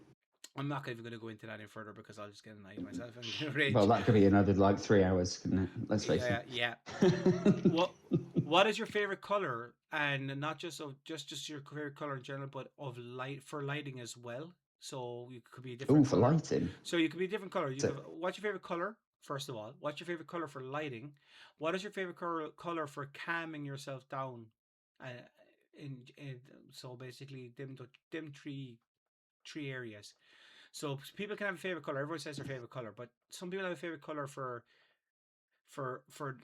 I'm not even going to go into that any further because I'll just get annoyed myself and get rage. Well, that could be another like 3 hours, couldn't it? Let's face Yeah, it. yeah. What is your favorite color, and not just of just your favorite color in general, but of light for lighting as well. So you could be a Oh, different for color. lighting. So you could be a different color. You So, could, what's your favorite color? First of all, what's your favorite color for lighting? What is your favorite color for calming yourself down? Uh, in so basically dim three areas. So people can have a favorite color. Everyone says their favorite color, but some people have a favorite color for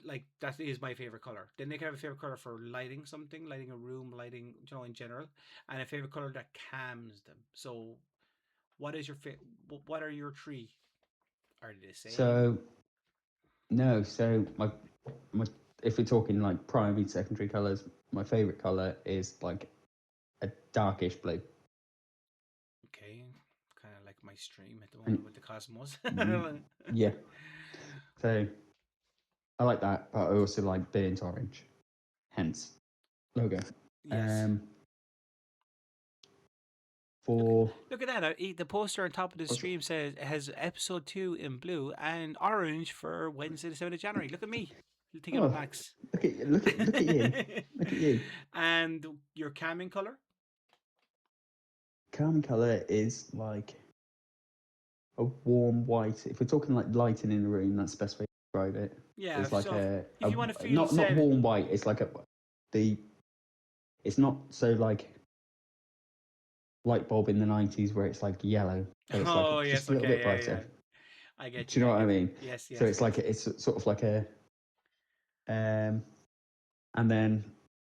like that is my favorite color. Then they can have a favorite color for lighting something, lighting a room, lighting in general, and a favorite color that calms them. So what is your what are your three? Are they the same? so no. So my if we're talking like primary, secondary colors, my favorite color is like a darkish blue. Okay, kind of like my stream at the And moment with the cosmos. yeah, so I like that, but I also like burnt orange. Hence logo. Yes. Um, Look, for look at that. The poster on top of the what's it? stream says it has episode 2 in blue and orange for Wednesday, the 7th of January. Look at me. Thinking of Oh, Max. look at you, look at you. And your calming color? Calm color is like a warm white. If we're talking like lighting in the room, that's the best way to describe it. Yeah, It's like so if you want to feel not said. warm white. It's like the. It's not so like light bulb in the 90s where it's like yellow, but it's like Oh, just yes, a little okay, bit yeah, brighter. yeah. I get Do you, you know I what I get you. mean? Yes, So yes, it's yes. like it's sort of like a and then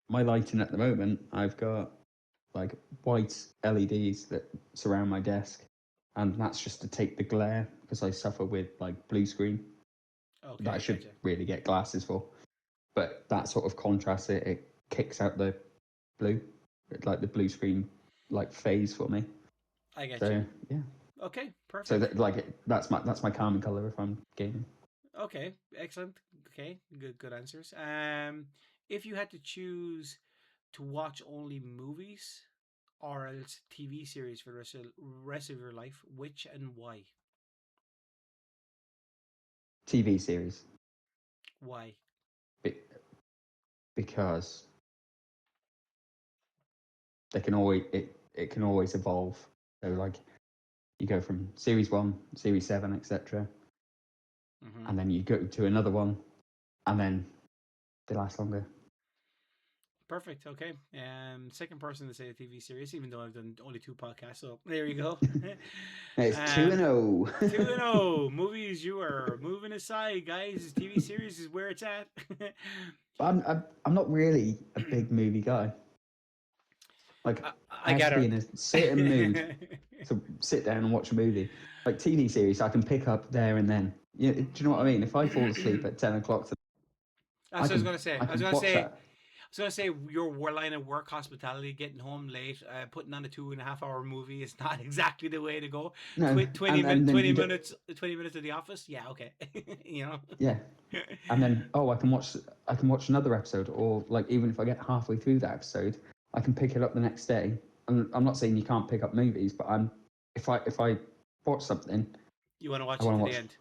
my lighting at the moment, I've got like white LEDs that surround my desk, and that's just to take the glare because I suffer with like blue screen that I Okay, should gotcha. really get glasses for. But that sort of contrasts it. It kicks out the blue, like the blue screen like phase for me. I get you. So yeah. Okay, So perfect. that, like that's my calming color if I'm gaming. Okay, excellent. Okay, good answers. If you had to choose to watch only movies or else TV series for the rest of your life, which and why? TV series Why? Be- because they can always it can always evolve. So like you go from series 1, series 7, etc., Mm-hmm. and then you go to another one, and then they last longer. Perfect. Okay. Second person to say a TV series, even though I've done only 2 podcasts. So there you go. It's 2-0. 2-0. Movies, you are moving aside, guys. TV series is where it's at. I'm not really a big movie guy. Like I I have get to be her. in a certain mood to sit down and watch a movie. Like TV series, I can pick up there and then. You know, do you know what I mean? If I fall asleep at 10 o'clock, That's what I was gonna say. I I was can gonna watch say. that. I was gonna say your line of work, hospitality, getting home late, putting on a 2.5 hour movie is not exactly the way to go. No, and then 20 you get minutes, 20 minutes of The Office. Yeah, okay. you know. yeah, and then I can watch another episode, or like even if I get halfway through that episode, I can pick it up the next day. And I'm not saying you can't pick up movies, but if I watch something, You want to I watch it want to to the watch end.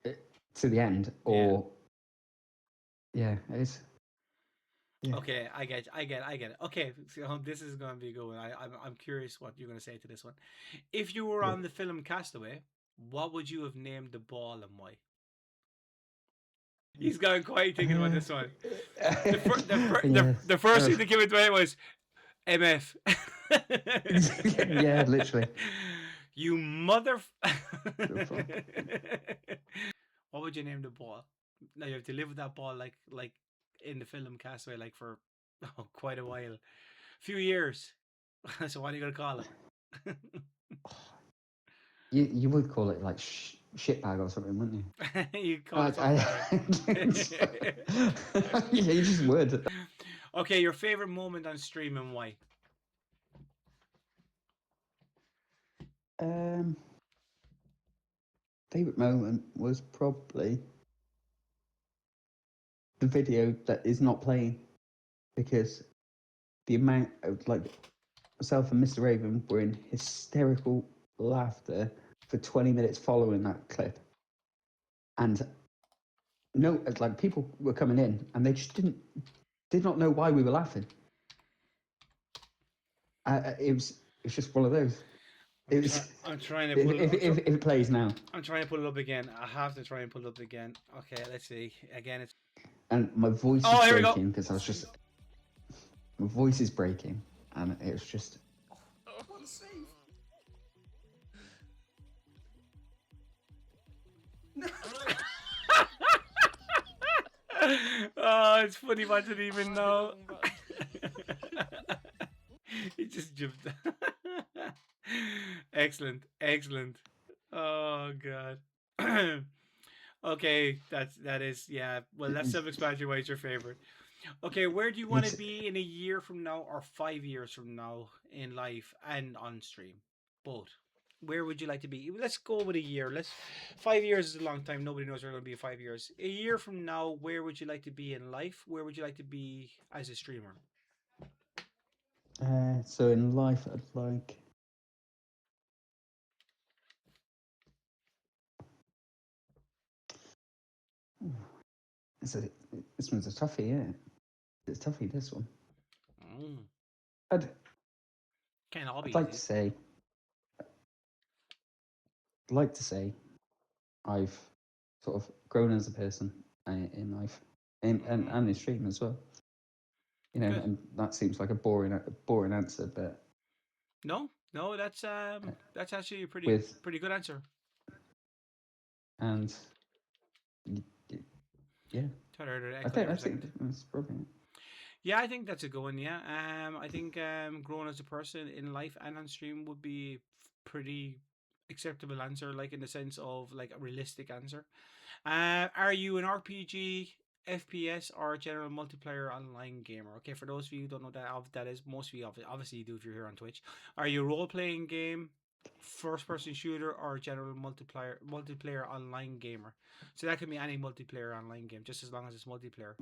it to the end, Yeah. or yeah, it's yeah. Okay, I get it. Okay, so this is going to be a good one. I'm curious what you're going to say to this one. If you were Yeah. on the film Castaway, what would you have named the ball and why? He's going quiet thinking about this one. Yeah. The first thing that came into my head was MF. Yeah, literally. You mother. What would you name the ball? Now you have to live with that ball like in the film Castaway, like for quite a while, few years. So what are you gonna call it? You would call it like shitbag or something, wouldn't you? You call it something better. Yeah, you just would. Okay, your favorite moment on stream and why? Um, favorite moment was probably the video that is not playing, because the amount of like myself and Mr. Raven were in hysterical laughter for 20 minutes following that clip. And no, like people were coming in and they just did not know why we were laughing. It's just one of those. I'm trying to pull if it plays now. I'm trying to pull it up again. I have to try and pull it up again. Okay, let's see. Again, it's. And my voice Oh, is here we go. breaking because I was just. My voice is breaking, and it was just. Oh, it's funny, but I didn't even know. He just jumped. Excellent, excellent. Oh god. Okay, that is yeah. Well, that's self-explanatory. Why it's your favorite? Okay, where do you want to be in a year from now or 5 years from now in life and on stream? Both. Where would you like to be? Let's go with a year. 5 years is a long time. Nobody knows where we're going to be in 5 years. A year from now, where would you like to be in life? Where would you like to be as a streamer? So in life, I'd like. This one's a toughie, yeah. It's toughie, this one. Mm. I'd Can't all be like easy. to say. Like to say, I've sort of grown as a person in life, and in stream as well. You know, Good. and that seems like a boring answer, but No, that's actually a pretty with good answer. and yeah, I think that's probably it. Yeah, I think that's a good one. Yeah, I think growing as a person in life and on stream would be pretty acceptable answer, like in the sense of like a realistic answer. Are you an RPG, FPS, or a general multiplayer online gamer? Okay, for those of you who don't know that is most of you obviously you do if you're here on Twitch. Are you a role playing game, first person shooter, or a general multiplayer online gamer? So that can be any multiplayer online game, just as long as it's multiplayer.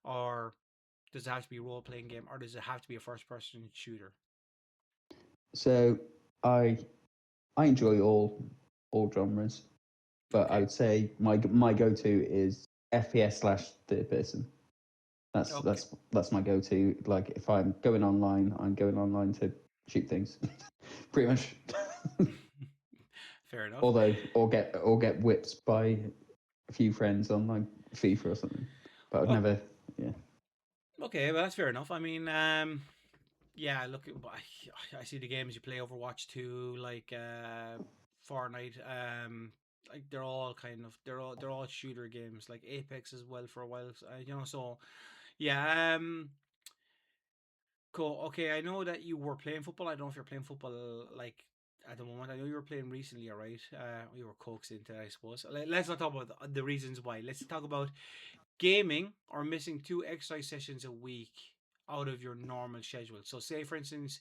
Or does it have to be a role playing game, or does it have to be a first person shooter? So I enjoy all genres, but Okay. I would say my go to is FPS / third person. Okay. That's my go to. Like if I'm going online, I'm going online to shoot things, pretty much. Fair enough. Although or get whipped by a few friends on like FIFA or something, but I'd Oh, never. Yeah. okay, well that's fair enough. I mean, yeah, look, I see the games you play Overwatch 2, like Fortnite, like they're all kind of they're all shooter games, like Apex as well for a while, you know. So yeah, cool. Okay, I know that you were playing football. I don't know if you're playing football like at the moment. I know you were playing recently, all right? You were coaxed into it, I suppose. Let's not talk about the reasons why. Let's talk about gaming or missing 2 exercise sessions a week out of your normal schedule. So, say for instance,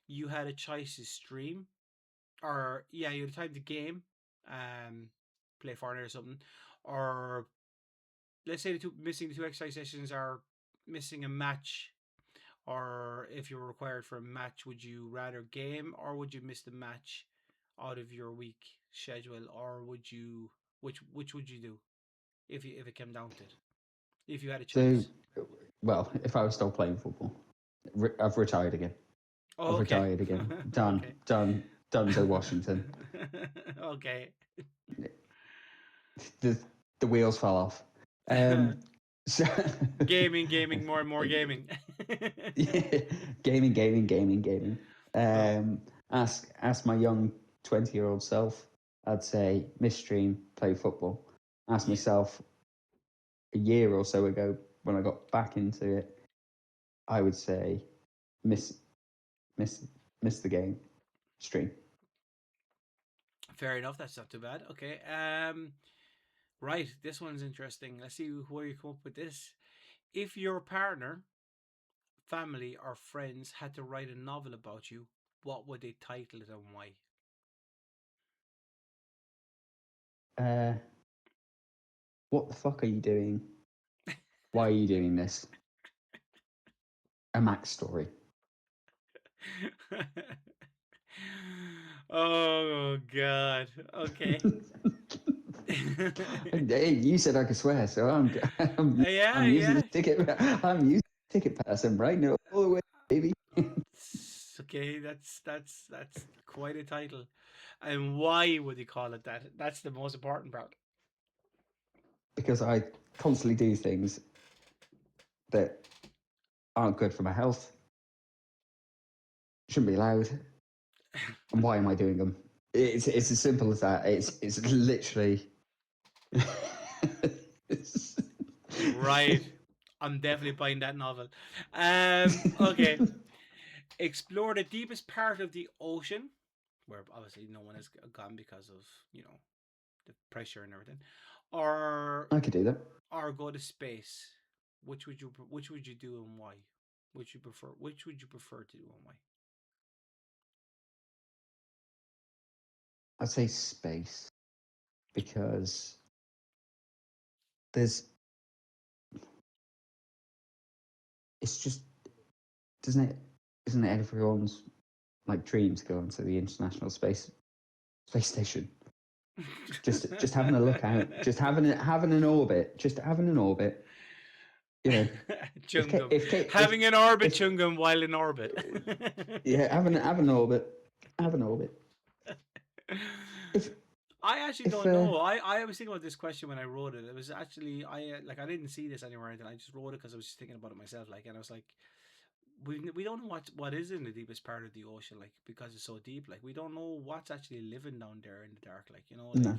you had a choice to stream, or yeah, you had time to game, play Fortnite or something, or let's say missing the 2 exercise sessions are missing a match, or if you're required for a match, would you rather game or would you miss the match out of your week schedule, or would you which would you do if it came down to it, if you had a So, choice? well, if I was still playing football, I've retired again. Oh, I've okay. retired again. Done. Okay. Done. To Washington. Okay. The wheels fell off. So Gaming, more and more gaming. yeah, gaming. Oh, Ask my young 20-year-old self. I'd say miss stream, play football. Ask yeah. myself a year or so ago when I got back into it. I would say miss miss miss the game, stream. Fair enough. That's not too bad. Okay. Right. This one's interesting. Let's see where you come up with this. If your partner, family, or friends had to write a novel about you, what would they title it and why? What the fuck are you doing? Why are you doing this? A Max story. Oh God. Okay. Hey, you said I could swear, so I'm Yeah, I'm using yeah. the ticket. I'm using the ticket person right now, all the way, baby. Okay, that's quite a title. And why would you call it that? That's the most important part. Because I constantly do things that aren't good for my health, shouldn't be allowed, and why am I doing them? It's as simple as that. It's literally. Right. I'm definitely buying that novel. Okay. Explore the deepest part of the ocean, where obviously no one has gone because of, the pressure and everything. Or I could do that. go to space. Which would you do and why? Which would you prefer to do and why? I'd say space because there's. It's just doesn't it? Isn't it everyone's like dream to go onto the International Space Station? Just having a look out, just having an orbit, just having an orbit. You know, Chungam. if Having an orbit if Chungam while in orbit. yeah, have an orbit, have an orbit. If I actually if don't know. I was thinking about this question when I wrote it. It was actually I didn't see this anywhere, and I just wrote it because I was just thinking about it myself. Like, and I was like, we don't know what is in the deepest part of the ocean, like because it's so deep. Like we don't know what's actually living down there in the dark. Like like no,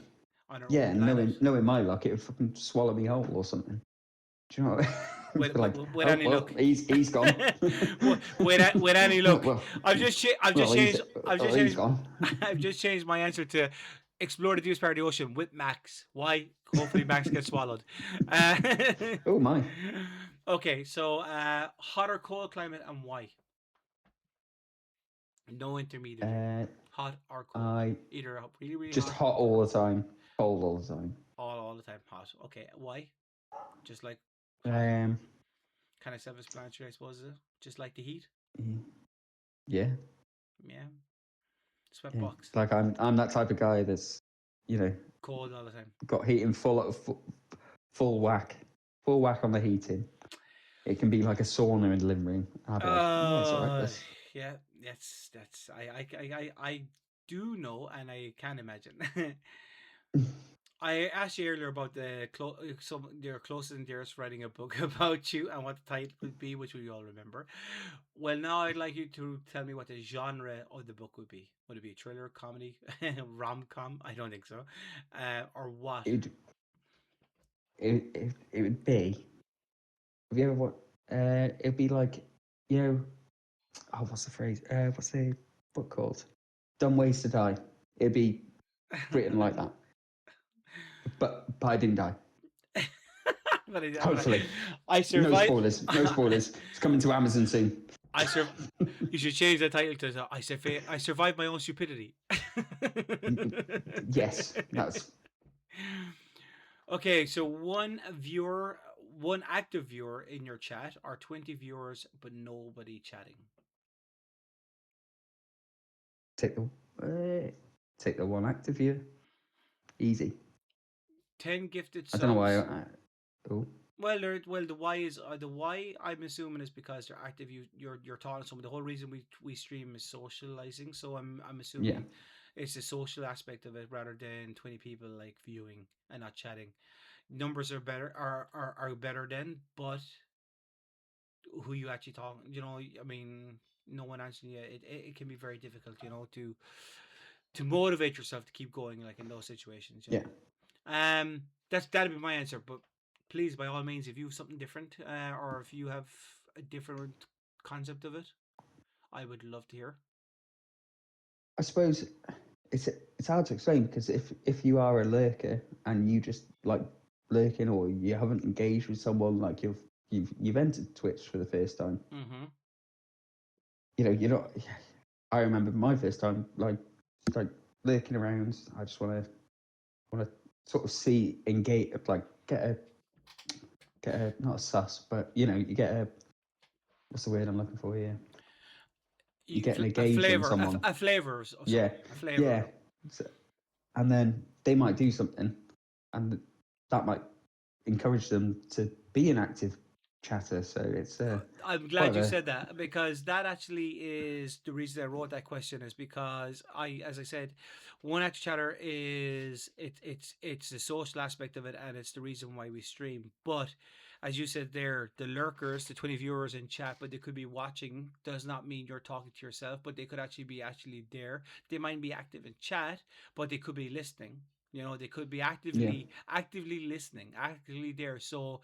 on our yeah, own and planet. knowing my luck, it would fucking swallow me whole or something. Do you know? With, Like, with oh any well, luck, he's gone. with any luck, well, I've just well, changed I've just he's changed gone. I've just changed my answer to explore the deepest part of the ocean with Max. Why? Hopefully Max gets swallowed. Uh, Oh my. okay, so hot or cold climate and why? No intermediary. Hot or cold. I Either really really just hot hot or all the time, cold all the time. all the time hot. Okay, why? Just like hot. Um, Kind of self-explanatory, I suppose. Is it? Just like the heat. yeah, Yeah. yeah. Sweatbox. Like I'm that type of guy that's, you know, Cold all the time. got heating full whack, full whack on the heating. It can be like a sauna in the living room. I'll be like, yeah, it's all right. Uh, This. yeah, that's I do know and I can imagine. I asked you earlier about some your closest and dearest writing a book about you and what the title would be, which we all remember. Well, now I'd like you to tell me what the genre of the book would be. Would it be a thriller, comedy, rom com? I don't think so. Or what? It would be. Have you ever what? It'd be like, you know, oh, what's the phrase? What's the book called? Dumb Ways to Die. It'd be written like that. But I didn't die. but Hopefully. I No survived. spoilers. No spoilers. It's coming to Amazon soon. I sur- You should change the title to I survived my own stupidity. Yes, that's Okay, so one active viewer in your chat, or 20 viewers but nobody chatting. take the take the one active view. Easy. 10 gifted I don't know why. subs. Oh, The why is the why I'm assuming is because they're active. You're talking to someone. The whole reason we stream is socializing. So I'm assuming yeah. it's the social aspect of it rather than 20 people like viewing and not chatting. Numbers are better are better then, but who you actually talk, I mean, no one answering you. It can be very difficult, to motivate yourself to keep going, like in those situations. Yeah. That'd be my answer. But please, by all means, if you have something different, or if you have a different concept of it, I would love to hear. I suppose it's hard to explain because if you are a lurker and you just like lurking or you haven't engaged with someone, like you've entered Twitch for the first time, Mm-hmm. you're not. I remember my first time, like lurking around. I just want to sort of see, engage, like get a not a sus, but you get a, what's the word I'm looking for here? you're getting a a gauge on flavor, someone. a flavor of Yeah, something, a flavor. yeah. So, and then they might do something, and that might encourage them to be an active chatter. So it's I'm quite glad you a said that because that actually is the reason I wrote that question is because as I said, one active chatter is it's the social aspect of it and it's the reason why we stream. But as you said there, the lurkers, the 20 viewers in chat, but they could be watching does not mean you're talking to yourself, but they could actually be actually there. They might be active in chat, but they could be listening. You know, they could be yeah, actively listening, actively there. So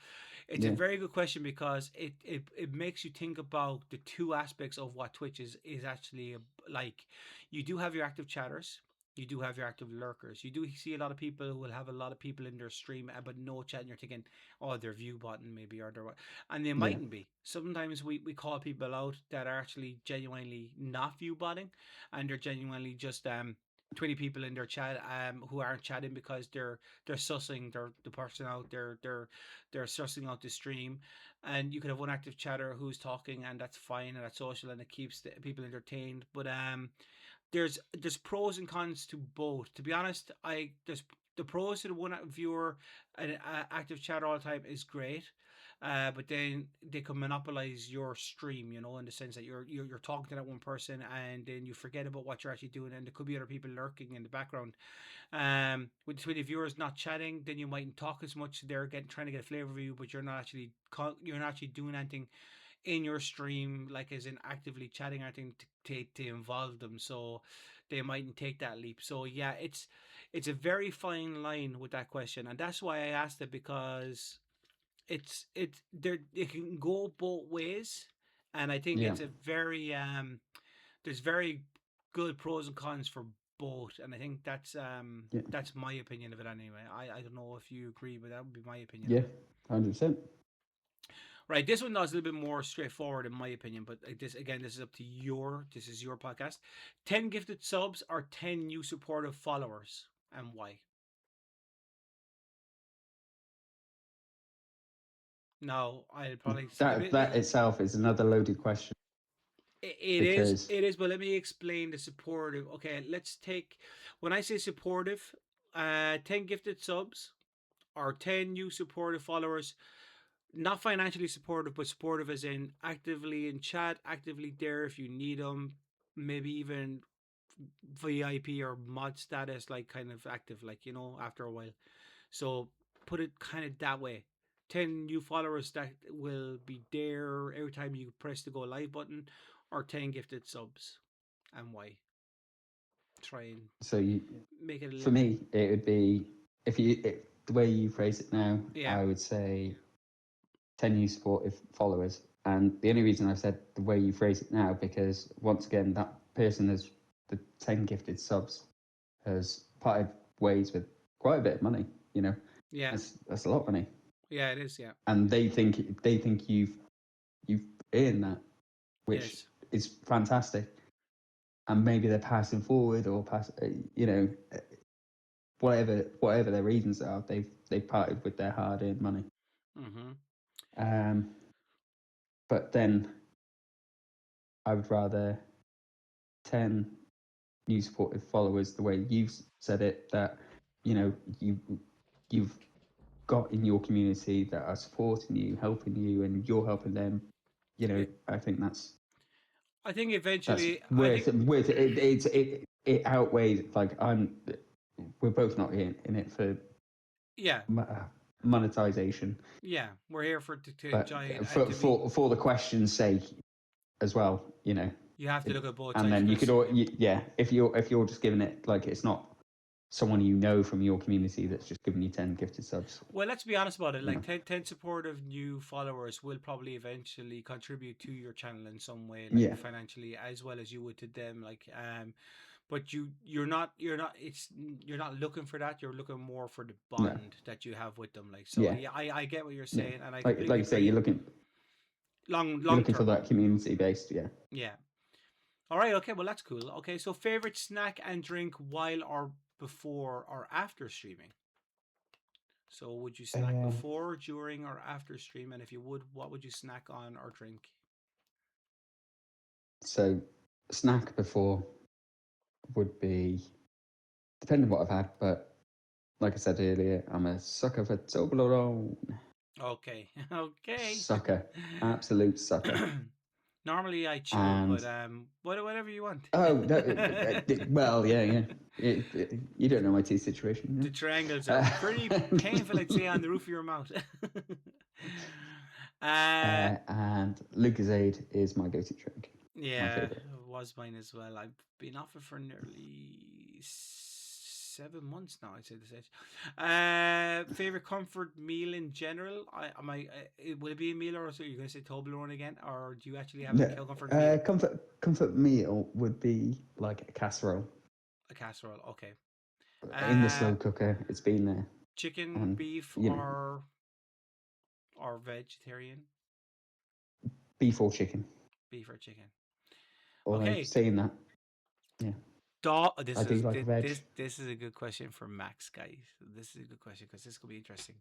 it's a yeah, very good question because it makes you think about the two aspects of what Twitch is actually like. You do have your active chatters, you do have your active lurkers. You do see a lot of people who will have a lot of people in their stream, but no chat, and you're thinking, oh, they're view button maybe, or they're what, and they yeah, mightn't be. Sometimes we call people out that are actually genuinely not view botting, and they're genuinely just 20 people in their chat who aren't chatting because they're sussing the person out, they're sussing out the stream. And you could have one active chatter who's talking, and that's fine, and that's social, and it keeps the people entertained. But there's pros and cons to both. To be honest, I there's the pros to the one viewer and active chatter all the time is great. But then they can monopolize your stream, you know, in the sense that you're talking to that one person, and then you forget about what you're actually doing, and there could be other people lurking in the background. With the viewers not chatting, then you mightn't talk as much. They're getting trying to get a flavor of you, but you're not actually doing anything in your stream, like as in actively chatting or anything to involve them. So they mightn't take that leap. So yeah, it's a very fine line with that question, and that's why I asked it because it's there. It can go both ways, and I think yeah, it's a very there's very good pros and cons for both, and I think yeah, that's my opinion of it anyway. I don't know if you agree, but that would be my opinion of yeah, it. 100%. Right, this one now is a little bit more straightforward in my opinion, but this again, this is up to this is your podcast. 10 gifted subs or 10 new supportive followers, and why? Now, I'll probably That itself is another loaded question because it is, but let me explain the supportive. Okay, let's take when I say supportive, 10 gifted subs or 10 new supportive followers, not financially supportive, but supportive as in actively in chat, actively there if you need them, maybe even VIP or mod status, like kind of active, like you know, after a while. So put it kind of that way. 10 new followers that will be there every time you press the go live button, or 10 gifted subs, and why? Try and so you, make it a for little bit. me, it would be the way you phrase it now. Yeah, I would say 10 new supportive followers, and the only reason I've said the way you phrase it now because once again that person has the 10 gifted subs has parted ways with quite a bit of money. You know, yeah, that's a lot of money, yeah, it is. Yeah, and they think you've earned that, which yes. is fantastic. And maybe they're passing forward or you know, whatever their reasons are, they've parted with their hard-earned money. Mm-hmm. Um, but then I would rather 10 new supportive followers, the way you've said it, that you know you've got in your community that are supporting you, helping you, and you're helping them. You know, It, I think I think that's eventually, I worth think, it. Worth it. It outweighs like we're both not in it for yeah, monetization, yeah, we're here for to but enjoy it and to be. for the question's sake as well, you know. You have to It, look at both and sides then you because could, yeah, if you're just giving it like it's not someone you know from your community that's just giving you 10 gifted subs, well, let's be honest about it. you Like know. 10 supportive new followers will probably eventually contribute to your channel in some way, like Yeah, financially, as well as you would to them. Like, but you're not it's you're not looking for that. You're looking more for the no, bond that you have with them. Like, so yeah, yeah, I get what you're yeah. saying, and I Like completely you say, agree. you're Long looking for term, that community based, yeah. yeah. All right, okay, well that's cool. Okay, so favorite snack and drink while or before or after streaming. So would you snack Uh, before, during, or after stream? And if you would, what would you snack on or drink? so snack before would be, depending on what I've had, but like I said earlier, I'm a sucker for Toblerone. Okay, okay. Sucker. Absolute sucker. Normally I chew, And but whatever you want. oh, well, yeah. You don't know my teeth situation. The You triangles know? are pretty painful, I'd say, on the roof of your mouth. And Lucozade is my go-to drink. My Yeah, favorite. it was mine as well. I've been off it for nearly 7 months now. I'd say this age. Favorite comfort meal in general? Will it be a meal, or so you're going to say Toblerone again, or do you actually have a No, comfort meal? comfort meal would be like a casserole A casserole. Okay. in the slow cooker. It's been there, Chicken, and beef, you know, or vegetarian? beef or chicken. Beef or chicken? Although Okay. saying that, yeah, This I do is like a veg. this is a good question for Max, guys. This is a good question because this could be interesting.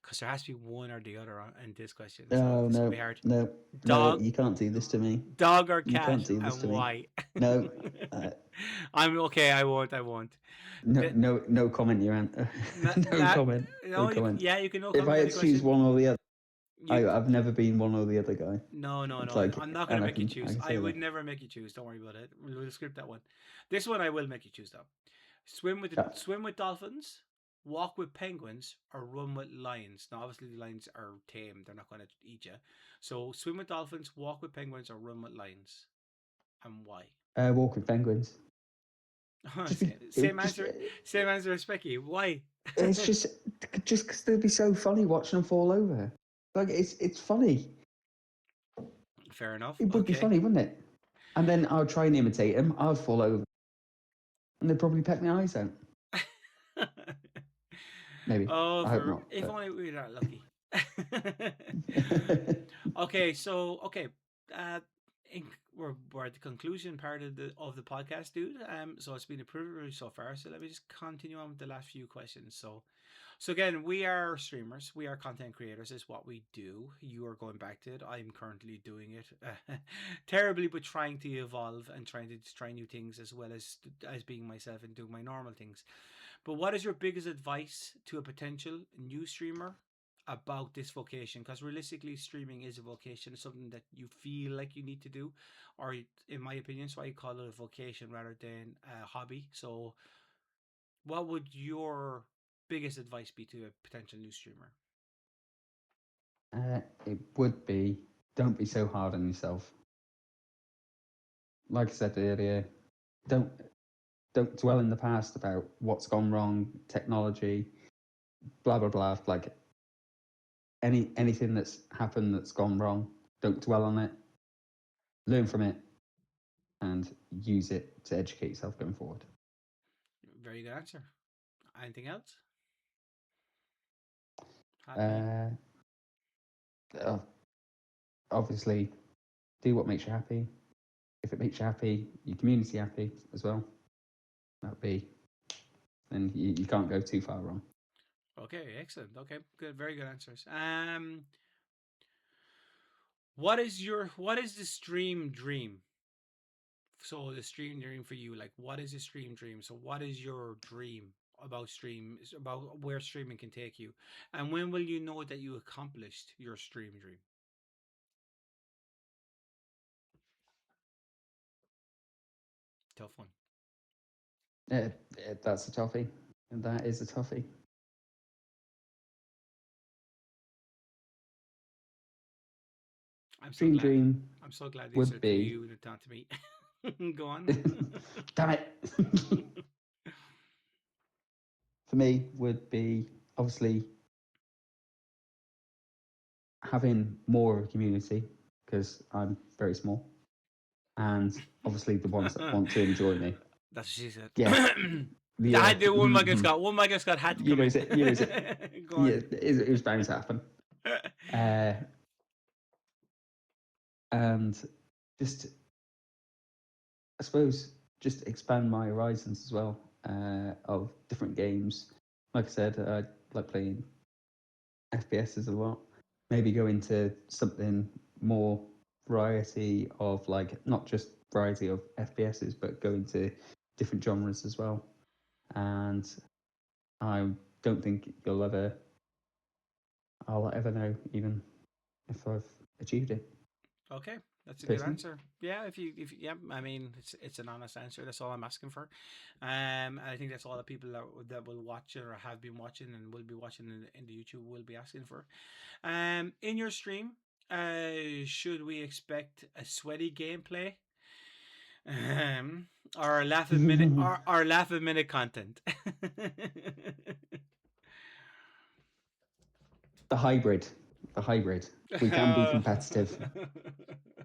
Because there has to be one or the other in this question, so Oh this could no, be hard. no, no! Dog, You can't do this to me. dog or You cat, can't do this and to me. why? No, I'm okay. I won't. The- no comment, your aunt. Not, No not, comment. no, No comment. yeah, you can no If I comment on had the to choose question. one or the other, You I've never been one or the other guy. No, no, It's no. like, I'm not going to and make you I choose. can I say would that. never make you choose. Don't worry about it. We'll script that one. This one I will make you choose though. Yeah. Swim with dolphins, walk with penguins, or run with lions. Now, obviously, the lions are tame. They're not going to eat you. So, swim with dolphins, walk with penguins, or run with lions, and why? Walk with penguins. Same answer. Same answer as Becky. Why? It's just because they'd be so funny watching them fall over. Like it's funny. Fair enough. It would be Okay. funny, wouldn't it? And then I would try and imitate them. I'd fall over, and they'd probably peck my eyes out. Maybe. Oh, I hope not. if But... only we were that lucky. Okay, uh, we're at the conclusion part of the podcast, dude. So it's been a privilege so far. So let me just continue on with the last few questions. So again, we are streamers. We are content creators. Is what we do. You are going back to it. I'm currently doing it terribly, but trying to evolve and trying to try new things as well as being myself and doing my normal things. But what is your biggest advice to a potential new streamer about this vocation? Because realistically, streaming is a vocation. It's something that you feel like you need to do, or in my opinion, so I call it a vocation rather than a hobby. So, what would your biggest advice be to a potential new streamer? It would be, don't be so hard on yourself. Like I said earlier, don't dwell in the past about what's gone wrong, technology, blah blah blah. Like anything that's happened that's gone wrong, don't dwell on it. Learn from it, and use it to educate yourself going forward. Very good answer. Anything else? Uh, obviously, do what makes you happy. If it makes you happy, your community happy as well. That'd be, then you can't go too far wrong. Okay, excellent. Okay, good, very good answers. What is the stream dream? So the stream dream for you, like what is a stream dream? So what is your dream about about where streaming can take you? And when will you know that you accomplished your stream dream? Tough one. That's a toughie. That is a toughie. I'm so Dream glad. dream I'm so glad these would are to be. you and not to me. Go on. Damn it. For me, would be obviously having more of a community because I'm very small, and obviously the ones that want to enjoy me. That's what she said. Yeah. I had to do one Michael Scott. One Michael Scott had to come in. You know it. Go on. Yeah, it was bound to happen. And just, I suppose, just expand my horizons as well of different games. Like I said, I like playing FPSs a lot. Maybe go into something more variety of like not just variety of FPSs, but go into different genres as well. And I don't think I'll ever know even if I've achieved it. Okay, that's a good Personally. answer. Yeah, if yeah, I mean, it's an honest answer. That's all I'm asking for. And I think that's all the people that will watch it or have been watching and will be watching in the YouTube will be asking for. In your stream, should we expect a sweaty gameplay? Or laugh a minute content. The hybrid. We can be competitive.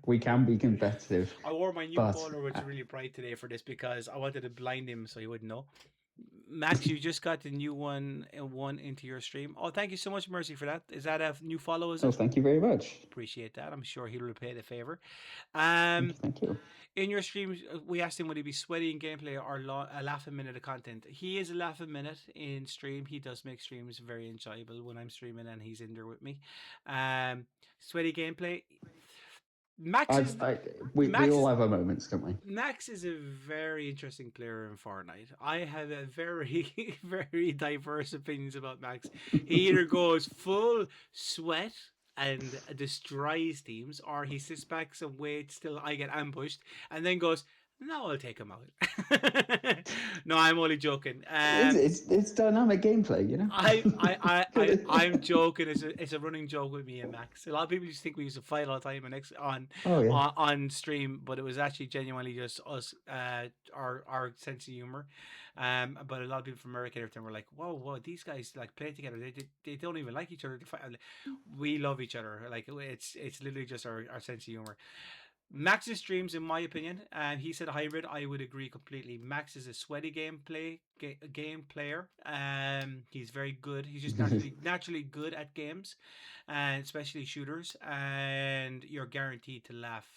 We can be competitive, I wore my new but polo, which is really bright today for this because I wanted to blind him so he wouldn't know. Max, you just got the new one into your stream. Oh, thank you so much, Mercy, for that. Is that a new follow? Is oh, it? thank you very much. Appreciate that. I'm sure he'll repay the favor. Um, Thank you. in your streams, we asked him would he be sweaty in gameplay or a laugh a minute of content. He is a laugh a minute in stream. He does make streams very enjoyable when I'm streaming and he's in there with me. Sweaty gameplay. Max is we Max all is have our moments, don't we? Max is a very interesting player in Fortnite. I have a very, very diverse opinions about Max. He either goes full sweat and destroys teams, or he sits back and waits till I get ambushed, and then goes, "No, I'll take him out." No, I'm only joking. It's dynamic gameplay, you know. I'm joking. It's a running joke with me and Max. A lot of people just think we used to fight all the time Oh yeah. on stream, but it was actually genuinely just us, our sense of humor. But a lot of people from America and everything were like, "Whoa, these guys like play together. They don't even like each other. They fight. We love each other. Like it's literally just our sense of humor." Max's streams, in my opinion, and he said hybrid. I would agree completely. Max is a sweaty game player. He's very good. He's just naturally good at games, and especially shooters. And you're guaranteed to laugh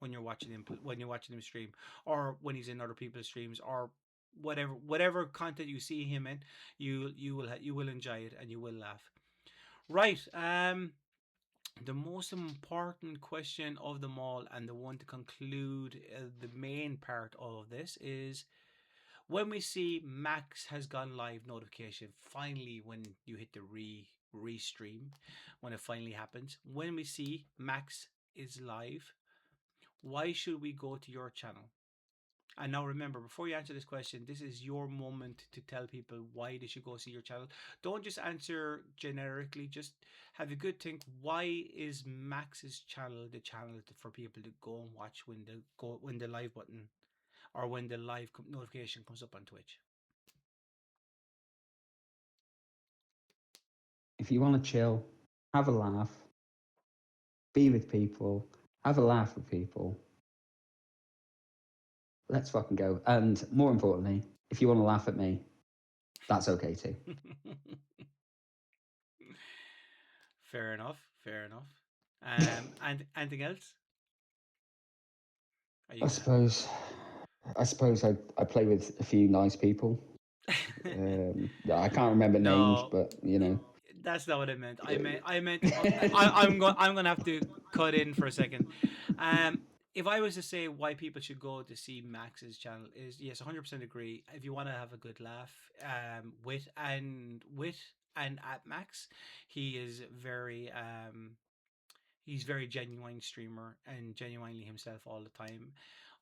when you're watching him stream, or when he's in other people's streams, or whatever content you see him in. You will enjoy it and you will laugh. Right. The most important question of them all, and the one to conclude the main part of this, is when we see Max has gone live notification. Finally, when you hit the restream, when it finally happens, when we see Max is live, why should we go to your channel? And now remember, before you answer this question, this is your moment to tell people why they should go see your channel. Don't just answer generically, just have a good think. Why is Max's channel the channel for people to go and watch when the live button or when the live notification comes up on Twitch? If you want to chill, have a laugh, be with people, have a laugh with people, let's fucking go. And more importantly, if you want to laugh at me, that's okay too. Fair enough. And anything else? I suppose I play with a few nice people. I can't remember names, but you know. That's not what I meant. I meant I'm gonna have to cut in for a second. If I was to say why people should go to see Max's channel, is yes, 100% agree. If you want to have a good laugh, with and at Max, he is he's very genuine streamer and genuinely himself all the time.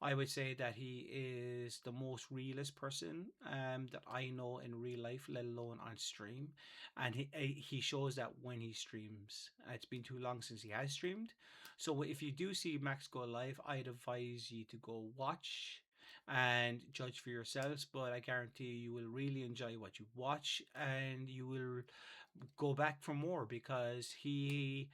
I would say that he is the most realist person that I know in real life, let alone on stream. And he shows that when he streams. It's been too long since he has streamed. So if you do see Max go live, I'd advise you to go watch and judge for yourselves. But I guarantee you will really enjoy what you watch, and you will go back for more because he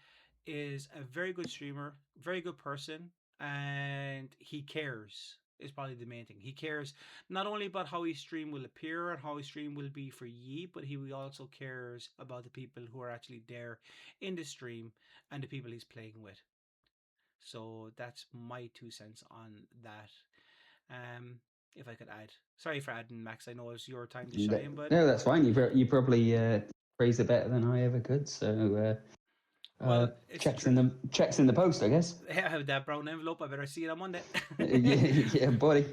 is a very good streamer, very good person, and he cares. Is probably the main thing. He cares not only about how his stream will appear and how his stream will be for ye, but he also cares about the people who are actually there in the stream and the people he's playing with. So that's my 2 cents on that. If I could add, sorry for adding, Max. I know it's your time to shine, but no, that's fine. You probably phrased it better than I ever could. So Well, it's Checks true. in the post, I guess. I have that brown envelope. I better see it on Monday. Yeah, buddy.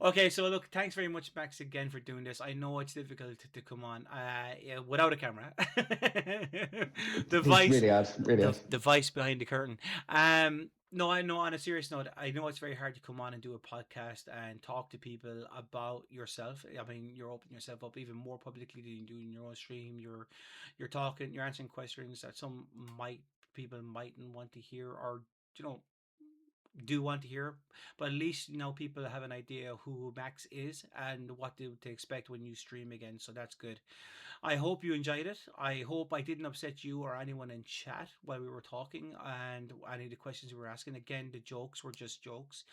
Okay, so look, thanks very much, Max, again for doing this. I know it's difficult to come on yeah, without a camera. the It's vice, really hard, really hard. the vice behind the curtain. No, I know. On a serious note, I know it's very hard to come on and do a podcast and talk to people about yourself. I mean, you're opening yourself up even more publicly than you do in your own stream. You're talking, you're answering questions that some might people mightn't want to hear, or you know do want to hear, but at least people have an idea who Max is and what to expect when you stream again. So that's good. I hope you enjoyed it. I hope I didn't upset you or anyone in chat while we were talking and any of the questions we were asking. Again, the jokes were just jokes,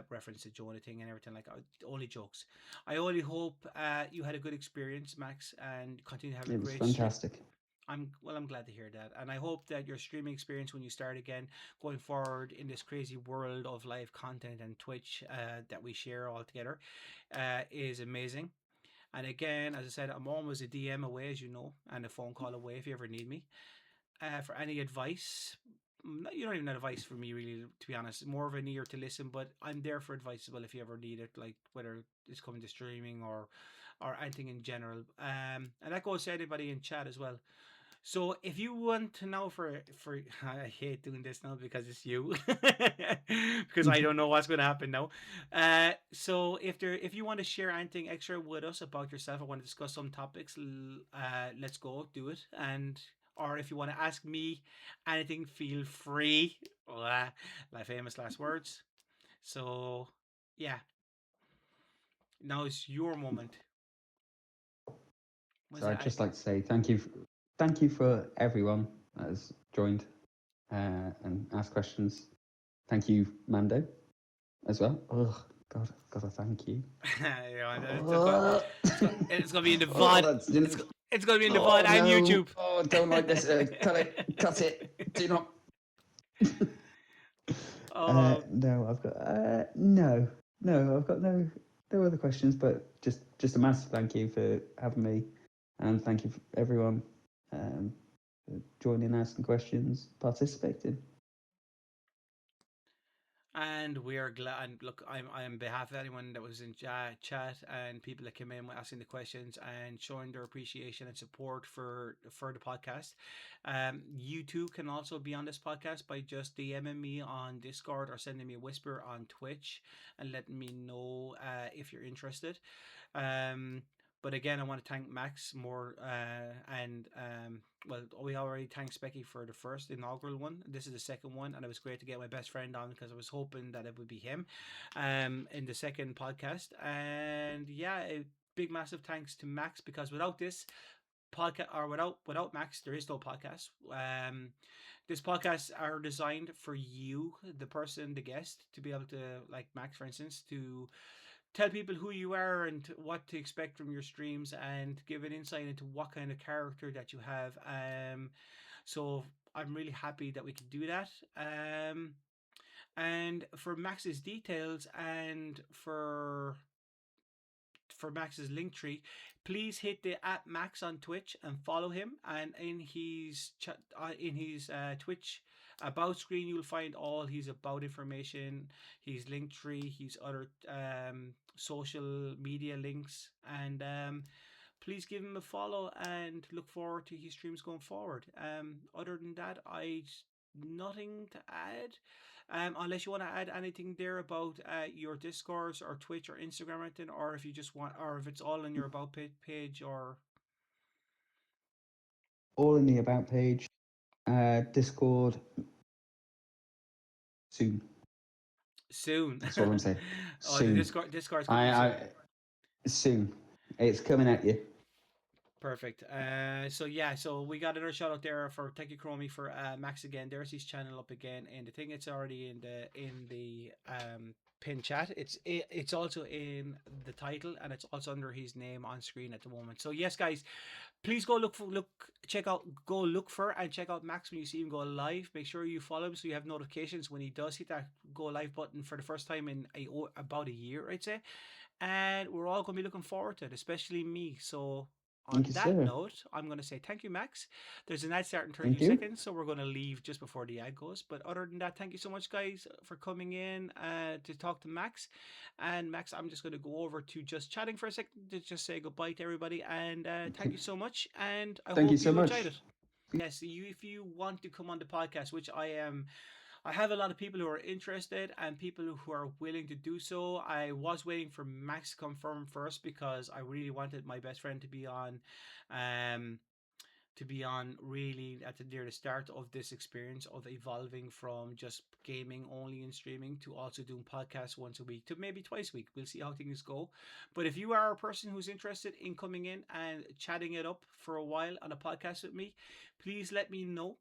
reference to Jonah thing and everything like only jokes. I only hope you had a good experience, Max, and continue to have a It was great stream. fantastic. I'm glad to hear that, and I hope that your streaming experience when you start again, going forward in this crazy world of live content and Twitch that we share all together, is amazing. And again, as I said, I'm always a DM away, as you know, and a phone call away if you ever need me. For any advice, you don't even have advice for me, really, to be honest. More of an ear to listen, but I'm there for advice as well if you ever need it, like whether it's coming to streaming or anything in general. And that goes to anybody in chat as well. So if you want to know for I hate doing this now because it's you because I don't know what's going to happen now. So if you want to share anything extra with us about yourself, I want to discuss some topics. Let's go do it. And or if you want to ask me anything, feel free. My famous last words. So yeah, now it's your moment. So I'd just like to say thank you for everyone that has joined and asked questions. Thank you, Mando, as well. Oh God, gotta thank you. Yeah, Oh, it's gonna be in the oh, VOD. It's gonna be in the VOD and no. YouTube. Oh, don't like this. Cut it. Cut it. Do not. No, I've got no. I've got no other questions, but just a massive thank you for having me, and thank you for everyone for joining, asking questions, participating. And we are glad. And look, I'm on behalf of anyone that was in chat and people that came in asking the questions and showing their appreciation and support for the podcast. You too can also be on this podcast by just DMing me on Discord or sending me a whisper on Twitch and letting me know if you're interested. Um, but again, I want to thank Max more and well, we already thanked Specky for the first inaugural one. This is the second one, and it was great to get my best friend on because I was hoping that it would be him in the second podcast. And yeah, a big massive thanks to Max because without this podcast or without Max, there is no podcast. This podcasts are designed for you, the person, the guest, to be able to, like Max, for instance, to tell people who you are and what to expect from your streams and give an insight into what kind of character that you have. So I'm really happy that we can do that. And for Max's details and for Max's link tree, please hit the at Max on Twitch and follow him. And in his Twitch about screen, you'll find all his about information, his link tree, his other social media links, and please give him a follow and look forward to his streams going forward. Other than that, nothing to add. Unless you want to add anything there about your Discords or Twitch or Instagram or anything, or if you just want, or if it's all on your about page, or All in the about page, Discord soon. soon. That's all I'm saying. Oh, the Soon. Discord's coming soon. Soon. It's coming at you. Perfect. So yeah, so we got another shout out there for thank you Chromie for Max again. There's his channel up again, and the thing it's already in the pin chat. It's also in the title, and it's also under his name on screen at the moment. So yes, guys, please go look for and check out Max when you see him go live. Make sure you follow him so you have notifications when he does hit that go live button for the first time in about a year, I'd say. And we're all going to be looking forward to it, especially me. So Thank On you, that sir. note, I'm going to say thank you, Max. There's an ad start in Thank 32 you. seconds, so we're going to leave just before the ad goes. But other than that, thank you so much, guys, for coming in to talk to Max. And Max, I'm just going to go over to just chatting for a second to just say goodbye to everybody. And thank you so much. And I Thank you hope so you enjoyed much. it. Yes, you if you want to come on the podcast, which I am, I have a lot of people who are interested and people who are willing to do so. I was waiting for Max to confirm first because I really wanted my best friend um, to be on really at the near the start of this experience of evolving from just gaming only and streaming to also doing podcasts once a week to maybe twice a week. We'll see how things go. But if you are a person who's interested in coming in and chatting it up for a while on a podcast with me, please let me know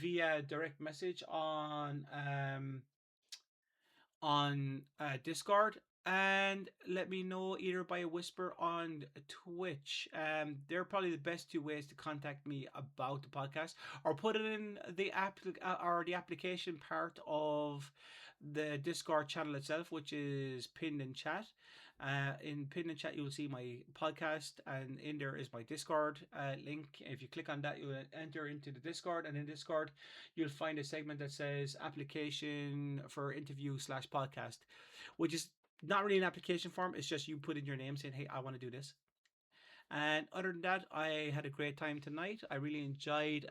via direct message on Discord, and let me know either by a whisper on Twitch. They're probably the best two ways to contact me about the podcast, or put it in the app or the application part of the Discord channel itself, which is pinned in chat. In pinned in chat, you will see my podcast, and in there is my Discord link. If you click on that, you'll enter into the Discord, and in Discord, you'll find a segment that says application for interview slash podcast, which is not really an application form. It's just you put in your name saying, hey, I want to do this. And other than that, I had a great time tonight. I really enjoyed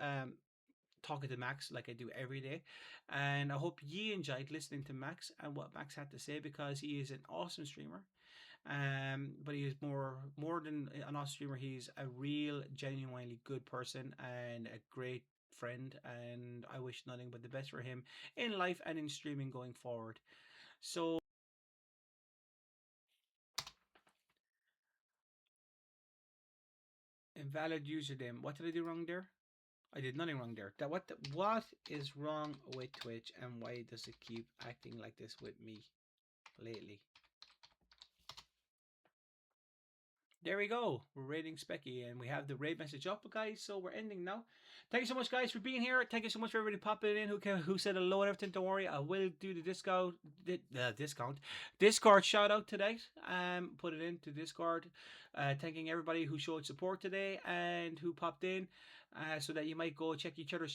talking to Max like I do every day. And I hope you enjoyed listening to Max and what Max had to say, because he is an awesome streamer. But he is more than an awesome streamer. He's a real, genuinely good person and a great friend. And I wish nothing but the best for him in life and in streaming going forward. So, invalid username. What did I do wrong there? I did nothing wrong there. What is wrong with Twitch, and why does it keep acting like this with me lately? There we go. We're rating Specky, and we have the raid message up, guys. So we're ending now. Thank you so much, guys, for being here. Thank you so much for everybody popping in who said hello and everything. Don't worry, I will do the Discord shout out today. Put it into Discord. Thanking everybody who showed support today and who popped in, so that you might go check each other's